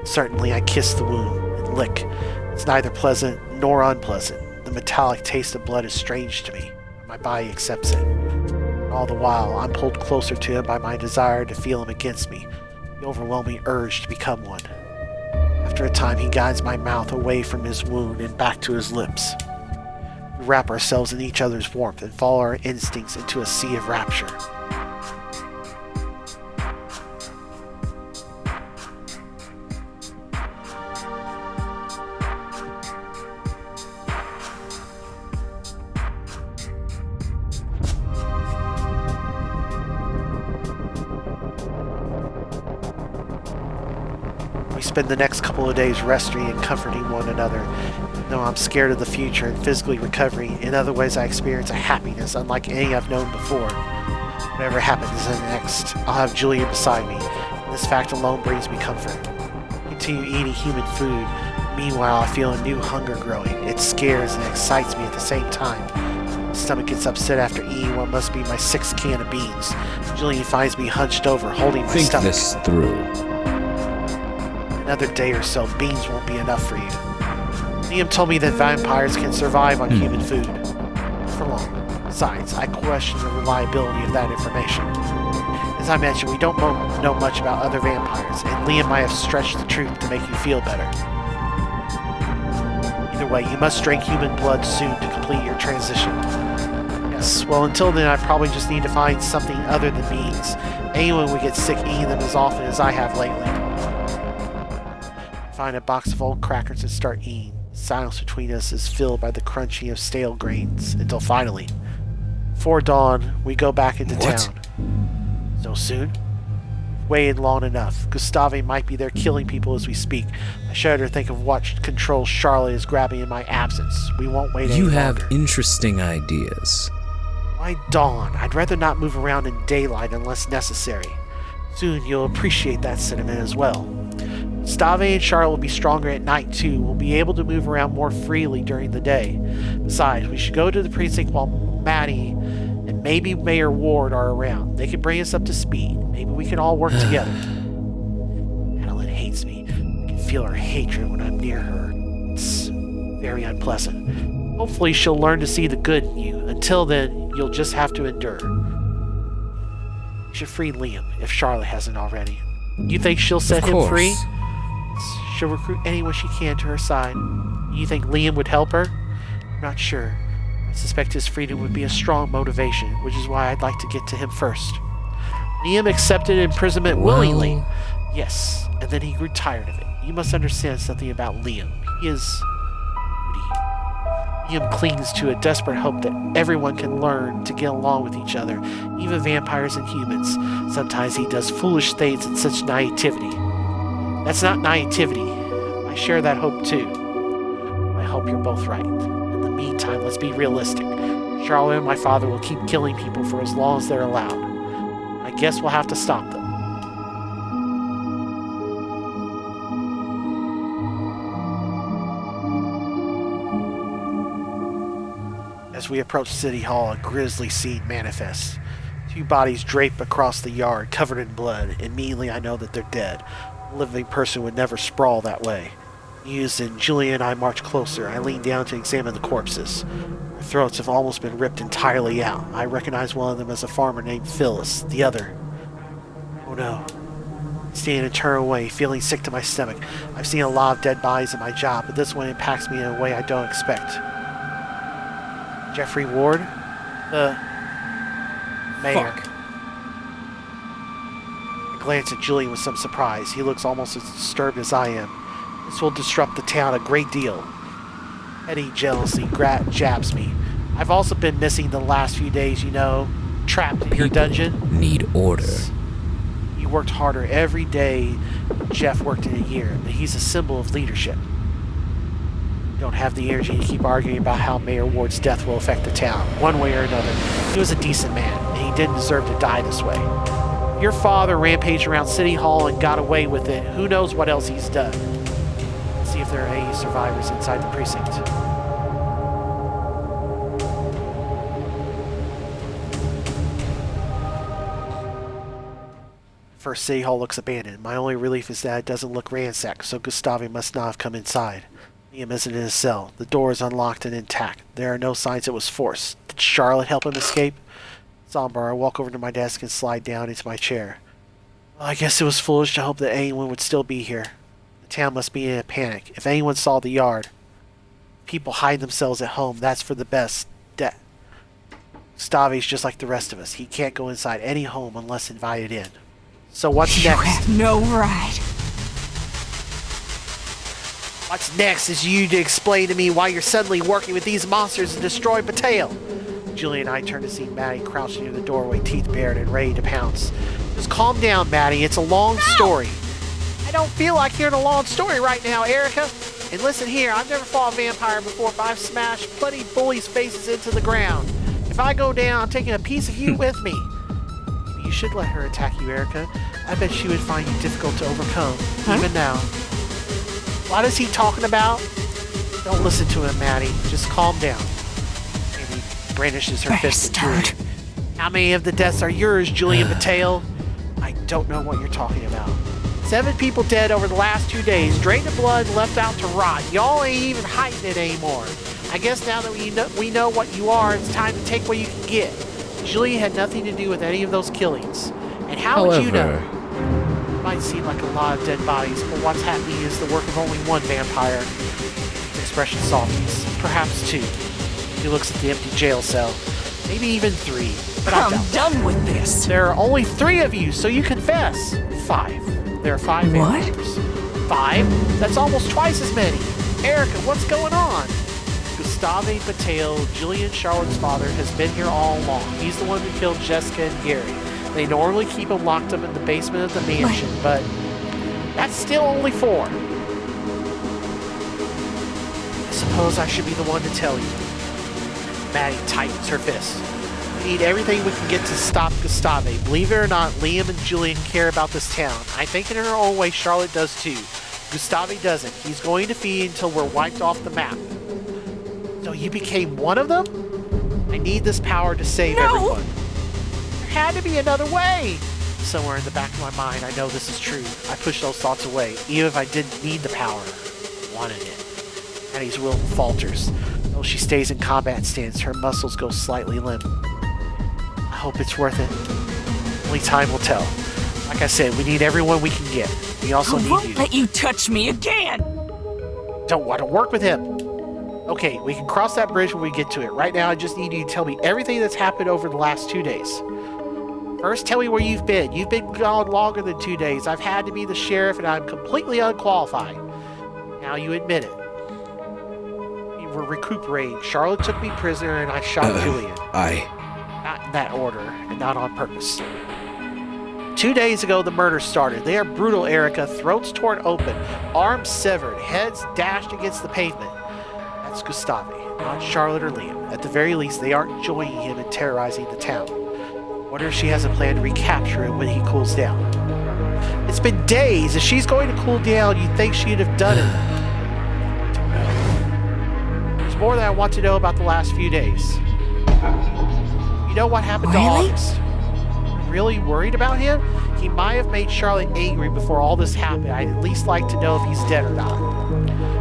Certainly, I kiss the wound and lick. It's neither pleasant nor unpleasant. The metallic taste of blood is strange to me. My body accepts it. And all the while, I'm pulled closer to him by my desire to feel him against me, the overwhelming urge to become one. After a time, he guides my mouth away from his wound and back to his lips. We wrap ourselves in each other's warmth and follow our instincts into a sea of rapture. spend the next couple of days resting and comforting one another. Though I'm scared of the future and physically recovering, in other ways I experience a happiness unlike any I've known before. Whatever happens next, I'll have Julian beside me, and this fact alone brings me comfort. Continue eating human food. Meanwhile, I feel a new hunger growing. It scares and excites me at the same time. My stomach gets upset after eating what must be my 6th can of beans. Julian finds me hunched over, holding my Think stomach. this through. Another day or so, beans won't be enough for you. Liam told me that vampires can survive on human food. For long. Besides, I question the reliability of that information. As I mentioned, we don't know much about other vampires, and Liam might have stretched the truth to make you feel better. Either way, you must drink human blood soon to complete your transition. Yes, well, until then, I probably just need to find something other than beans. Anyone would get sick eating them as often as I have lately. Find a box of old crackers and start eating. Silence between us is filled by the crunching of stale grains, until finally, before dawn, we go back into town. So soon? Waited long enough. Gustave might be there killing people as we speak. I shudder to think of what control Charlotte is grabbing in my absence. We won't wait any You longer. have interesting ideas. Why dawn? I'd rather not move around in daylight unless necessary. Soon you'll appreciate that sentiment as well. Gustave and Charlotte will be stronger at night too. We'll be able to move around more freely during the day. Besides, we should go to the precinct while Maddie and maybe Mayor Ward are around. They can bring us up to speed. Maybe we can all work together. Madeline hates me. I can feel her hatred when I'm near her. It's very unpleasant. Hopefully she'll learn to see the good in you. Until then, you'll just have to endure. You should free Liam, if Charlotte hasn't already. You think she'll set him free? She'll recruit anyone she can to her side. You think Liam would help her? I'm not sure. I suspect his freedom would be a strong motivation, which is why I'd like to get to him first. Liam accepted imprisonment willingly. Yes, and then he grew tired of it. You must understand something about Liam. He is moody. Liam clings to a desperate hope that everyone can learn to get along with each other, even vampires and humans. Sometimes he does foolish things in such naivety. That's not naivety. I share that hope too. I hope you're both right. In the meantime, let's be realistic. Charlotte and my father will keep killing people for as long as they're allowed. I guess we'll have to stop them. As we approach City Hall, a grisly scene manifests. 2 bodies drape across the yard, covered in blood. Immediately I know that they're dead. A living person would never sprawl that way. Mused, and Julian and I march closer. I lean down to examine the corpses. Their throats have almost been ripped entirely out. I recognize one of them as a farmer named Phyllis. The other... oh no. I stand and turn away, feeling sick to my stomach. I've seen a lot of dead bodies in my job, but this one impacts me in a way I don't expect. Jeffrey Ward? The... mayor. Fuck. I glance at Julian with some surprise. He looks almost as disturbed as I am. This will disrupt the town a great deal. Petty jealousy jabs me. I've also been missing the last few days, you know, trapped in your dungeon. Need order. You worked harder every day than Jeff worked in a year, but he's a symbol of leadership. You don't have the energy to keep arguing about how Mayor Ward's death will affect the town, one way or another. He was a decent man, and he didn't deserve to die this way. Your father rampaged around City Hall and got away with it. Who knows what else he's done? Let's see if there are any survivors inside the precinct. First, City Hall looks abandoned. My only relief is that it doesn't look ransacked, so Gustave must not have come inside. Liam isn't in his cell. The door is unlocked and intact. There are no signs it was forced. Did Charlotte help him escape? Somber, I walk over to my desk and slide down into my chair. Well, I guess it was foolish to hope that anyone would still be here. The town must be in a panic. If anyone saw the yard, people hide themselves at home. That's for the best. Gustave's just like the rest of us. He can't go inside any home unless invited in. So what's You next? have no right. What's next is you to explain to me why you're suddenly working with these monsters to destroy Pateo. Julie and I turn to see Maddie crouching near the doorway, teeth bared and ready to pounce. Just calm down, Maddie. It's a long story. I I don't feel like hearing a long story right now, Erica. And listen here, I've never fought a vampire before, but I've smashed plenty of bullies' faces into the ground. If I go down, I'm taking a piece of you with me. Maybe you should let her attack you, Erica. I bet she would find you difficult to overcome, even now. What is he talking about? Don't listen to him, Maddie. Just calm down. Maybe brandishes her fist at Julian. How many of the deaths are yours, Julian Mateo? I don't know what you're talking about. 7 people dead over the last 2 days, drained of blood and left out to rot. Y'all ain't even hiding it anymore. I guess now that we know what you are, it's time to take what you can get. Julian had nothing to do with any of those killings. And how would you know? It might seem like a lot of dead bodies, but what's happening is the work of only one vampire. His expression softens. Perhaps 2. He looks at the empty jail cell. Maybe even 3. But I'm done with this. There are only 3 of you, so you confess. 5. There are 5 vampires. 5? That's almost twice as many. Erica, what's going on? Gustave Mateo, Julian Charlotte's father, has been here all along. He's the one who killed Jessica and Gary. They normally keep him locked up in the basement of the mansion, but that's still only 4. I suppose I should be the one to tell you. Maddie tightens her fist. We need everything we can get to stop Gustave. Believe it or not, Liam and Julian care about this town. I think in her own way Charlotte does too. Gustave doesn't. He's going to feed until we're wiped off the map. So you became one of them? I need this power to save everyone. There had to be another way. Somewhere in the back of my mind, I know this is true. I push those thoughts away, even if I didn't need the power. Wanted it. Maddie's will falters. Though she stays in combat stance, her muscles go slightly limp. I hope it's worth it. Only time will tell. Like I said, we need everyone we can get. We also need you. I won't let you touch me again. Don't want to work with him. Okay, we can cross that bridge when we get to it. Right now, I just need you to tell me everything that's happened over the last 2 days. First, tell me where you've been. You've been gone longer than 2 days. I've had to be the sheriff, and I'm completely unqualified. Now you admit it. We were recuperating. Charlotte took me prisoner, and I shot Julian. Not in that order, and not on purpose. 2 days ago, the murders started. They are brutal, Erica. Throats torn open, arms severed, heads dashed against the pavement. That's Gustave, not Charlotte or Liam. At the very least, they aren't joining him in terrorizing the town. Wonder if she has a plan to recapture him when he cools down. It's been days. If she's going to cool down, you'd think she'd have done it. I don't know. There's more that I want to know about the last few days. You know what happened to August? Really worried about him? He might have made Charlotte angry before all this happened. I'd at least like to know if he's dead or not.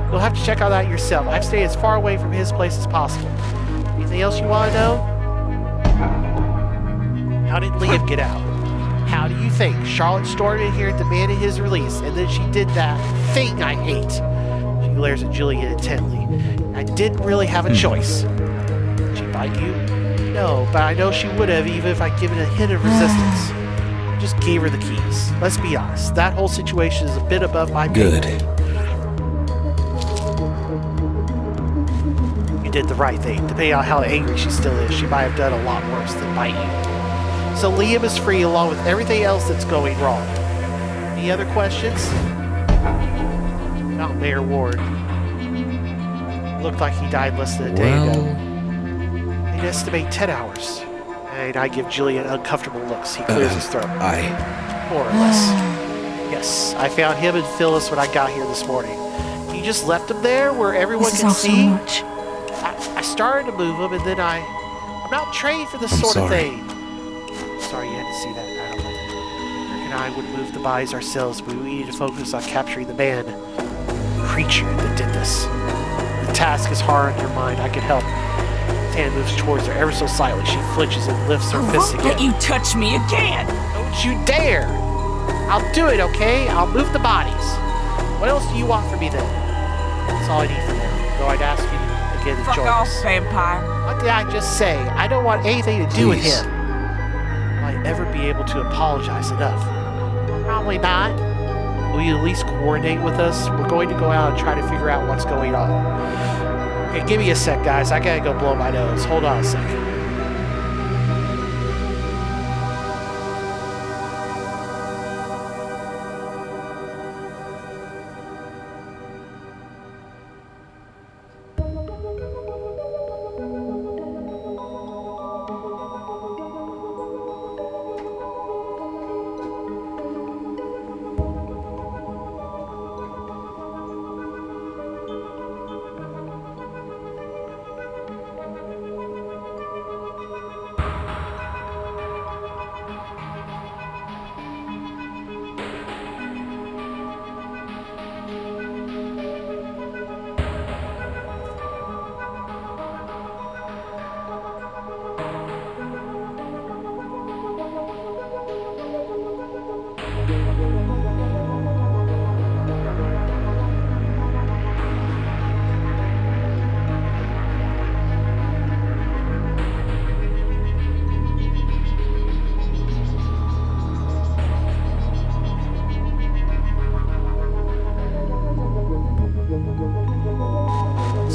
You'll have to check out that yourself. I've stayed as far away from his place as possible. Anything else you want to know? How did Liam get out? How do you think? Charlotte stormed in here and demanded his release, and then she did that thing I hate. She glares at Julian intently. I didn't really have a choice. Did she bite you? No, but I know she would have even if I'd given a hint of resistance. I just gave her the keys. Let's be honest, that whole situation is a bit above my pay grade. You did the right thing. Depending on how angry she still is, she might have done a lot worse than bite you. So Liam is free along with everything else that's going wrong. Any other questions? Not Mayor Ward. Looked like he died less than a day ago. They'd estimate 10 hours. And I give Julian uncomfortable looks. He clears his throat. More or less. Yes, I found him and Phyllis when I got here this morning. You just left him there where everyone can see? Much. I started to move him, and then I'm not trained for this sort of thing. Sorry you had to see that, Adam. Rick and I would move the bodies ourselves, but we needed to focus on capturing the man, the creature that did this. The task is hard on your mind. I can help. Tan moves towards her ever so slightly. She flinches and lifts her fist again. Let you touch me again! Don't you dare! I'll do it, okay? I'll move the bodies. What else do you want from me then? That's all I need for now. Though I'd ask you again to join us. Fuck off, vampire. What did I just say? I don't want anything to do with him. Will I ever be able to apologize enough? Probably not. Will you at least coordinate with us? We're going to go out and try to figure out what's going on. Okay, give me a sec, guys. I gotta go blow my nose. Hold on a second.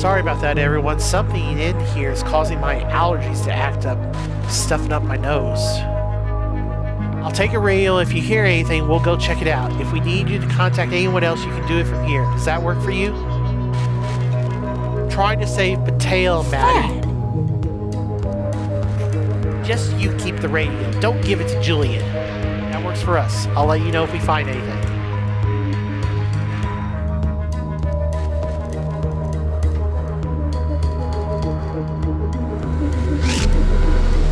Sorry about that, everyone. Something in here is causing my allergies to act up, stuffing up my nose. I'll take a radio. If you hear anything, we'll go check it out. If we need you to contact anyone else, you can do it from here. Does that work for you? I'm trying to save Mateo, Maddie. Just you keep the radio. Don't give it to Julian. That works for us. I'll let you know if we find anything.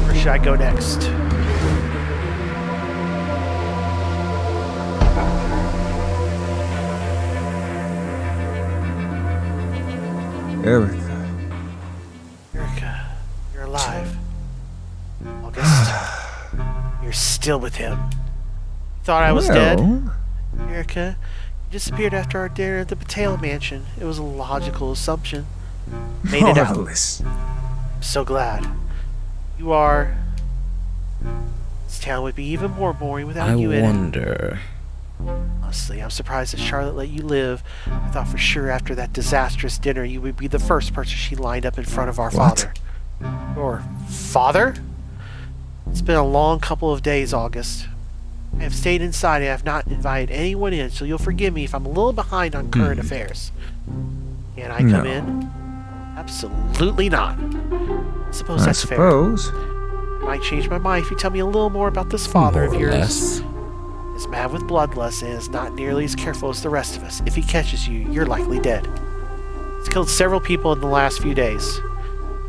Where should I go next? Erica. Erica, you're alive. August, you're still with him. Thought I was dead? Erica, you disappeared after our dinner at the Patel mansion. It was a logical assumption. Made it out. Marvelous. I'm so glad. You are... This town would be even more boring without I you in it. wonder. Honestly, I'm surprised that Charlotte let you live. I thought for sure after that disastrous dinner you would be the first person she lined up in front of our father. Your father? It's been a long couple of days, August. I have stayed inside and have not invited anyone in, so you'll forgive me if I'm a little behind on current affairs. Can I come in? Absolutely not. I suppose that's fair. I might change my mind if you tell me a little more about this father of More or yours. less. Is mad with bloodlust and is not nearly as careful as the rest of us. If he catches you, you're likely dead. He's killed several people in the last few days.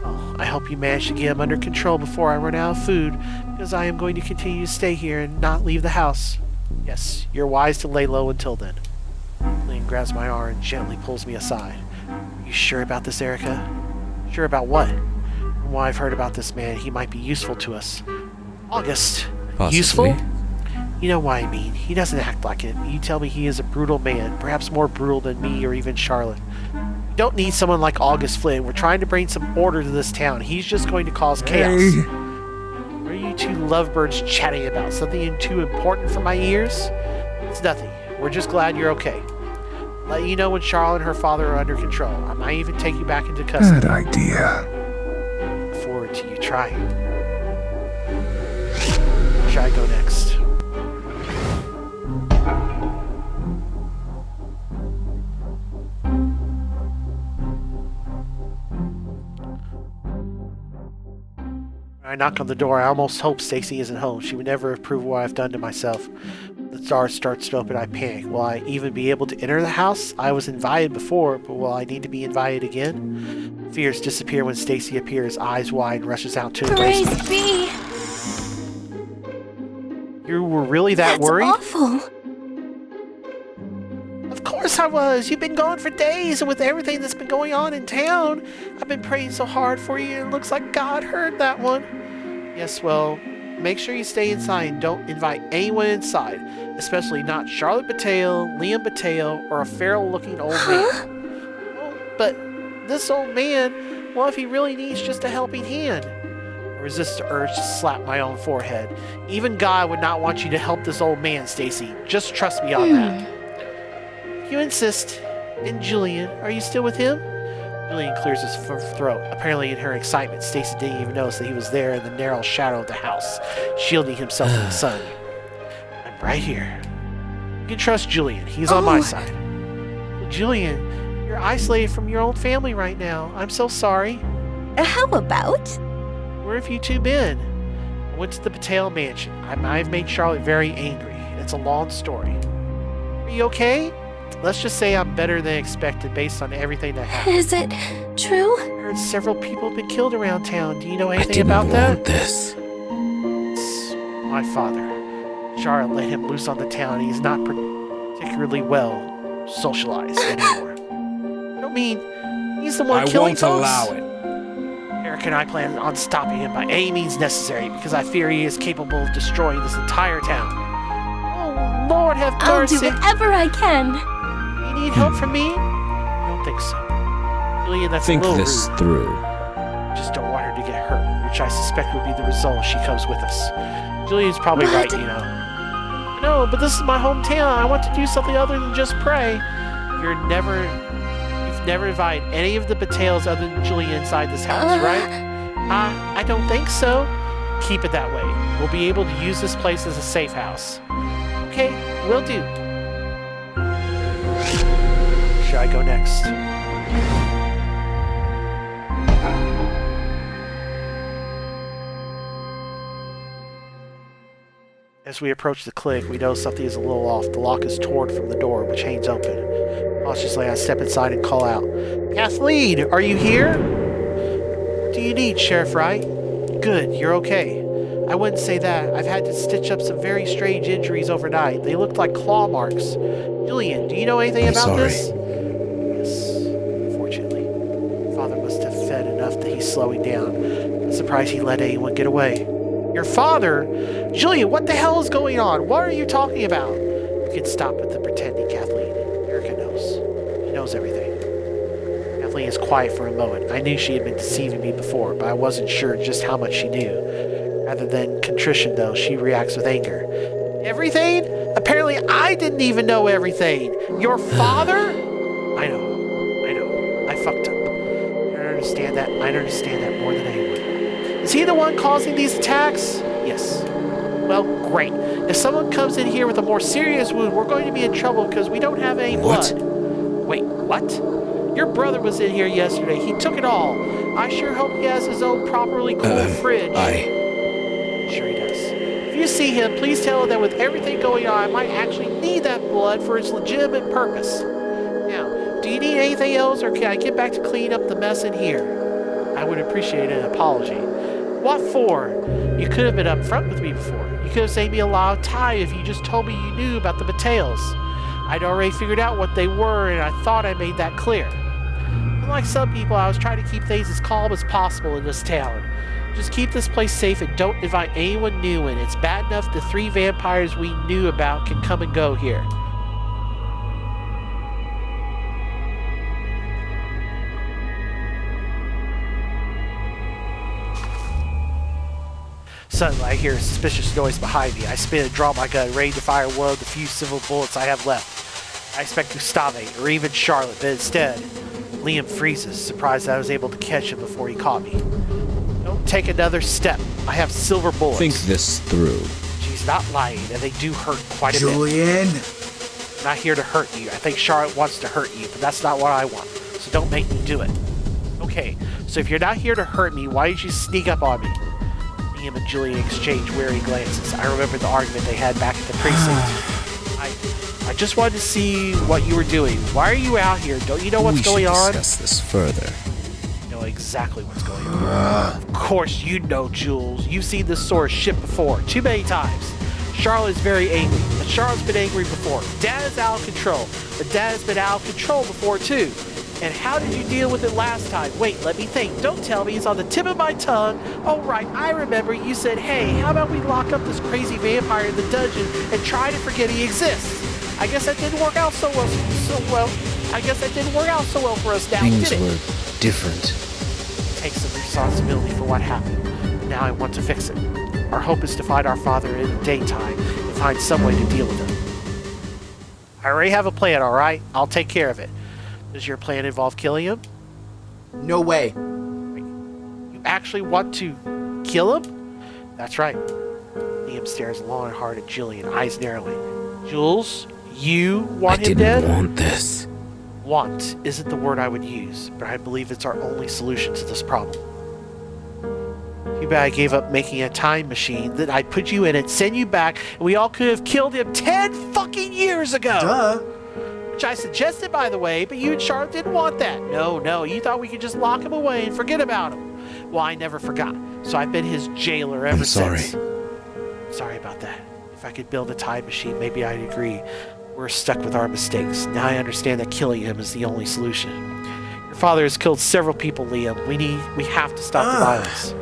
Oh, I hope you manage to get him under control before I run out of food, because I am going to continue to stay here and not leave the house. Yes, you're wise to lay low until then. Julian grabs my arm and gently pulls me aside. Are you sure about this, Erica? Sure about what? From what I've heard about this man, he might be useful to us. August. Possibly. Useful? You know what I mean. He doesn't act like it. You tell me he is a brutal man, perhaps more brutal than me or even Charlotte. We don't need someone like August Flynn. We're trying to bring some order to this town. He's just going to cause chaos. What are you two lovebirds chatting about? Something too important for my ears? It's nothing. We're just glad you're okay. Let you know when Charlotte and her father are under control. I might even take you back into custody. Bad idea. Look forward to you trying. Where should I go next? When I knock on the door, I almost hope Stacy isn't home. She would never approve of what I've done to myself. The door starts to open, I panic. Will I even be able to enter the house? I was invited before, but will I need to be invited again? Fears disappear when Stacy appears, eyes wide, and rushes out to embrace me. Praise be. You were really that That's worried? awful. Of course I was. You've been gone for days, and with everything that's been going on in town, I've been praying so hard for you, and it looks like God heard that one. Yes, well, make sure you stay inside and don't invite anyone inside, especially not Charlotte Bateo, Liam Bateo, or a feral-looking old man. Oh, but this old man, what if he really needs just a helping hand? I resist the urge to slap my own forehead. Even God would not want you to help this old man, Stacy. Just trust me on that. You insist. And Julian, are you still with him? Julian clears his throat. Apparently in her excitement, Stacy didn't even notice that he was there in the narrow shadow of the house, shielding himself from the sun. I'm right here. You can trust Julian. He's on my side. Well, Julian, you're isolated from your own family right now. I'm so sorry. How about? Where have you two been? I went to the Patel mansion. I've made Charlotte very angry. It's a long story. Are you okay? Let's just say I'm better than expected based on everything that happened. Is it true? I heard several people have been killed around town. Do you know I anything didn't about that? want this. It's my father. Charlotte let him loose on the town. He's not particularly well socialized anymore. I don't mean he's the one I killing won't folks. allow it. Eric and I plan on stopping him by any means necessary because I fear he is capable of destroying this entire town. Oh, Lord have I'll mercy. do whatever I can. You need help from me? I don't think so. Julian, that's Think a little this rude. through. Just don't want her to get hurt, which I suspect would be the result if she comes with us. Julian's probably right, What? you know. No, but this is my hometown. I want to do something other than just pray. You've never invite any of the Batales other than Julian inside this house, right? I don't think so. Keep it that way. We'll be able to use this place as a safe house. Okay, will do. Should I go next? As we approach the clinic, we know something is a little off. The lock is torn from the door, which hangs open. Cautiously, I step inside and call out, Kathleen, are you here? What do you need, Sheriff Wright? Good, you're okay. I wouldn't say that. I've had to stitch up some very strange injuries overnight. They looked like claw marks. Julian, do you know anything about this? Yes, unfortunately. Father must have fed enough that he's slowing down. I'm surprised he let anyone get away. Your father? Julian, what the hell is going on? What are you talking about? You can stop with the pretending, Kathleen. Erica knows. She knows everything. Kathleen is quiet for a moment. I knew she had been deceiving me before, but I wasn't sure just how much she knew. Rather than contrition, though, she reacts with anger. Everything? Apparently I didn't even know everything. Your father? I know. I fucked up. I understand that more than anyone. Is he the one causing these attacks? Yes. Well, great. If someone comes in here with a more serious wound, we're going to be in trouble because we don't have any blood. Wait, what? Your brother was in here yesterday. He took it all. I sure hope he has his own properly cooled fridge. Sure he does. If you see him, please tell him that with everything going on, I might actually need that blood for its legitimate purpose. Now, do you need anything else, or can I get back to clean up the mess in here? I would appreciate an apology. What for? You could have been upfront with me before. You could have saved me a lot of time if you just told me you knew about the Batales. I'd already figured out what they were, and I thought I made that clear. Unlike some people, I was trying to keep things as calm as possible in this town. Just keep this place safe and don't invite anyone new in. It's bad enough the 3 vampires we knew about can come and go here. Suddenly, I hear a suspicious noise behind me. I spin and draw my gun, ready to fire one of the few civil bullets I have left. I expect Gustave or even Charlotte, but instead, Liam freezes, surprised that I was able to catch him before he caught me. Don't take another step. I have silver bullets. Think this through. She's not lying, and they do hurt quite a bit. Julian! I'm not here to hurt you. I think Charlotte wants to hurt you, but that's not what I want. So don't make me do it. Okay, so if you're not here to hurt me, why did you sneak up on me? Liam and Julian exchange wary glances. I remember the argument they had back at the precinct. I just wanted to see what you were doing. Why are you out here? Don't you know what's going on? We should discuss this further. I know exactly what's going on. Of course you know, Jules. You've seen this sort of shit before. Too many times. Charlotte's very angry, but Charlotte's been angry before. Dad is out of control, but Dad has been out of control before too. And how did you deal with it last time? Wait, let me think. Don't tell me. It's on the tip of my tongue. Oh, right. I remember you said, hey, how about we lock up this crazy vampire in the dungeon and try to forget he exists? I guess that didn't work out so well. I guess that didn't work out so well for us now, Things did it? were different. Take some responsibility for what happened. Now I want to fix it. Our hope is to find our father in the daytime and find some way to deal with him. I already have a plan, all right? I'll take care of it. Does your plan involve killing him? No way. You actually want to kill him? That's right. Liam stares long and hard at Julian, eyes narrowly. Jules, you want him dead? I didn't want this. Want isn't the word I would use, but I believe it's our only solution to this problem. Too bad I gave up making a time machine that I'd put you in it, send you back, and we all could have killed him 10 fucking years ago! Duh. Which I suggested, by the way, but you and Charlotte didn't want that. No, you thought we could just lock him away and forget about him. Well, I never forgot, so I've been his jailer ever since. Sorry about that. If I could build a time machine, maybe I'd agree. We're stuck with our mistakes. Now I understand that killing him is the only solution. Your father has killed several people, Liam. We have to stop the violence.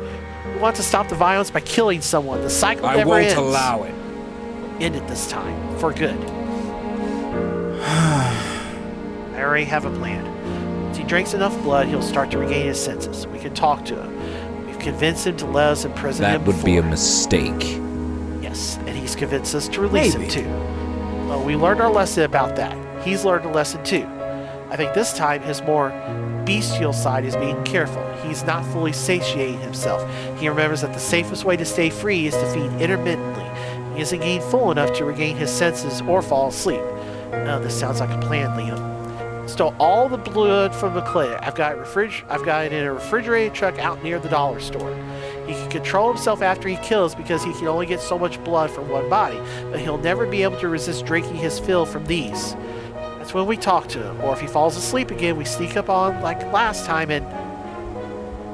We want to stop the violence by killing someone. The cycle never ends. I won't allow it. End it this time, for good. I already have a plan. Once he drinks enough blood, he'll start to regain his senses. We can talk to him. We've convinced him to let us imprison him That would before. be a mistake. Yes, and he's convinced us to release him too. Well, we learned our lesson about that. He's learned a lesson too. I think this time his more bestial side is being careful. He's not fully satiating himself. He remembers that the safest way to stay free is to feed intermittently. He isn't getting full enough to regain his senses or fall asleep. Oh, this sounds like a plan, Liam. Stole all the blood from the clinic. I've got it in a refrigerated truck out near the dollar store. He can control himself after he kills because he can only get so much blood from one body, but he'll never be able to resist drinking his fill from these. That's when we talk to him, or if he falls asleep again, we sneak up on like last time and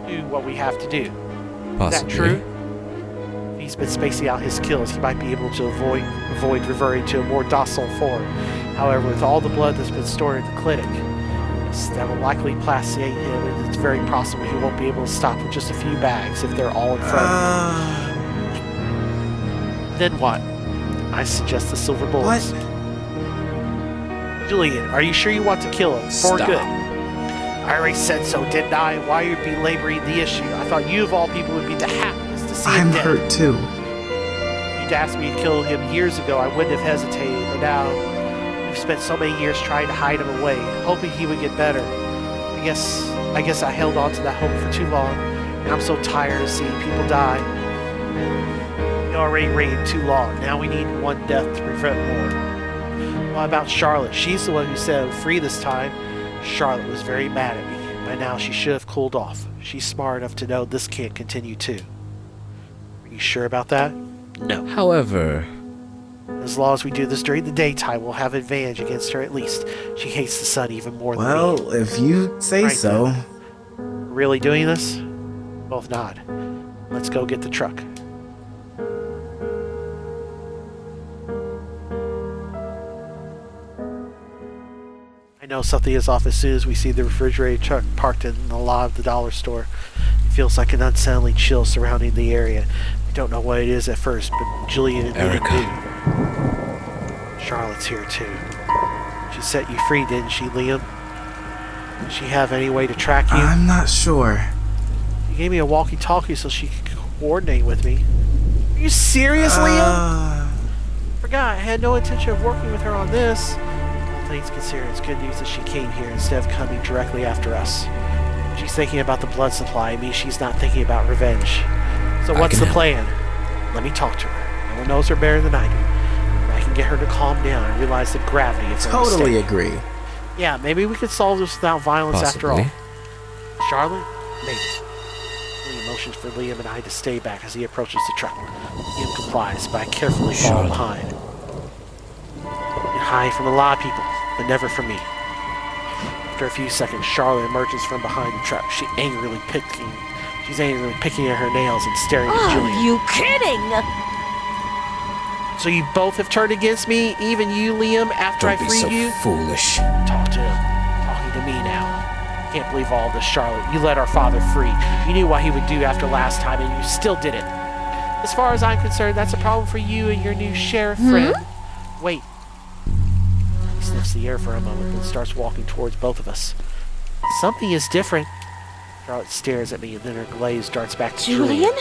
do what we have to do. Possibly. Is that true? If he's been spacing out his kills, he might be able to avoid reverting to a more docile form. However, with all the blood that's been stored in the clinic, that will likely placiate him, and it's very possible he won't be able to stop with just a few bags if they're all in front of him. Then what? I suggest the silver bullets. What? Julian, are you sure you want to kill him? For Stop. good. I already said so, didn't I? Why are you belaboring the issue? I thought you of all people would be the happiest to see him I'm dead. hurt too. If you'd asked me to kill him years ago, I wouldn't have hesitated, but now we've spent so many years trying to hide him away, hoping he would get better. I guess I held on to that hope for too long, and I'm so tired of seeing people die. We already waited too long. Now we need one death to prevent more. What about Charlotte? She's the one who said I'm free this time. Charlotte was very mad at me. By now she should have cooled off. She's smart enough to know this can't continue too. Are you sure about that? No. However, As long as we do this during the daytime, we'll have advantage against her at least. She hates the sun even more than me. Well, if you say Right so. then. Really doing this? Both nod. Let's go get the truck. I know something is off as soon as we see the refrigerated truck parked in the lot of the dollar store. It feels like an unsettling chill surrounding the area. I don't know what it is at first, but Julian and Liam Erica. do. Charlotte's here too. She set you free, didn't she, Liam? Did she have any way to track you? I'm not sure. She gave me a walkie-talkie so she could coordinate with me. Are you serious, Liam? Forgot, I had no intention of working with her on this. All things considered, it's good news that she came here instead of coming directly after us. She's thinking about the blood supply. It means she's not thinking about revenge. So I what's can the help. plan? Let me talk to her. No one knows her better than I do. And I can get her to calm down and realize the gravity of her Totally mistake. agree. Yeah, maybe we could solve this without violence after all. Possibly. Charlotte? Maybe. Liam motions for Liam and I to stay back as he approaches the truck. Liam complies, but I carefully fall Charlotte. behind. You hide from a lot of people, but never from me. After a few seconds, Charlotte emerges from behind the truck. She's angrily picking at her nails and staring at Are Julian. you kidding? So you both have turned against me, even you, Liam, after Don't I be freed so you? foolish. Talk to him. Talking to me now. Can't believe all this, Charlotte. You let our father free. You knew what he would do after last time, and you still did it. As far as I'm concerned, that's a problem for you and your new sheriff friend. Wait. He sniffs the air for a moment, then starts walking towards both of us. Something is different. Charlotte stares at me, and then her glaze darts back to Julian?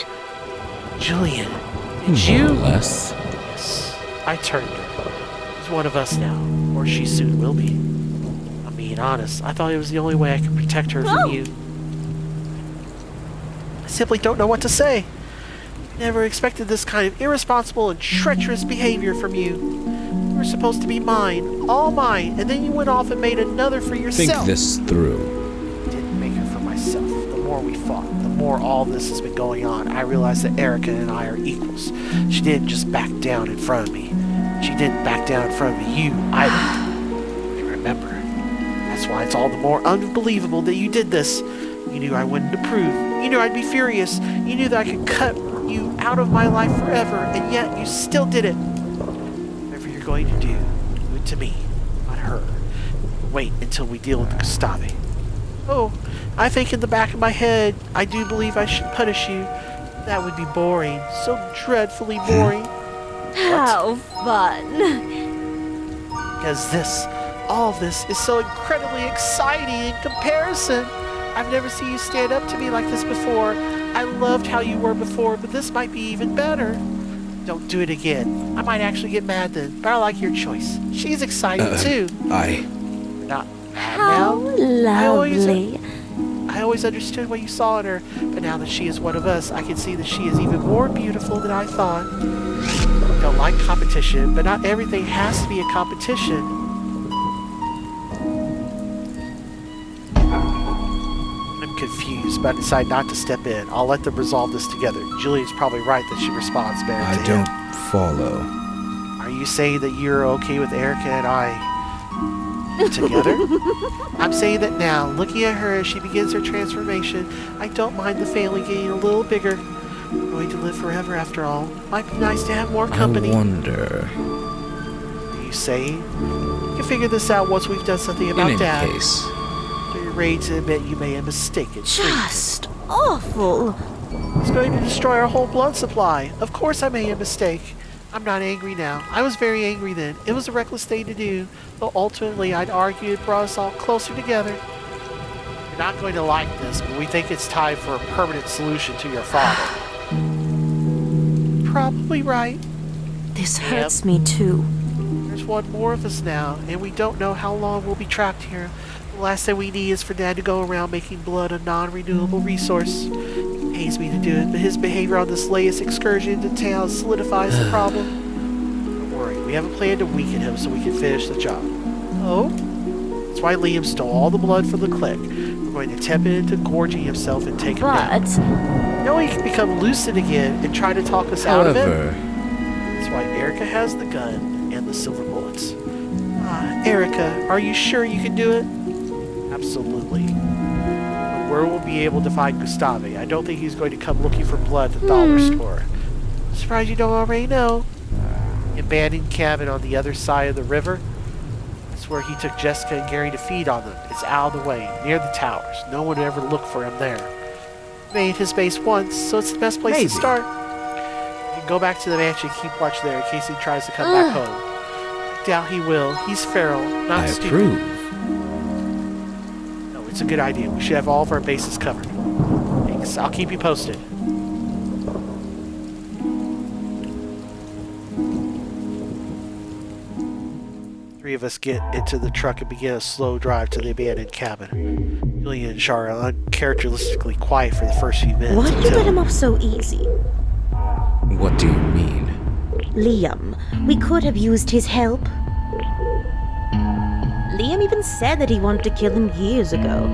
Julian, did More or you? less. Yes, I turned her. She's one of us now, or she soon will be. I'm being honest. I thought it was the only way I could protect her from you. I simply don't know what to say. Never expected this kind of irresponsible and treacherous behavior from you. You were supposed to be mine, all mine, and then you went off and made another for Think yourself. this through. Didn't make her for myself. The more we fought, the more all this has been going on, I realized that Erica and I are equals. She didn't just back down in front of me. She didn't back down in front of you either. I remember. That's why it's all the more unbelievable that you did this. You knew I wouldn't approve. You knew I'd be furious. You knew that I could cut you out of my life forever, and yet you still did it. Whatever you're going to do it to me, not her. Wait until we deal with Gustave. Oh, I think in the back of my head, I do believe I should punish you. That would be boring. So dreadfully boring. How fun. Because all of this is so incredibly exciting in comparison. I've never seen you stand up to me like this before. I loved how you were before, but this might be even better. Don't do it again. I might actually get mad then, but I like your choice. She's excited too. I. How always- lovely. I always understood what you saw in her, but now that she is one of us, I can see that she is even more beautiful than I thought. I don't like competition, but not everything has to be a competition. I'm confused, but I decide not to step in. I'll let them resolve this together. Julian's probably right that she responds better to I him. don't follow. Are you saying that you're okay with Erica and I together? I'm saying that now, looking at her as she begins her transformation, I don't mind the family getting a little bigger. We're going to live forever after all. Might be nice to have more company. I wonder. Are you saying? We can figure this out once we've done something about In any Dad. case, So you're ready to admit you made a mistake in treatment. Just awful. It's going to destroy our whole blood supply. Of course I made a mistake. I'm not angry now. I was very angry then. It was a reckless thing to do, though ultimately I'd argue it brought us all closer together. You're not going to like this, but we think it's time for a permanent solution to your father. Probably right. This hurts me too. There's one more of us now, and we don't know how long we'll be trapped here. The last thing we need is for Dad to go around making blood a non-renewable resource. It pains me to do it, but his behavior on this latest excursion into town solidifies the problem. Don't worry, we have a plan to weaken him so we can finish the job. Oh? That's why Liam stole all the blood from the clique. We're going to tempt him into gorging himself and take him down. But Now he can become lucid again and try to talk us out of it. however, That's why Erica has the gun and the silver bullets. Erica, are you sure you can do it? Absolutely. But where we'll be able to find Gustave? I don't think he's going to come looking for blood at the dollar store. I'm surprised you don't already know. The abandoned cabin on the other side of the river. That's where he took Jessica and Gary to feed on them. It's out of the way, near the towers. No one would ever look for him there. Made his base once, so it's the best place to start. You can go back to the mansion and keep watch there in case he tries to come back home. I doubt he will. He's feral, not I stupid. approve. No, it's a good idea. We should have all of our bases covered. Thanks. I'll keep you posted. Three of us get into the truck and begin a slow drive to the abandoned cabin. Julian and Shara are uncharacteristically quiet for the first few minutes. why did you until- let him off so easy? What do you mean? Liam, we could have used his help. Liam even said that he wanted to kill him years ago.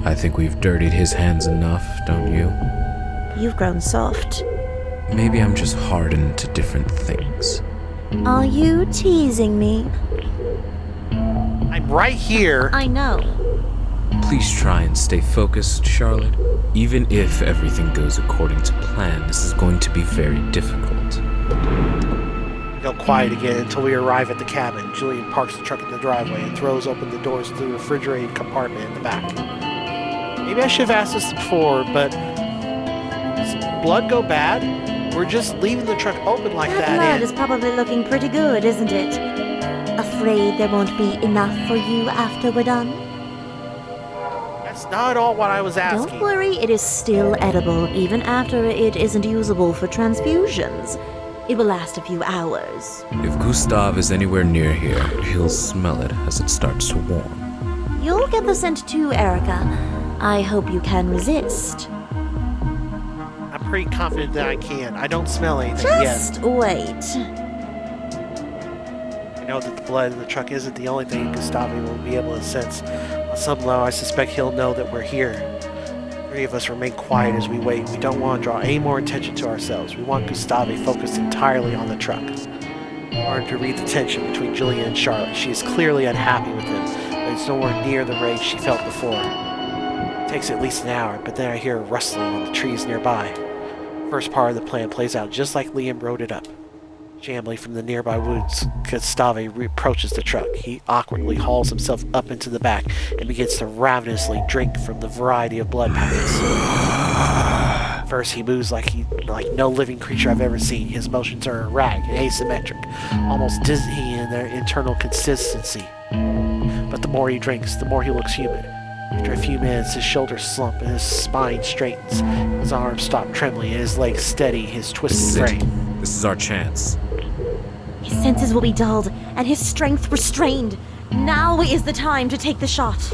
I think we've dirtied his hands enough, don't you? You've grown soft. Maybe I'm just hardened to different things. Are you teasing me? I'm right here. I know. Please try and stay focused, Charlotte. Even if everything goes according to plan, this is going to be very difficult. We go quiet again until we arrive at the cabin. Julian parks the truck in the driveway and throws open the doors to the refrigerated compartment in the back. Maybe I should have asked this before, but does blood go bad? We're just leaving the truck open like That that. blood And is probably looking pretty good, isn't it? Afraid there won't be enough for you after we're done? that's not all what I was asking. Don't worry, it is still edible, even after it isn't usable for transfusions. It will last a few hours. If Gustav is anywhere near here, he'll smell it as it starts to warm. You'll get the scent too, Erica. I hope you can resist. I'm pretty confident that I can. I don't smell anything Just wait. yet. I know that the blood in the truck isn't the only thing Gustave will be able to sense. On some level, I suspect he'll know that we're here. Three of us remain quiet as we wait. We don't want to draw any more attention to ourselves. We want Gustave focused entirely on the truck. Hard to read the tension between Julian and Charlotte. She is clearly unhappy with him, but it's nowhere near the rage she felt before. It takes at least an hour, but then I hear a rustling in the trees nearby. The first part of the plan plays out just like Liam wrote it up. Shambling from the nearby woods, Gustave approaches the truck. He awkwardly hauls himself up into the back and begins to ravenously drink from the variety of blood packets. First, he moves like no living creature I've ever seen. His motions are erratic and asymmetric, almost dizzy in their internal consistency. But the more he drinks, the more he looks human. After a few minutes, his shoulders slump and his spine straightens. His arms stop trembling and his legs steady his twisted frame. This is our chance. His senses will be dulled and his strength restrained. Now is the time to take the shot.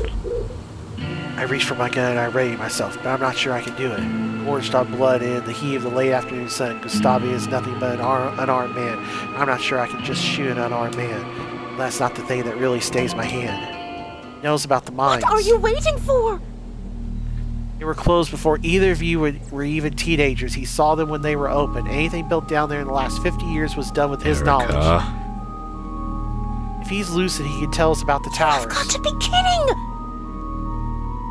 I reach for my gun and I ready myself, but I'm not sure I can do it. Gorged on blood in the heat of the late afternoon sun, Gustavi is nothing but an unarmed man. I'm not sure I can just shoot an unarmed man. That's not the thing that really stays my hand. He knows about the mines. What are you waiting for? They were closed before either of you were even teenagers. He saw them when they were open. Anything built down there in the last 50 years was done with his knowledge. If he's lucid, he can tell us about the towers. I've got to be kidding!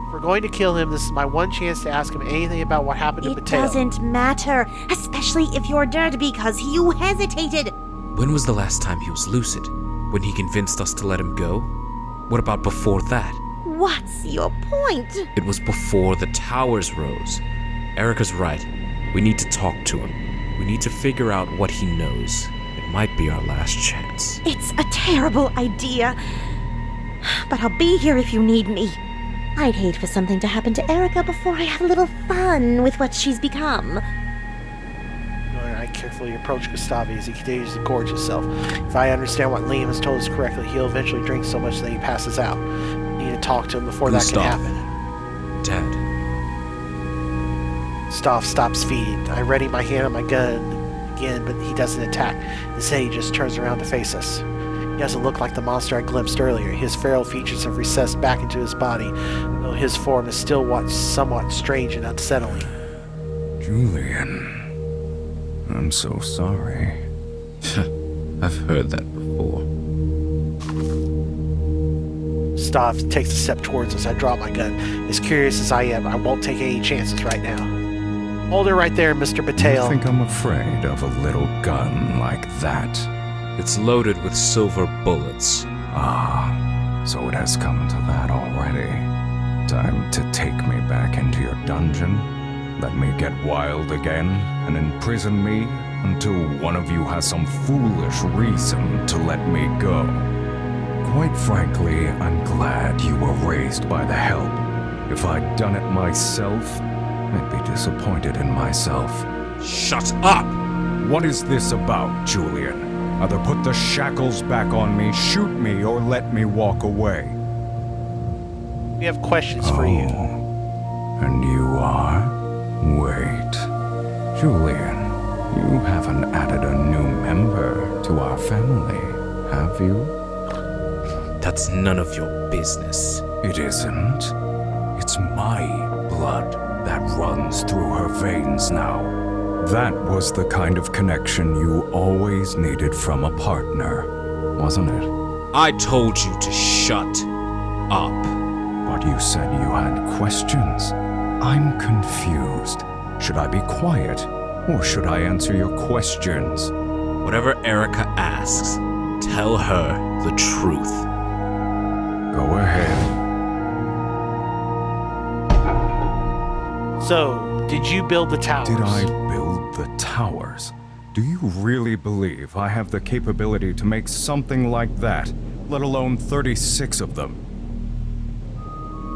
If we're going to kill him, this is my one chance to ask him anything about what happened to It Mateo. doesn't matter, especially if you're dead because you hesitated. When was the last time he was lucid? When he convinced us to let him go? What about before that? What's your point? It was before the towers rose. Erica's right. We need to talk to him. We need to figure out what he knows. It might be our last chance. It's a terrible idea. But I'll be here if you need me. I'd hate for something to happen to Erica before I have a little fun with what she's become. I carefully approach Gustavi as he continues to gorge himself. If I understand what Liam has told us correctly, he'll eventually drink so much that he passes out. I need to talk to him before Gustav. that can happen. Dad. Gustav stops feeding. I ready my hand on my gun again, but he doesn't attack. Instead, he just turns around to face us. He doesn't look like the monster I glimpsed earlier. His feral features have recessed back into his body, though his form is still somewhat strange and unsettling. Julian, I'm so sorry. I've heard that before. Gustav takes a step towards us. I draw my gun. As curious as I am, I won't take any chances right now. Hold her right there, Mr. Mateo. I think I'm afraid of a little gun like that. It's loaded with silver bullets. Ah, so it has come to that already. Time to take me back into your dungeon, let me get wild again, and imprison me until one of you has some foolish reason to let me go. Quite frankly, I'm glad you were raised by the help. If I'd done it myself, I'd be disappointed in myself. Shut up! What is this about, Julian? Either put the shackles back on me, shoot me, or let me walk away. We have questions for you. And you are? Wait. Julian, you haven't added a new member to our family, have you? That's none of your business. It isn't. It's my blood that runs through her veins now. That was the kind of connection you always needed from a partner, wasn't it? I told you to shut up. But you said you had questions. I'm confused. Should I be quiet, or should I answer your questions? Whatever Erica asks, tell her the truth. Go ahead. So, did you build the towers? Did I build the towers? Do you really believe I have the capability to make something like that, let alone 36 of them?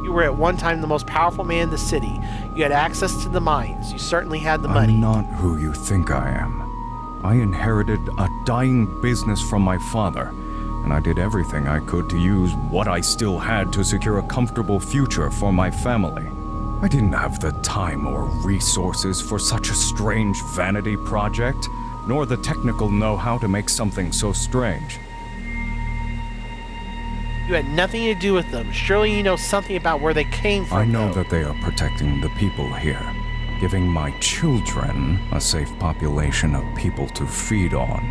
You were at one time the most powerful man in the city. You had access to the mines. You certainly had the money. I'm not who you think I am. I inherited a dying business from my father, and I did everything I could to use what I still had to secure a comfortable future for my family. I didn't have the time or resources for such a strange vanity project, nor the technical know-how to make something so strange. You had nothing to do with them. Surely you know something about where they came from. I know though. that they are protecting the people here, giving my children a safe population of people to feed on.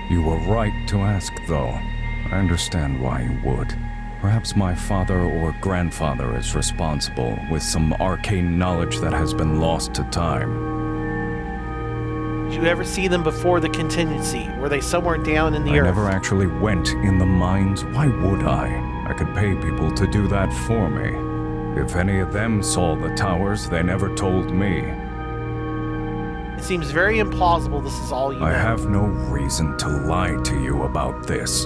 You were right to ask, though. I understand why you would. Perhaps my father or grandfather is responsible, with some arcane knowledge that has been lost to time. Did you ever see them before the contingency? Were they somewhere down in the I earth? never actually went in the mines. Why would I? I could pay people to do that for me. If any of them saw the towers, they never told me. It seems very implausible this is all you know. I have no reason to lie to you about this.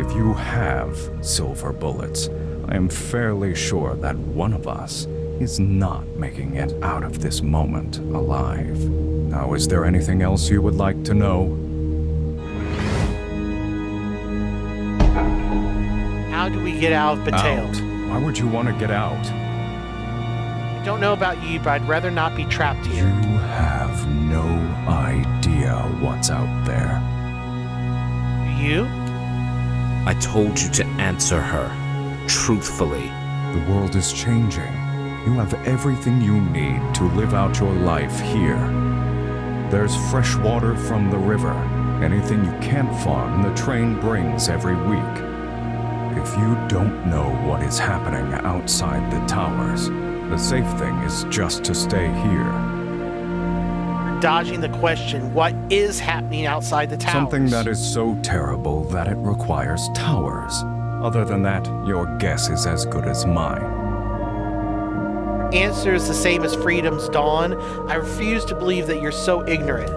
If you have silver bullets, I am fairly sure that one of us is not making it out of this moment alive. Now, is there anything else you would like to know? How How do we get out of Battail? Out. Why would you want to get out? I don't know about you, but I'd rather not be trapped You here. have no idea what's out there. You? I told you to answer her. Truthfully. The world is changing. You have everything you need to live out your life here. There's fresh water from the river. Anything you can't farm, the train brings every week. If you don't know what is happening outside the towers, the safe thing is just to stay here. You're dodging the question, what is happening outside the towers? Something that is so terrible that it requires towers. Other than that, your guess is as good as mine. Answer is the same as Freedom's Dawn. I refuse to believe that you're so ignorant.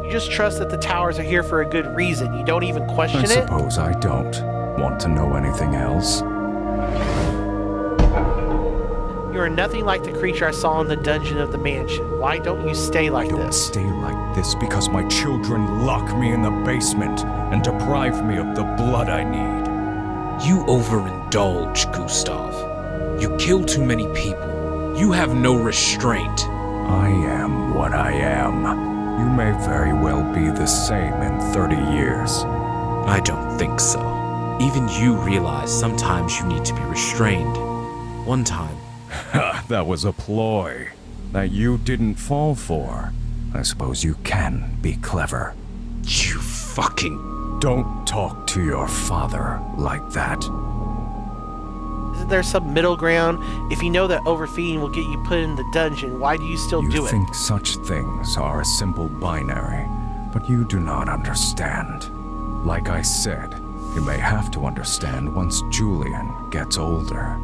You just trust that the towers are here for a good reason. You don't even question I it? suppose I don't. Want to know anything else? You are nothing like the creature I saw in the dungeon of the mansion. Why don't you stay like I don't this? stay like this because my children lock me in the basement and deprive me of the blood I need. You overindulge, Gustav. You kill too many people. You have no restraint. I am what I am. You may very well be the same in 30 years. I don't think so. Even you realize sometimes you need to be restrained. One time, Ha, that was a ploy that you didn't fall for. I suppose you can be clever. you fucking... Don't talk to your father like that. Isn't there some middle ground? If you know that overfeeding will get you put in the dungeon, why do you still do You it? think such things are a simple binary, but you do not understand. Like I said, you may have to understand once Julian gets older.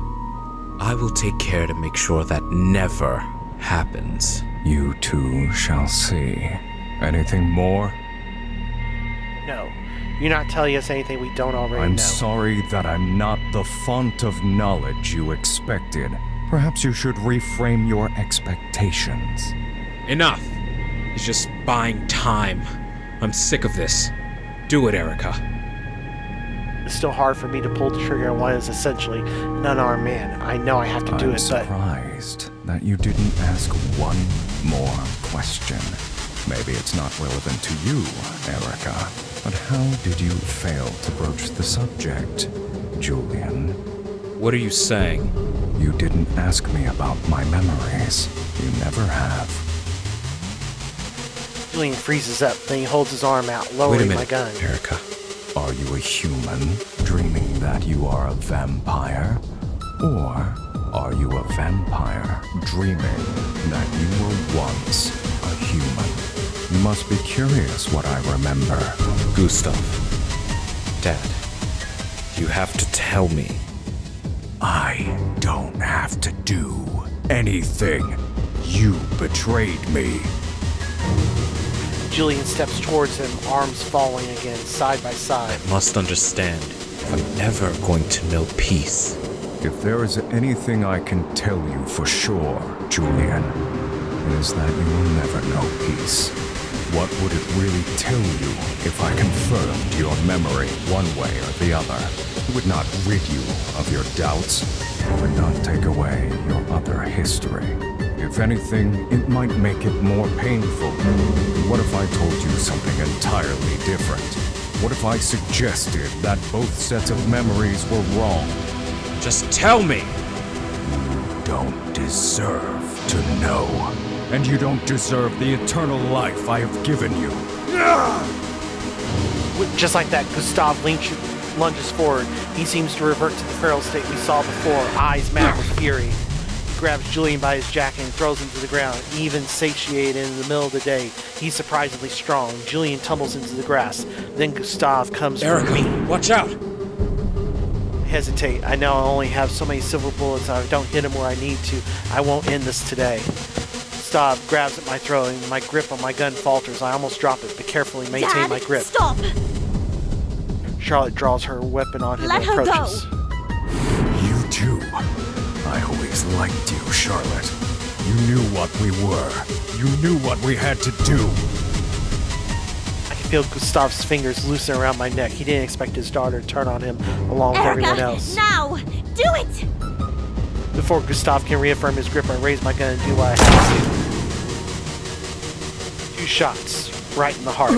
I will take care to make sure that never happens. You too shall see. Anything more? No. You're not telling us anything we don't already I'm know. sorry that I'm not the font of knowledge you expected. Perhaps you should reframe your expectations. Enough! He's just buying time. I'm sick of this. Do it, Erica. It's still hard for me to pull the trigger on what is essentially an unarmed man. I know I have to do I'm it, but surprised that you didn't ask one more question. Maybe it's not relevant to you, Erica, but how did you fail to broach the subject, Julian? What are you saying? You didn't ask me about my memories. You never have. Julian freezes up, then he holds his arm out, Wait a lowering minute, my gun. Erica. Are you a human, dreaming that you are a vampire? Or are you a vampire, dreaming that you were once a human? You must be curious what I remember. Gustav. Dad. You have to tell me. I don't have to do anything. You betrayed me. Julian steps towards him, arms falling again, side by side. Must understand, if I'm ever going to know peace. If there is anything I can tell you for sure, Julian, it is that you will never know peace. What would it really tell you if I confirmed your memory one way or the other? It would not rid you of your doubts. It would not take away your other history. If anything, it might make it more painful. What if I told you something entirely different? What if I suggested that both sets of memories were wrong? Just tell me! You don't deserve to know. And you don't deserve the eternal life I have given you. Just like that, Gustav lunges forward. He seems to revert to the feral state we saw before, eyes mad with fury. He grabs Julian by his jacket and throws him to the ground. Even satiated in the middle of the day, he's surprisingly strong. Julian tumbles into the grass. Then Gustav comes for Erica, me. watch out! I hesitate. I know I only have so many silver bullets. If I don't hit him where I need to, I won't end this today. Gustav grabs at my throat and my grip on my gun falters. I almost drop it, but carefully maintain Dad, my grip. stop! Charlotte draws her weapon on him Let and her go. approaches. You too. I always liked you, Charlotte. You knew what we were. You knew what we had to do. I can feel Gustav's fingers loosen around my neck. He didn't expect his daughter to turn on him along with everyone else. Now! Do it! Before Gustav can reaffirm his grip, I raise my gun and do what I have to. 2 shots, right in the heart.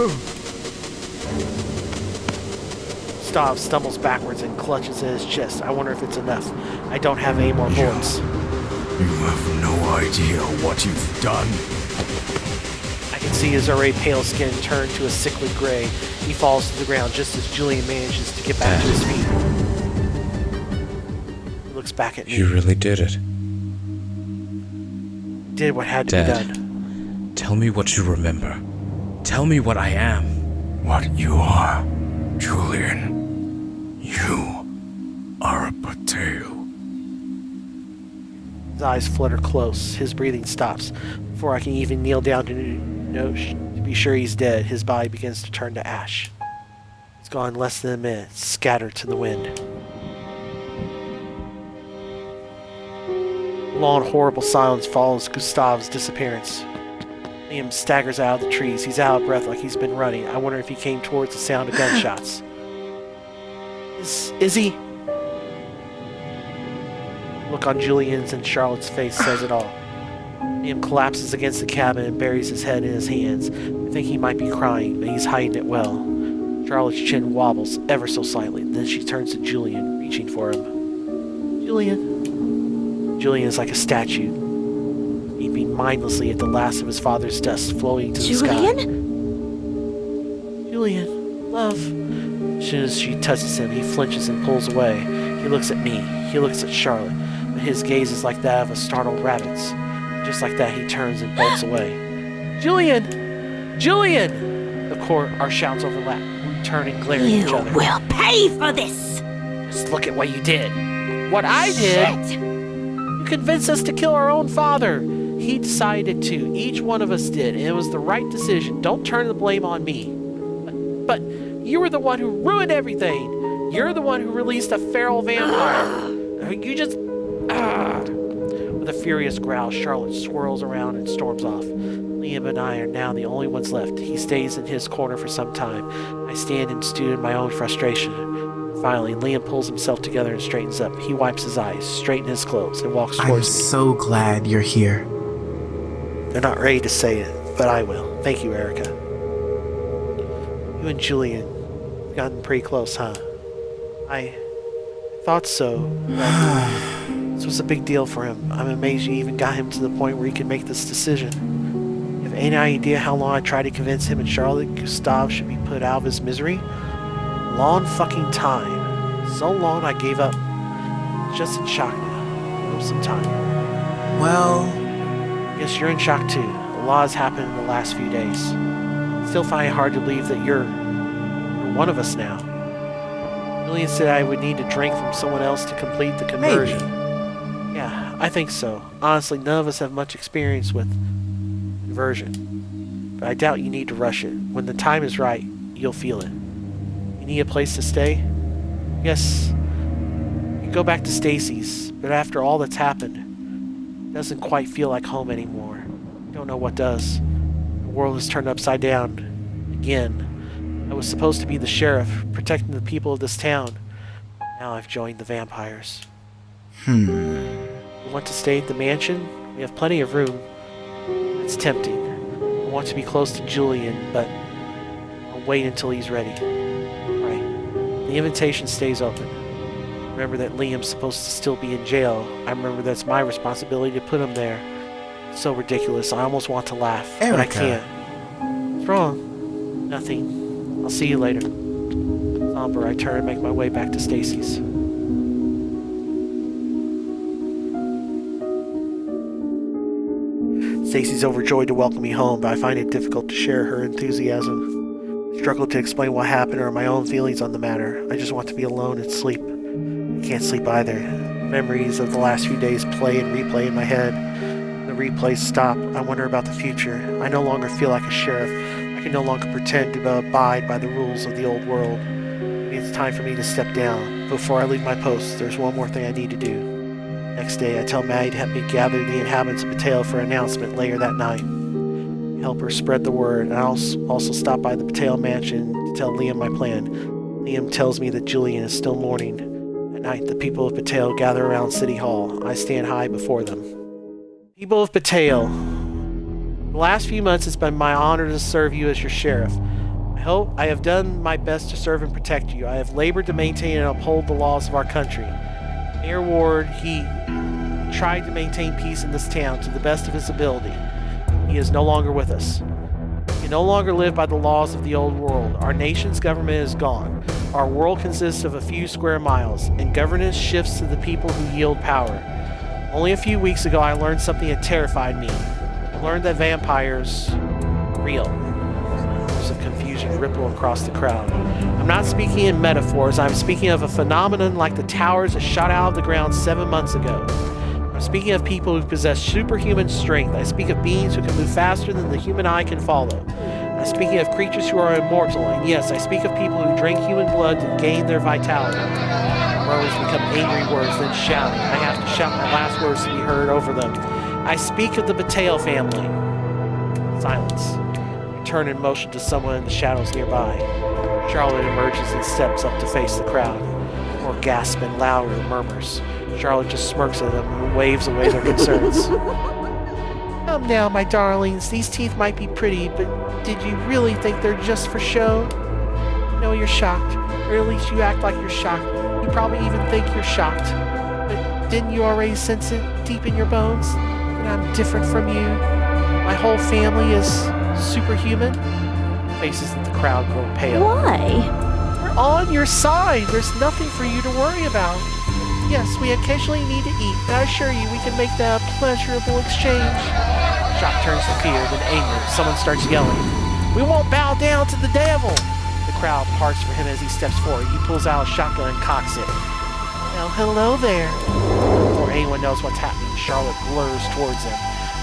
Gustav stumbles backwards and clutches at his chest. I wonder if it's enough. I don't have any more bullets. You have no idea what you've done. I can see his already pale skin turn to a sickly gray. He falls to the ground just as Julian manages to get back to his feet. He looks back at me. You really did it. Did what had to Dad, be done. tell me what you remember. Tell me what I am. What you are, Julian. You are a potato. His eyes flutter close. His breathing stops. Before I can even kneel down to be sure he's dead, his body begins to turn to ash. It's gone less than a minute, scattered to the wind. A long, horrible silence follows Gustav's disappearance. Liam staggers out of the trees. He's out of breath like he's been running. I wonder if he came towards the sound of gunshots. Is he? Look on Julian's and Charlotte's face says it all. Liam collapses against the cabin and buries his head in his hands. I think he might be crying, but he's hiding it well. Charlotte's chin wobbles ever so slightly. Then she turns to Julian, reaching for him. Julian. Julian is like a statue, leaping mindlessly at the last of his father's dust floating to the sky. Julian, love. As soon as she touches him, he flinches and pulls away. He looks at me. He looks at Charlotte. But his gaze is like that of a startled rabbit's. Just like that, he turns and bolts away. Julian! Julian! Our shouts overlap. We turn and glare at each You other. will pay for this! Just look at what you did. What I did? Shit. You convinced us to kill our own father. He decided to. Each one of us did, and it was the right decision. Don't turn the blame on me. But you were the one who ruined everything. You're the one who released a feral vampire. You just... With a furious growl, Charlotte swirls around and storms off. Liam and I are now the only ones left. He stays in his corner for some time. I stand and stew in my own frustration. Finally, Liam pulls himself together and straightens up. He wipes his eyes, straightens his clothes, and walks I'm towards me. so glad you're here. They're not ready to say it, but I will. Thank you, Erica. You and Julian have gotten pretty close, huh? I thought so. This was a big deal for him. I'm amazed you even got him to the point where he could make this decision. You have any idea how long I tried to convince him and Charlotte Gustav should be put out of his misery? Long fucking time. So long I gave up. Just in shock now. I hope some time. Well, I guess you're in shock too. A lot has happened in the last few days. Still find it hard to believe that you're one of us now. Julian said I would need to drink from someone else to complete the conversion. maybe. Yeah, I think so. Honestly, none of us have much experience with conversion. But I doubt you need to rush it. When the time is right, you'll feel it. You need a place to stay? Yes. You go back to Stacy's, but after all that's happened, it doesn't quite feel like home anymore. I don't know what does. The world has turned upside down. Again. I was supposed to be the sheriff, protecting the people of this town. Now I've joined the vampires. You want to stay at the mansion? We have plenty of room. It's tempting. I want to be close to Julian, but I'll wait until he's ready. Right. The invitation stays open. Remember that Liam's supposed to still be in jail. I remember that's my responsibility to put him there. It's so ridiculous. I almost want to laugh, but I Erica. can't. What's wrong? Nothing. I'll see you later. Somber, I turn and make my way back to Stacy's. Stacy's overjoyed to welcome me home, but I find it difficult to share her enthusiasm. I struggle to explain what happened or my own feelings on the matter. I just want to be alone and sleep. I can't sleep either. Memories of the last few days play and replay in my head. The replays stop. I wonder about the future. I no longer feel like a sheriff. I can no longer pretend to abide by the rules of the old world. Maybe it's time for me to step down. Before I leave my post, there's one more thing I need to do. Next day, I tell Maddie to help me gather the inhabitants of Mateo for an announcement later that night. help her spread the word, and I'll also stop by the Patel mansion to tell Liam my plan. Liam tells me that Julian is still mourning. At night, the people of Patel gather around City Hall. I stand high before them. People of Patel, the last few months it's been my honor to serve you as your sheriff. I hope I have done my best to serve and protect you. I have labored to maintain and uphold the laws of our country. Mayor Ward, he tried to maintain peace in this town to the best of his ability. He is no longer with us. We no longer live by the laws of the old world. Our nation's government is gone. Our world consists of a few square miles, and governance shifts to the people who yield power. Only a few weeks ago, I learned something that terrified me. I learned that vampires are real. There's a confusion ripple across the crowd. I'm not speaking in metaphors. I'm speaking of a phenomenon like the towers that shot out of the ground 7 months ago. I'm speaking of people who possess superhuman strength. I speak of beings who can move faster than the human eye can follow. I'm speaking of creatures who are immortal. And yes, I speak of people who drink human blood to gain their vitality. Murmurs become angry words, then shouting. I have to shout my last words to be heard over them. I speak of the Patel family. Silence. I turn and motion to someone in the shadows nearby. Charlotte emerges and steps up to face the crowd. More gasp and louder murmurs. Charlotte just smirks at them and waves away their concerns. Come now, my darlings. These teeth might be pretty, but did you really think they're just for show? No, you're shocked. Or at least you act like you're shocked. You probably even think you're shocked. But didn't you already sense it deep in your bones? That I'm different from you? My whole family is superhuman? Faces in the crowd grow pale. Why? We're on your side. There's nothing for you to worry about. Yes, we occasionally need to eat, but I assure you we can make that a pleasurable exchange. Shock turns to fear, then anger. Someone starts yelling, "We won't bow down to the devil!" The crowd parts for him as he steps forward. He pulls out a shotgun and cocks it. Well, hello there. Before anyone knows what's happening, Charlotte blurs towards him.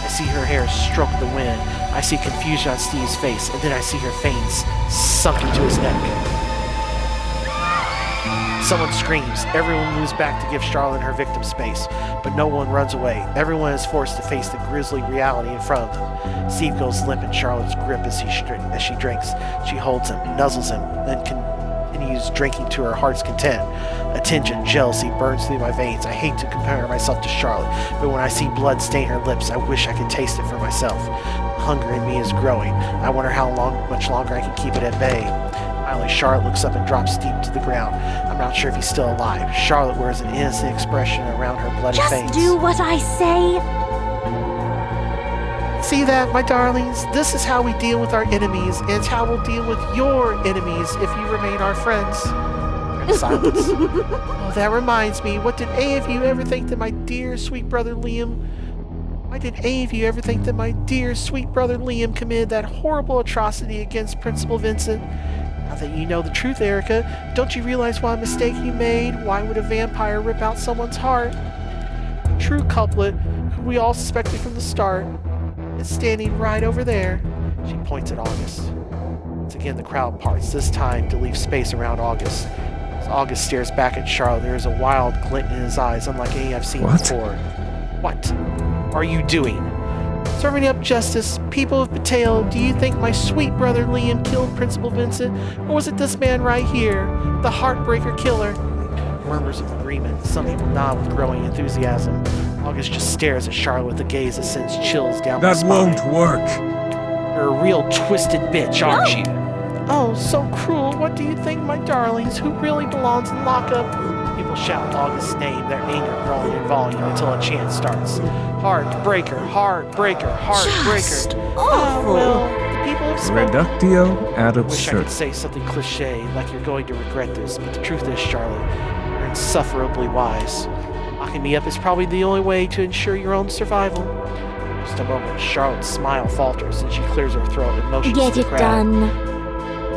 I see her hair stroke the wind. I see confusion on Steve's face, and then I see her fangs sunk into his neck. Someone screams. Everyone moves back to give Charlotte her victim space, but no one runs away. Everyone is forced to face the grisly reality in front of them. Steve goes limp in Charlotte's grip as she drinks. She holds him, nuzzles him, then continues drinking to her heart's content. Attention, jealousy burns through my veins. I hate to compare myself to Charlotte, but when I see blood stain her lips, I wish I could taste it for myself. The hunger in me is growing. I wonder how much longer I can keep it at bay. Finally, Charlotte looks up and drops Steve to the ground. I'm not sure if he's still alive. Charlotte wears an innocent expression around her bloody face. Just do what I say. See that, my darlings? This is how we deal with our enemies, and it's how we'll deal with your enemies if you remain our friends. Silence. Oh, that reminds me. What did any of you ever think that my dear, sweet brother Liam... Why did any of you ever think that my dear, sweet brother Liam committed that horrible atrocity against Principal Vincent? Now that you know the truth, Erica, don't you realize what a mistake you made? Why would a vampire rip out someone's heart? The true culprit, who we all suspected from the start, is standing right over there. She points at August. Once again, the crowd parts, this time to leave space around August. As August stares back at Charlotte, there is a wild glint in his eyes, unlike any I've seen before. What are you doing? Serving up justice. People of Patel, do you think my sweet brother Liam killed Principal Vincent? Or was it this man right here, the Heartbreaker Killer? Murmurs of agreement. Some people nod with growing enthusiasm. August just stares at Charlotte with a gaze that sends chills down my spine. That won't work. You're a real twisted bitch, aren't you? Oh, so cruel. What do you think, my darlings? Who really belongs in lockup? People shout August's name, their anger growing in volume until a chant starts. Heartbreaker, heartbreaker, Just heartbreaker. awful. Well, the people have spoken. Reductio ad I wish I could absurdum. say something cliche, like you're going to regret this, but the truth is, Charlotte, you're insufferably wise. Locking me up is probably the only way to ensure your own survival. Just a moment, Charlotte's smile falters, and she clears her throat and motions Get to the it crowd. done.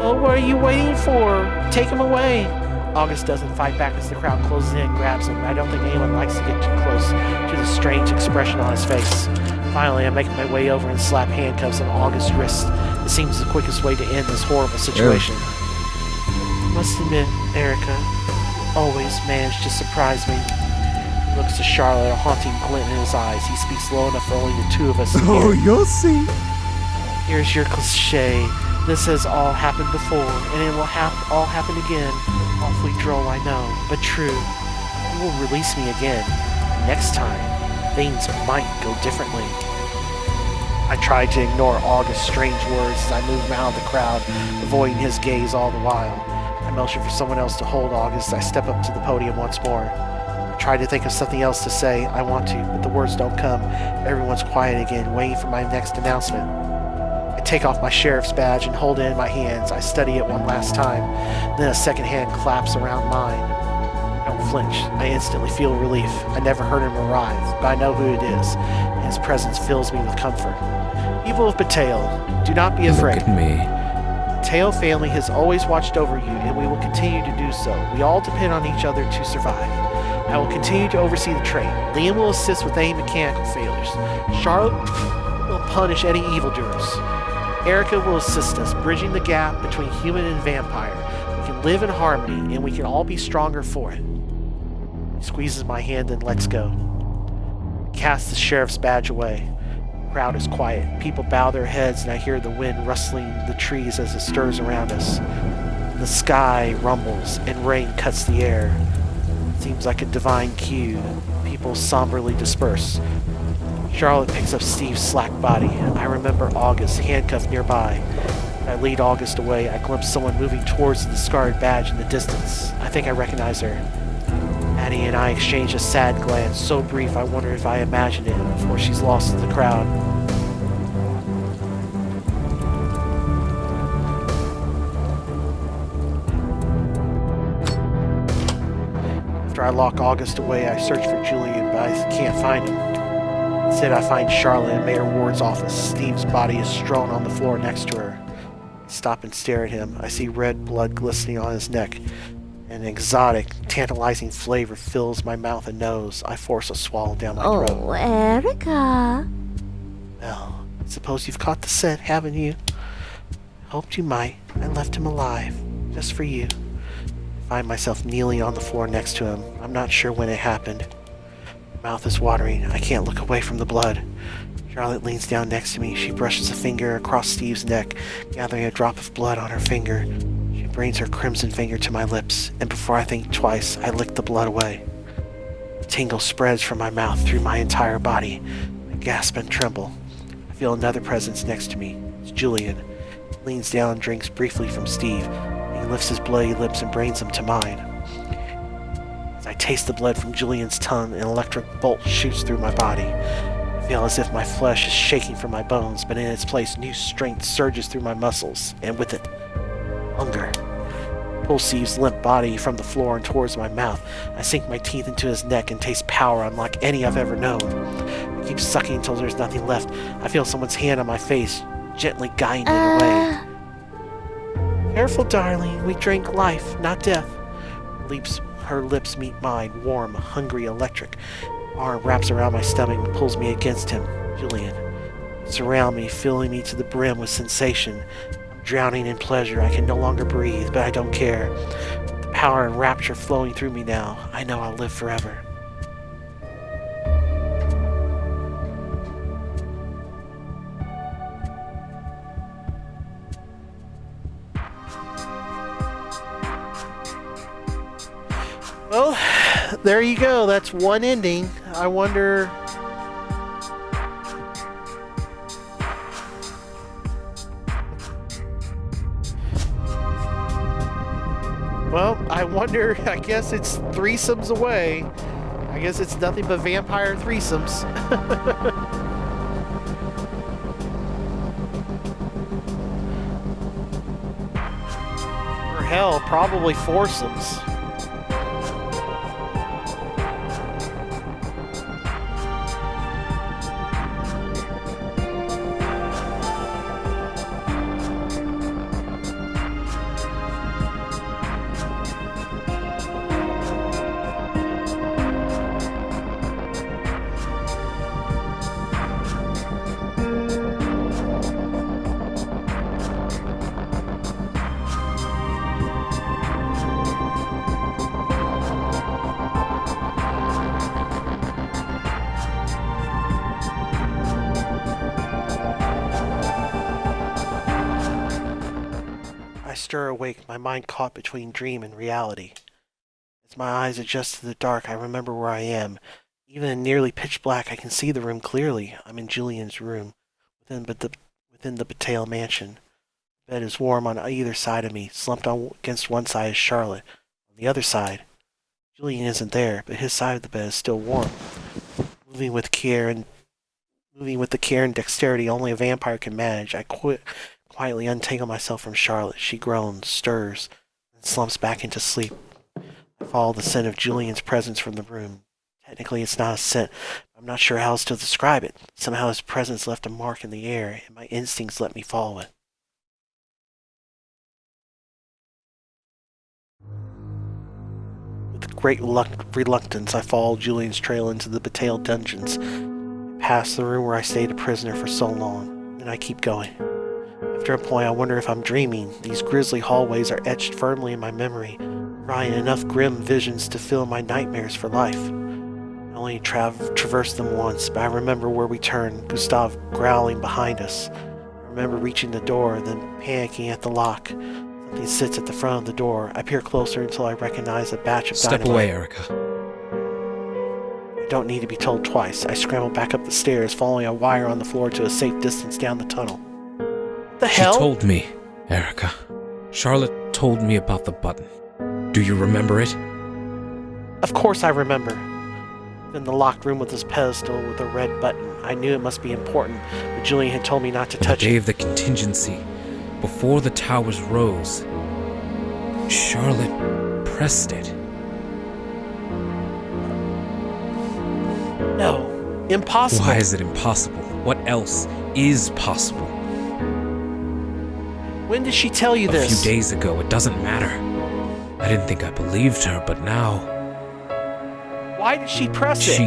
Oh, what are you waiting for? Take him away. August doesn't fight back as the crowd closes in and grabs him. I don't think anyone likes to get too close to the strange expression on his face. Finally, I make my way over and slap handcuffs on August's wrist. It seems the quickest way to end this horrible situation. I must admit, Erica, you always manage to surprise me. He looks to Charlotte, a haunting glint in his eyes. He speaks low enough for only the two of us to hear. Oh, you'll see. Here's your cliche. This has all happened before, and it will all happen again. Awfully droll, I know, but true. You will release me again. Next time, things might go differently. I tried to ignore August's strange words as I moved out of the crowd, avoiding his gaze all the while. I motioned for someone else to hold August. I step up to the podium once more. I tried to think of something else to say. I want to, but the words don't come. Everyone's quiet again, waiting for my next announcement. I take off my sheriff's badge and hold it in my hands. I study it one last time. Then a second hand claps around mine. I don't flinch. I instantly feel relief. I never heard him arrive, but I know who it is, and his presence fills me with comfort. People of Bateo, do not be afraid. Look at me. The Bateo family has always watched over you, and we will continue to do so. We all depend on each other to survive. I will continue to oversee the train. Liam will assist with any mechanical failures. Charlotte will punish any evildoers. Erica will assist us, bridging the gap between human and vampire. We can live in harmony, and we can all be stronger for it. He squeezes my hand and lets go. I cast the sheriff's badge away. The crowd is quiet. People bow their heads, and I hear the wind rustling the trees as it stirs around us. The sky rumbles, and rain cuts the air. It seems like a divine cue. People somberly disperse. Charlotte picks up Steve's slack body. I remember August, handcuffed nearby. I lead August away. I glimpse someone moving towards the scarred badge in the distance. I think I recognize her. Addie and I exchange a sad glance, so brief I wonder if I imagined it before she's lost in the crowd. After I lock August away, I search for Julian, but I can't find him. Instead, I find Charlotte in Mayor Ward's office. Steve's body is strewn on the floor next to her. I stop and stare at him. I see red blood glistening on his neck. An exotic, tantalizing flavor fills my mouth and nose. I force a swallow down my throat. Oh, Erica. Well, I suppose you've caught the scent, haven't you? Hoped you might. I left him alive, just for you. I find myself kneeling on the floor next to him. I'm not sure when it happened. My mouth is watering. I can't look away from the blood. Charlotte leans down next to me. She brushes a finger across Steve's neck, gathering a drop of blood on her finger. She brings her crimson finger to my lips, and before I think twice, I lick the blood away. A tingle spreads from my mouth through my entire body. I gasp and tremble. I feel another presence next to me. It's Julian. He leans down and drinks briefly from Steve. He lifts his bloody lips and brings them to mine. As I taste the blood from Julian's tongue, an electric bolt shoots through my body. I feel as if my flesh is shaking from my bones, but in its place, new strength surges through my muscles, and with it, hunger. I pull Steve's limp body from the floor and towards my mouth. I sink my teeth into his neck and taste power unlike any I've ever known. I keep sucking until there's nothing left. I feel someone's hand on my face, gently guiding it away. Careful, darling. We drink life, not death. Her lips meet mine, warm, hungry, electric. Arm wraps around my stomach and pulls me against him. Julian. Surround me, filling me to the brim with sensation. I'm drowning in pleasure. I can no longer breathe, but I don't care. The power and rapture flowing through me now. I know I'll live forever. Well, there you go. That's one ending. I wonder... Well, I wonder, I guess it's threesomes away. I guess it's nothing but vampire threesomes. Or hell, probably foursomes. stir awake, my mind caught between dream and reality. As my eyes adjust to the dark, I remember where I am. Even in nearly pitch black, I can see the room clearly. I'm in Julian's room, within the Battelle mansion. The bed is warm on either side of me. Slumped against one side is Charlotte. On the other side, Julian isn't there, but his side of the bed is still warm. Moving with the care and dexterity only a vampire can manage, I quietly untangle myself from Charlotte. She groans, stirs, and slumps back into sleep. I follow the scent of Julian's presence from the room. Technically, it's not a scent. I'm not sure how else to describe it. Somehow his presence left a mark in the air, and my instincts let me follow it. With great reluctance, I follow Julian's trail into the Battelle dungeons. I pass the room where I stayed a prisoner for so long, and I keep going. After a point, I wonder if I'm dreaming. These grisly hallways are etched firmly in my memory, providing enough grim visions to fill my nightmares for life. I only traversed them once, but I remember where we turned, Gustav growling behind us. I remember reaching the door, then panicking at the lock. Something sits at the front of the door. I peer closer until I recognize a batch of dynamite. Step away, Erica. I don't need to be told twice. I scramble back up the stairs, following a wire on the floor to a safe distance down the tunnel. What the hell? She told me, Erica. Charlotte told me about the button. Do you remember it? Of course I remember. In the locked room with his pedestal with a red button. I knew it must be important, but Julian had told me not to touch the day it. of the contingency, before the towers rose, Charlotte pressed it. No, impossible. Why is it impossible? What else is possible? When did she tell you A this? few days ago, it doesn't matter. I didn't think I believed her, but now... Why did she press it?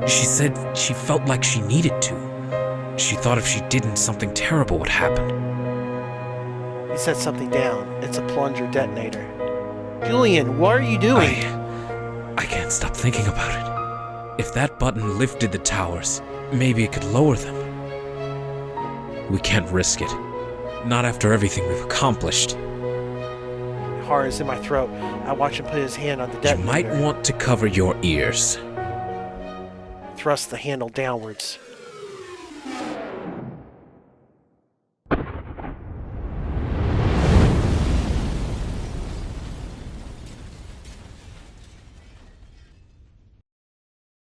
She said she felt like she needed to. She thought if she didn't, something terrible would happen. He set something down. It's a plunger detonator. Julian, what are you doing? I can't stop thinking about it. If that button lifted the towers, maybe it could lower them. We can't risk it. Not after everything we've accomplished. My heart is in my throat. I watch him put his hand on the You detonator. might want to cover your ears. Thrust the handle downwards. You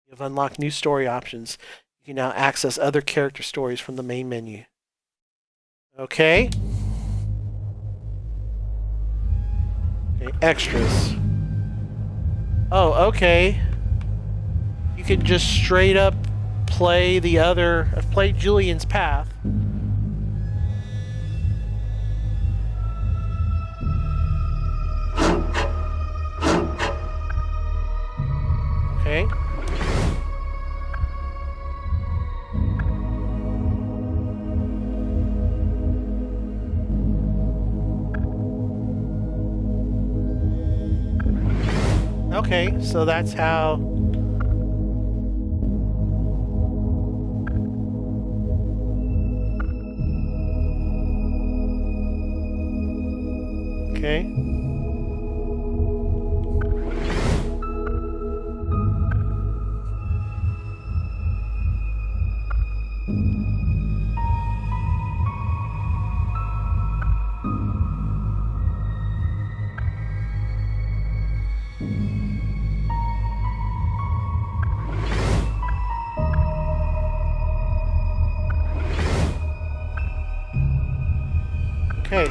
have unlocked new story options. You can now access other character stories from the main menu. Okay. Okay, extras. Oh, okay. You could just straight up play play Julian's path. Okay. Okay, so that's how... Okay. Okay.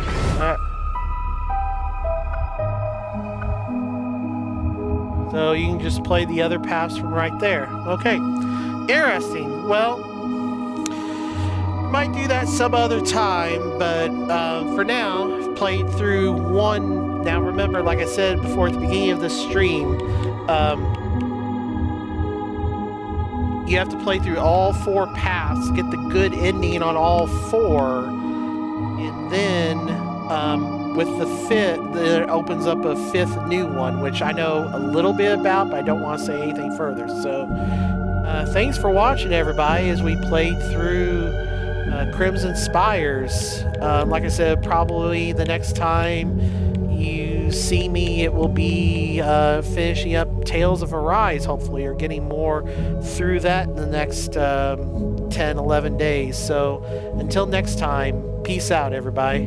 So you can just play the other paths from right there. Okay. Interesting. Well, might do that some other time, but for now, I've played through one. Now remember, like I said before at the beginning of this stream, you have to play through all 4 paths, get the good ending on all 4, and then with the 5th, it opens up a 5th new one, which I know a little bit about, but I don't want to say anything further. So thanks for watching, everybody, as we played through Crimson Spires. Like I said, probably the next time you see me, it will be finishing up Tales of Arise, hopefully, or getting more through that in the next 10, 11 days. So until next time, peace out, everybody.